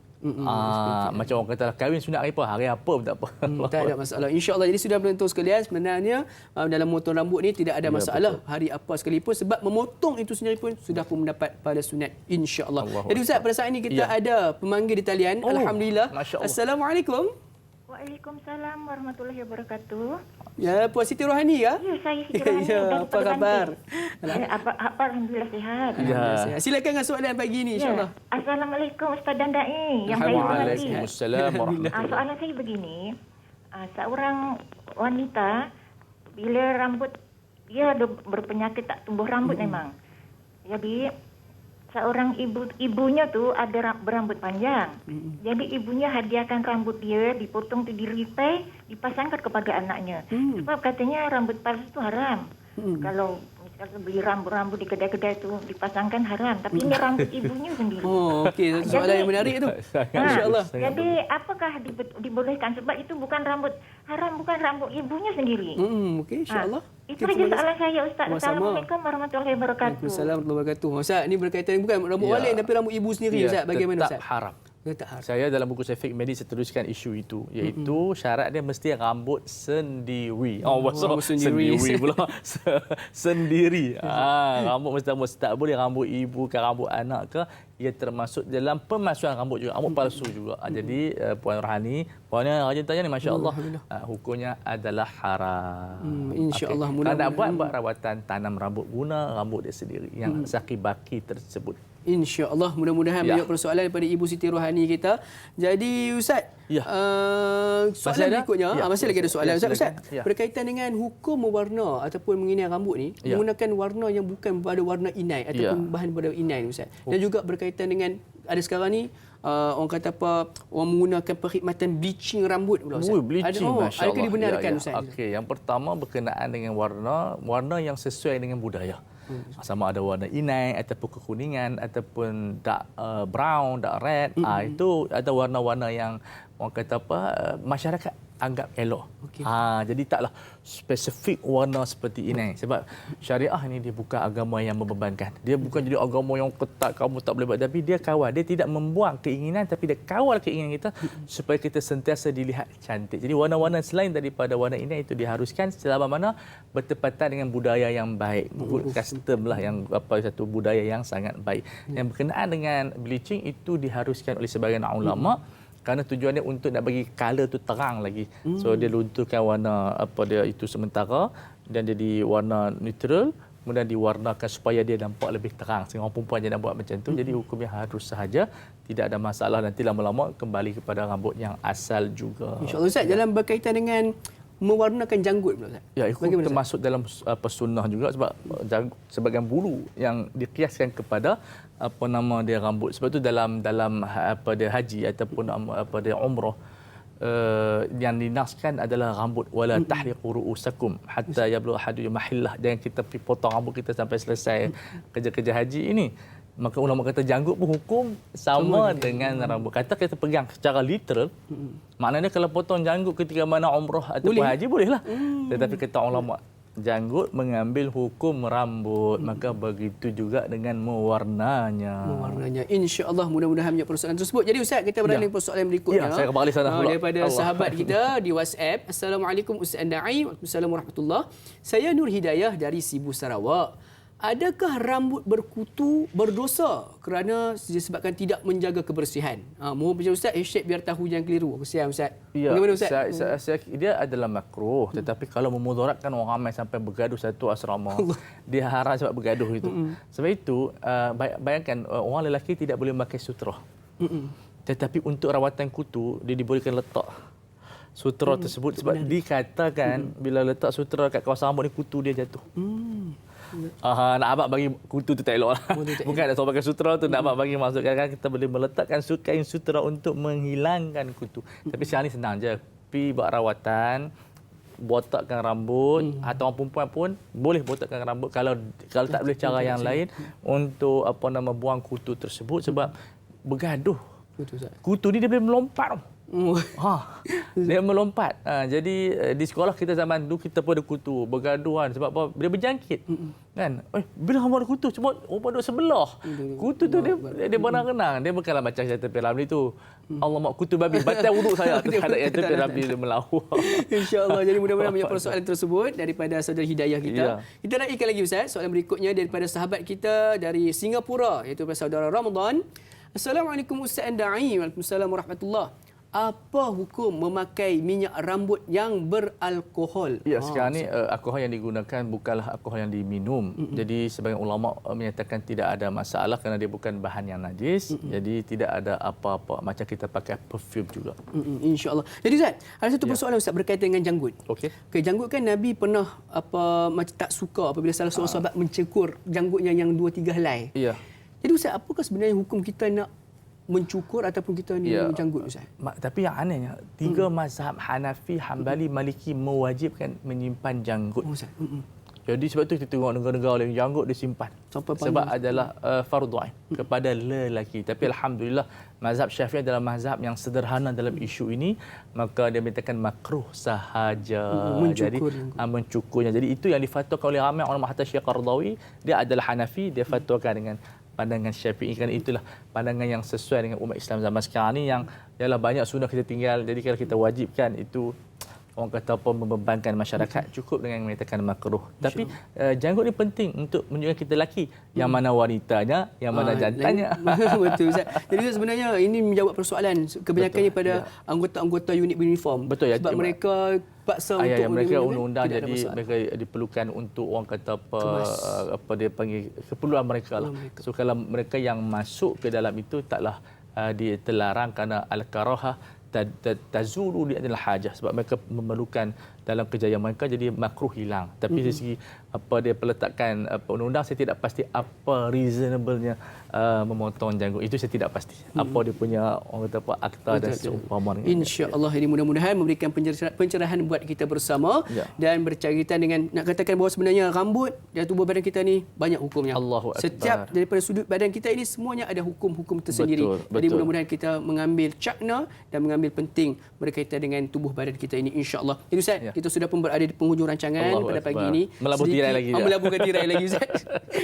Speaker 2: Macam orang kata kahwin sunat hari apa? Hari apa pun tak apa.
Speaker 1: Tak ada masalah. InsyaAllah. Jadi sudah penonton sekalian, sebenarnya dalam memotong rambut ni tidak ada masalah hari apa sekalipun, sebab memotong itu sendiri pun sudah pun mendapat pada sunat, insya-Allah. Jadi Ustaz, pada saat ini kita ada pemanggil di talian. Alhamdulillah. Assalamualaikum.
Speaker 5: Waalaikumsalam warahmatullahi wabarakatuh.
Speaker 1: Ya, Puan Siti Rohani ya?
Speaker 5: Ya, saya Siti Rohani.
Speaker 1: Ya, apa khabar?
Speaker 5: Alhamdulillah sihat.
Speaker 1: Ya. Silakan dengan soalan pagi ini, insya-Allah.
Speaker 5: Assalamualaikum Ustaz dan Dai yang saya hormati.
Speaker 2: Waalaikumsalam warahmatullahi.
Speaker 5: Soalan saya begini, seorang wanita bila rambut dia ada berpenyakit tak tumbuh rambut memang. Jadi seorang ibunya tu ada berambut panjang. Jadi ibunya hadiahkan rambut dia, dipotong tu, diripai, dipasangkan kepada anaknya. Sebab katanya rambut palsu tu haram. Kalau misalnya beli rambut-rambut di kedai-kedai tu dipasangkan haram, tapi ini rambut ibunya sendiri.
Speaker 1: Okey, soalan yang menarik tu. Insya-Allah.
Speaker 5: Jadi apakah dibolehkan, sebab itu bukan rambut haram, bukan rambut ibunya sendiri.
Speaker 1: Okey, insya-Allah.
Speaker 5: Itu saja soalan saya Ustaz. Assalamualaikum warahmatullahi wabarakatuh.
Speaker 1: Waalaikumsalam warahmatullahi wabarakatuh. Ustaz, ini berkaitan bukan rambut walen tapi rambut ibu sendiri Ustaz. Bagaimana Ustaz?
Speaker 2: Tetap haram.
Speaker 1: Tak haram.
Speaker 2: Saya dalam buku saya Fiqh Medis saya tuliskan isu itu, iaitu syarat dia mesti rambut sendiri. Sendiri pula. Sendiri. Rambut mesti tak boleh rambut ibu ke rambut anak ke, ia termasuk dalam pemalsuan rambut juga, rambut palsu juga. Jadi Puan Rohani, puan yang rajin tanya ni, masya-Allah, hukumnya adalah haram.
Speaker 1: Insya-Allah.
Speaker 2: Kalau nak buat rawatan tanam rambut, guna rambut dia sendiri yang saki-baki tersebut.
Speaker 1: InsyaAllah, mudah-mudahan banyak persoalan daripada Ibu Siti Rohani kita. Jadi Ustaz, soalan berikutnya, masih lagi ada soalan Ustaz. Berkaitan dengan hukum mewarna ataupun menginai rambut ni, menggunakan warna yang bukan pada warna inai ataupun bahan pada inai Ustaz. Dan juga berkaitan dengan, ada sekarang ni orang kata apa, orang menggunakan perkhidmatan bleaching rambut pula Ustaz.
Speaker 2: Bleaching, masya-Allah.
Speaker 1: Adakah dibenarkan Ustaz?
Speaker 2: Okey, yang pertama berkenaan dengan warna yang sesuai dengan budaya. Sama ada warna inai ataupun kekuningan ataupun dark brown, dark red. Itu ada warna-warna yang orang kata apa, masyarakat anggap elok.
Speaker 1: Okey.
Speaker 2: Jadi taklah spesifik warna seperti ini. Sebab syariah ni dia bukan agama yang membebankan. Dia bukan jadi agama yang ketat, kamu tak boleh buat. Tapi dia kawal. Dia tidak membuang keinginan, tapi dia kawal keinginan kita supaya kita sentiasa dilihat cantik. Jadi warna-warna selain daripada warna ini itu diharuskan selama mana bertepatan dengan budaya yang baik. Good custom lah, yang satu budaya yang sangat baik. Yang berkenaan dengan bleaching itu diharuskan oleh sebagian ulama. Kerana tujuannya untuk nak bagi color tu terang lagi. So dia lunturkan warna dia itu sementara dan jadi warna neutral, kemudian diwarnakan supaya dia nampak lebih terang. Sehingga orang perempuan jangan buat macam tu. Jadi hukumnya harus sahaja, tidak ada masalah. Nanti lama-lama kembali kepada rambut yang asal juga.
Speaker 1: InsyaAllah Ustaz, dalam berkaitan dengan mewarnakan janggut pula Ustaz.
Speaker 2: Ya, itu termasuk dalam sunnah juga sebab sebagian bulu yang dikiaskan kepada dia rambut. Sebab tu dalam dia haji ataupun dia umrah yang dinaskan adalah rambut wala tahliqu ru'usakum hatta yablugha ahadu mahillah. Jangan kita pergi potong rambut kita sampai selesai kerja-kerja haji ini. Maka ulama kata janggut pun hukum sama dengan rambut. Kata kita pegang secara literal, maknanya kalau potong janggut ketika mana umrah ataupun haji bolehlah. Tetapi kata ulama, janggut mengambil hukum rambut, maka begitu juga dengan mewarnanya.
Speaker 1: Insya-Allah mudah-mudahan menjawab persoalan tersebut. Jadi Ustaz, kita beralih ke persoalan berikutnya.
Speaker 2: Ya, saya kembali sana pula.
Speaker 1: Daripada sahabat kita di WhatsApp. Assalamualaikum Ustaz Da'i. Waalaikumsalam warahmatullahi. Saya Nur Hidayah dari Sibu Sarawak. Adakah rambut berkutu berdosa kerana disebabkan tidak menjaga kebersihan? Mohon penjelasan Ustaz, Syed biar tahu yang keliru. Kesian Ustaz.
Speaker 2: Ya,
Speaker 1: bagaimana Ustaz?
Speaker 2: Dia adalah makruh, tetapi kalau memudaratkan orang ramai sampai bergaduh satu asrama, dia haram sebab bergaduh itu. Sebab itu, bayangkan orang lelaki tidak boleh pakai sutra. Tetapi untuk rawatan kutu, dia dibolehkan letak sutra tersebut sebab dikatakan bila letak sutra kat kawasan rambut ni, kutu dia jatuh. Nak abang bagi kutu tu tak elok lah. Bukan nak suruh pakai sutra tu, nak abang bagi masuk. Kadang-kadang kita boleh meletakkan kain sutra untuk menghilangkan kutu. Tapi sekarang ni senang je. Pergi buat rawatan, botakkan rambut, atau orang perempuan pun boleh botakkan rambut kalau tak boleh cara yang lain untuk buang kutu tersebut sebab bergaduh. Kutu ni dia boleh melompat. Dia melompat. Jadi di sekolah kita zaman dulu kita pun ada kutu, bergaduhan sebab apa? Dia berjangkit. Kan? Bila rambut ada kutu, cuma orang duduk sebelah. Kutu tu dia berenang-renang. Dia bukanlah macam cerita Piramli tu. Allah mak kutu babi, batal wuduk saya terhadap yang Piramli dia melawa.
Speaker 1: Insya-Allah. Jadi mudah-mudahan menjawab persoalan tersebut daripada saudara Hidayah kita. Ya. Kita naikkan lagi Ustaz, soalan berikutnya daripada sahabat kita dari Singapura, iaitu saudara Ramadan. Assalamualaikum Ustaz Da'i. Waalaikumsalam warahmatullahi. Apa hukum memakai minyak rambut yang beralkohol?
Speaker 2: Ya, sekarang ni alkohol yang digunakan bukanlah alkohol yang diminum. Jadi sebagian ulama menyatakan tidak ada masalah kerana dia bukan bahan yang najis. Jadi tidak ada apa-apa macam kita pakai perfume juga.
Speaker 1: InsyaAllah. Jadi Ustaz, ada satu persoalan Ustaz berkaitan dengan janggut.
Speaker 2: Okey.
Speaker 1: Janggut kan Nabi pernah macam tak suka apabila salah seorang sahabat mencukur janggutnya yang 2-3 helai.
Speaker 2: Ya.
Speaker 1: Jadi Ustaz, apakah sebenarnya hukum kita nak mencukur ataupun kita ni menjanggut Ustaz?
Speaker 2: Tapi yang anehnya, 3 mazhab Hanafi, Hambali, Maliki mewajibkan menyimpan janggut. Jadi sebab tu kita tengok negara-negara yang janggut disimpan. Sebab adalah fardu ain kepada lelaki. Tapi alhamdulillah mazhab Syafi'i adalah mazhab yang sederhana dalam isu ini, maka dia menyatakan makruh sahaja. Mencukurnya. Jadi itu yang difatwakan oleh ramai ulama, hatta Syekh Qardawi, dia adalah Hanafi, dia fatwakan dengan pandangan Syafi'i, kerana itulah pandangan yang sesuai dengan umat Islam zaman sekarang ni yang ialah banyak sunnah kita tinggal. Jadi kalau kita wajibkan itu, orang kata apa, membebankan masyarakat, cukup dengan menyatakan makruh. Tapi janggut ni penting untuk menunjukkan kita lelaki, yang mana wanitanya, yang mana jantannya.
Speaker 1: Betul Ustaz. Jadi sebenarnya ini menjawab persoalan kebanyakannya pada anggota-anggota unit beruniform.
Speaker 2: Betul ya.
Speaker 1: Sebab mereka paksa untuk
Speaker 2: mereka undang-undang, jadi mereka diperlukan untuk orang kata apa dia panggil keperluan mereka lah. So kalau mereka yang masuk ke dalam itu taklah terlarang kerana al-karahah tazulu di adalah hajah, sebab mereka memerlukan dalam kejayaan mereka, jadi makruh hilang. Tapi dari segi dia peletakan undang-undang, saya tidak pasti apa reasonable-nya memotong janggut. Itu saya tidak pasti. Apa dia punya orang kata akta dan seumpama.
Speaker 1: Insya-Allah ini mudah-mudahan memberikan pencerahan buat kita bersama dan berkaitan dengan nak katakan bahawa sebenarnya rambut dan tubuh badan kita ni banyak hukumnya. Setiap daripada sudut badan kita ini semuanya ada hukum-hukum tersendiri. Jadi mudah-mudahan kita mengambil cakna dan mengambil ambil penting berkaitan dengan tubuh badan kita ini, insya-Allah. Jadi Ustaz,
Speaker 2: Ya.
Speaker 1: kita sudah pun berada di penghujung rancangan
Speaker 2: Allahu
Speaker 1: pada pagi
Speaker 2: Akbar.
Speaker 1: ini.
Speaker 2: Melabur tirai lagi dah.
Speaker 1: Melaburkan tirai lagi Ustaz.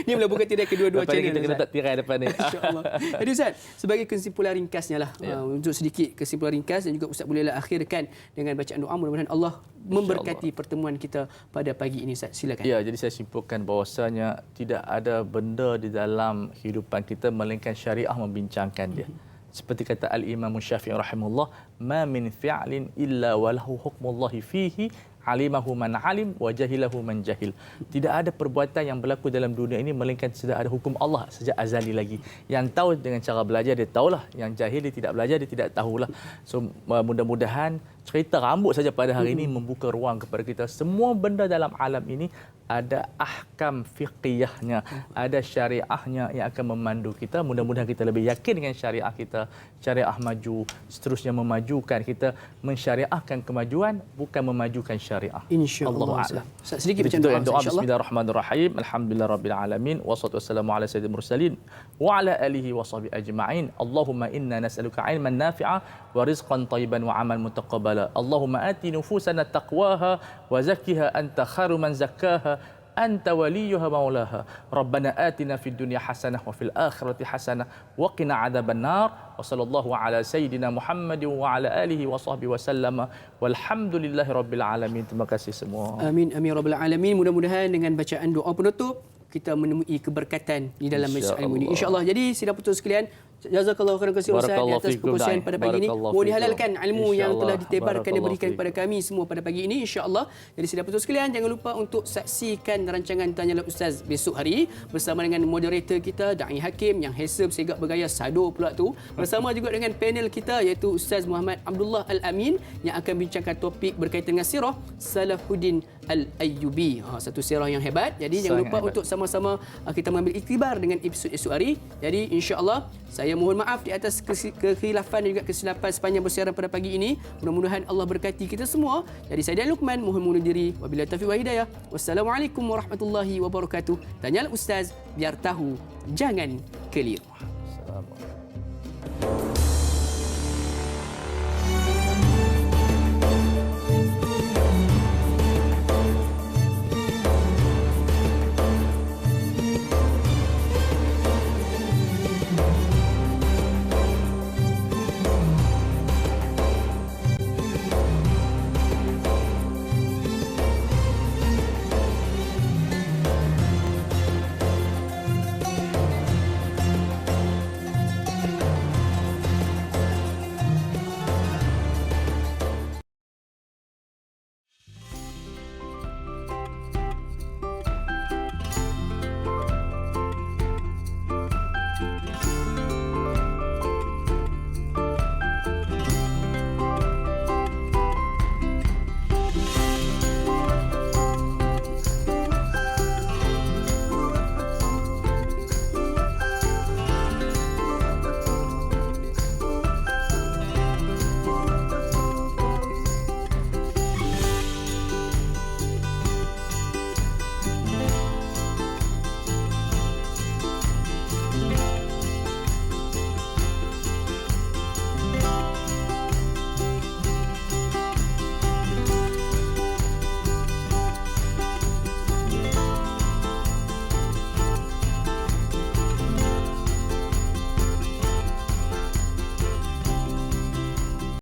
Speaker 1: Ini melaburkan tirai kedua-dua
Speaker 2: Lepas ni
Speaker 1: channel.
Speaker 2: kita kena
Speaker 1: Ustaz.
Speaker 2: letak tirai depan ni.
Speaker 1: InsyaAllah. Jadi Ustaz, sebagai kesimpulan ringkasnya lah,
Speaker 2: Ya.
Speaker 1: untuk sedikit kesimpulan ringkas dan juga Ustaz bolehlah akhirkan dengan bacaan doa, mudah-mudahan Allah memberkati pertemuan kita pada pagi ini Ustaz. Silakan.
Speaker 2: Ya, jadi saya simpulkan bahawasanya tidak ada benda di dalam kehidupan kita melainkan syariah membincangkan dia. Seperti kata Al-Imam Syafi'i rahimahullah, "Ma min fi'lin illa walahu hukmullahi fihi, alimahu man alim wa jahilahu man jahil." Tidak ada perbuatan yang berlaku dalam dunia ini melainkan sudah ada hukum Allah sejak azali lagi. Yang tahu dengan cara belajar dia tahulah, yang jahil dia tidak belajar dia tidak tahulah. So mudah-mudahan cerita rambut saja pada hari ini membuka ruang kepada kita. Semua benda dalam alam ini ada ahkam fiqhiyahnya, ada syariahnya yang akan memandu kita. Mudah-mudahan kita lebih yakin dengan syariah kita. Syariah maju, seterusnya memajukan kita, mensyariahkan kemajuan, bukan memajukan syariah.
Speaker 1: InsyaAllah.
Speaker 2: Allahu a'lam.
Speaker 1: Ustaz, sedikit
Speaker 2: Kita
Speaker 1: bacaan doa,
Speaker 2: tutup doa.
Speaker 1: insya-Allah.
Speaker 2: Bismillahirrahmanirrahim. Alhamdulillahirabbil alamin wassalatu wassalamu ala sayyidil mursalin wa ala alihi wa sahbihi ajma'in. Allahumma inna nas'aluka 'ilman nafi'a wa rizqan thayyiban wa 'amalan mutaqabbala. Allahumma ati nufusana taqwaha wa zakkiha anta khairu man zakkaha anta waliyuha maulaha. Rabbana atina fid dunya hasanah wa fil akhirati hasanah wa qina 'adzaban nar. Wa sallallahu ala sayyidina Muhammadin wa ala alihi wa sahbihi wasallam. Walhamdulillahirabbil alamin. Terima kasih semua.
Speaker 1: Amin amin rabbal alamin. Mudah-mudahan dengan bacaan doa penutup kita menemui keberkatan di dalam majlis ilmu ini, insya-Allah. Jadi sidang putus sekalian, jazakallahu khairan katsiran Ustaz di
Speaker 2: Barakallahu
Speaker 1: atas
Speaker 2: fikum,
Speaker 1: perkongsian
Speaker 2: Dai.
Speaker 1: pada pagi ini.
Speaker 2: Barakallahu
Speaker 1: Mohon
Speaker 2: fikum.
Speaker 1: dihalalkan ilmu yang
Speaker 2: InsyaAllah.
Speaker 1: telah ditebarkan dan
Speaker 2: Barakallahu
Speaker 1: diberikan
Speaker 2: fikum.
Speaker 1: kepada kami semua pada pagi ini, insya-Allah. Jadi sidang putus sekalian, jangan lupa untuk saksikan rancangan Tanyalah Ustaz besok hari bersama dengan moderator kita Dai Hakim yang handsome segak bergaya sado pula tu, bersama juga dengan panel kita iaitu Ustaz Muhammad Abdullah Al-Amin yang akan bincangkan topik berkaitan dengan sirah Salahuddin Al-Ayyubi. Satu sirah yang hebat. Jadi jangan
Speaker 2: Sangat
Speaker 1: lupa
Speaker 2: hebat.
Speaker 1: untuk sama-sama kita mengambil iktibar dengan episod esok hari. Jadi insya-Allah saya mohon maaf di atas kekhilafan dan juga kesilapan sepanjang bersiaran pada pagi ini. Mudah-mudahan Allah berkati kita semua. Jadi saya Dan Luqman mohon undur diri. Wabillahi taufiq wa hidayah. Wassalamualaikum warahmatullahi wabarakatuh. Tanyalah Ustaz biar tahu, jangan keliru.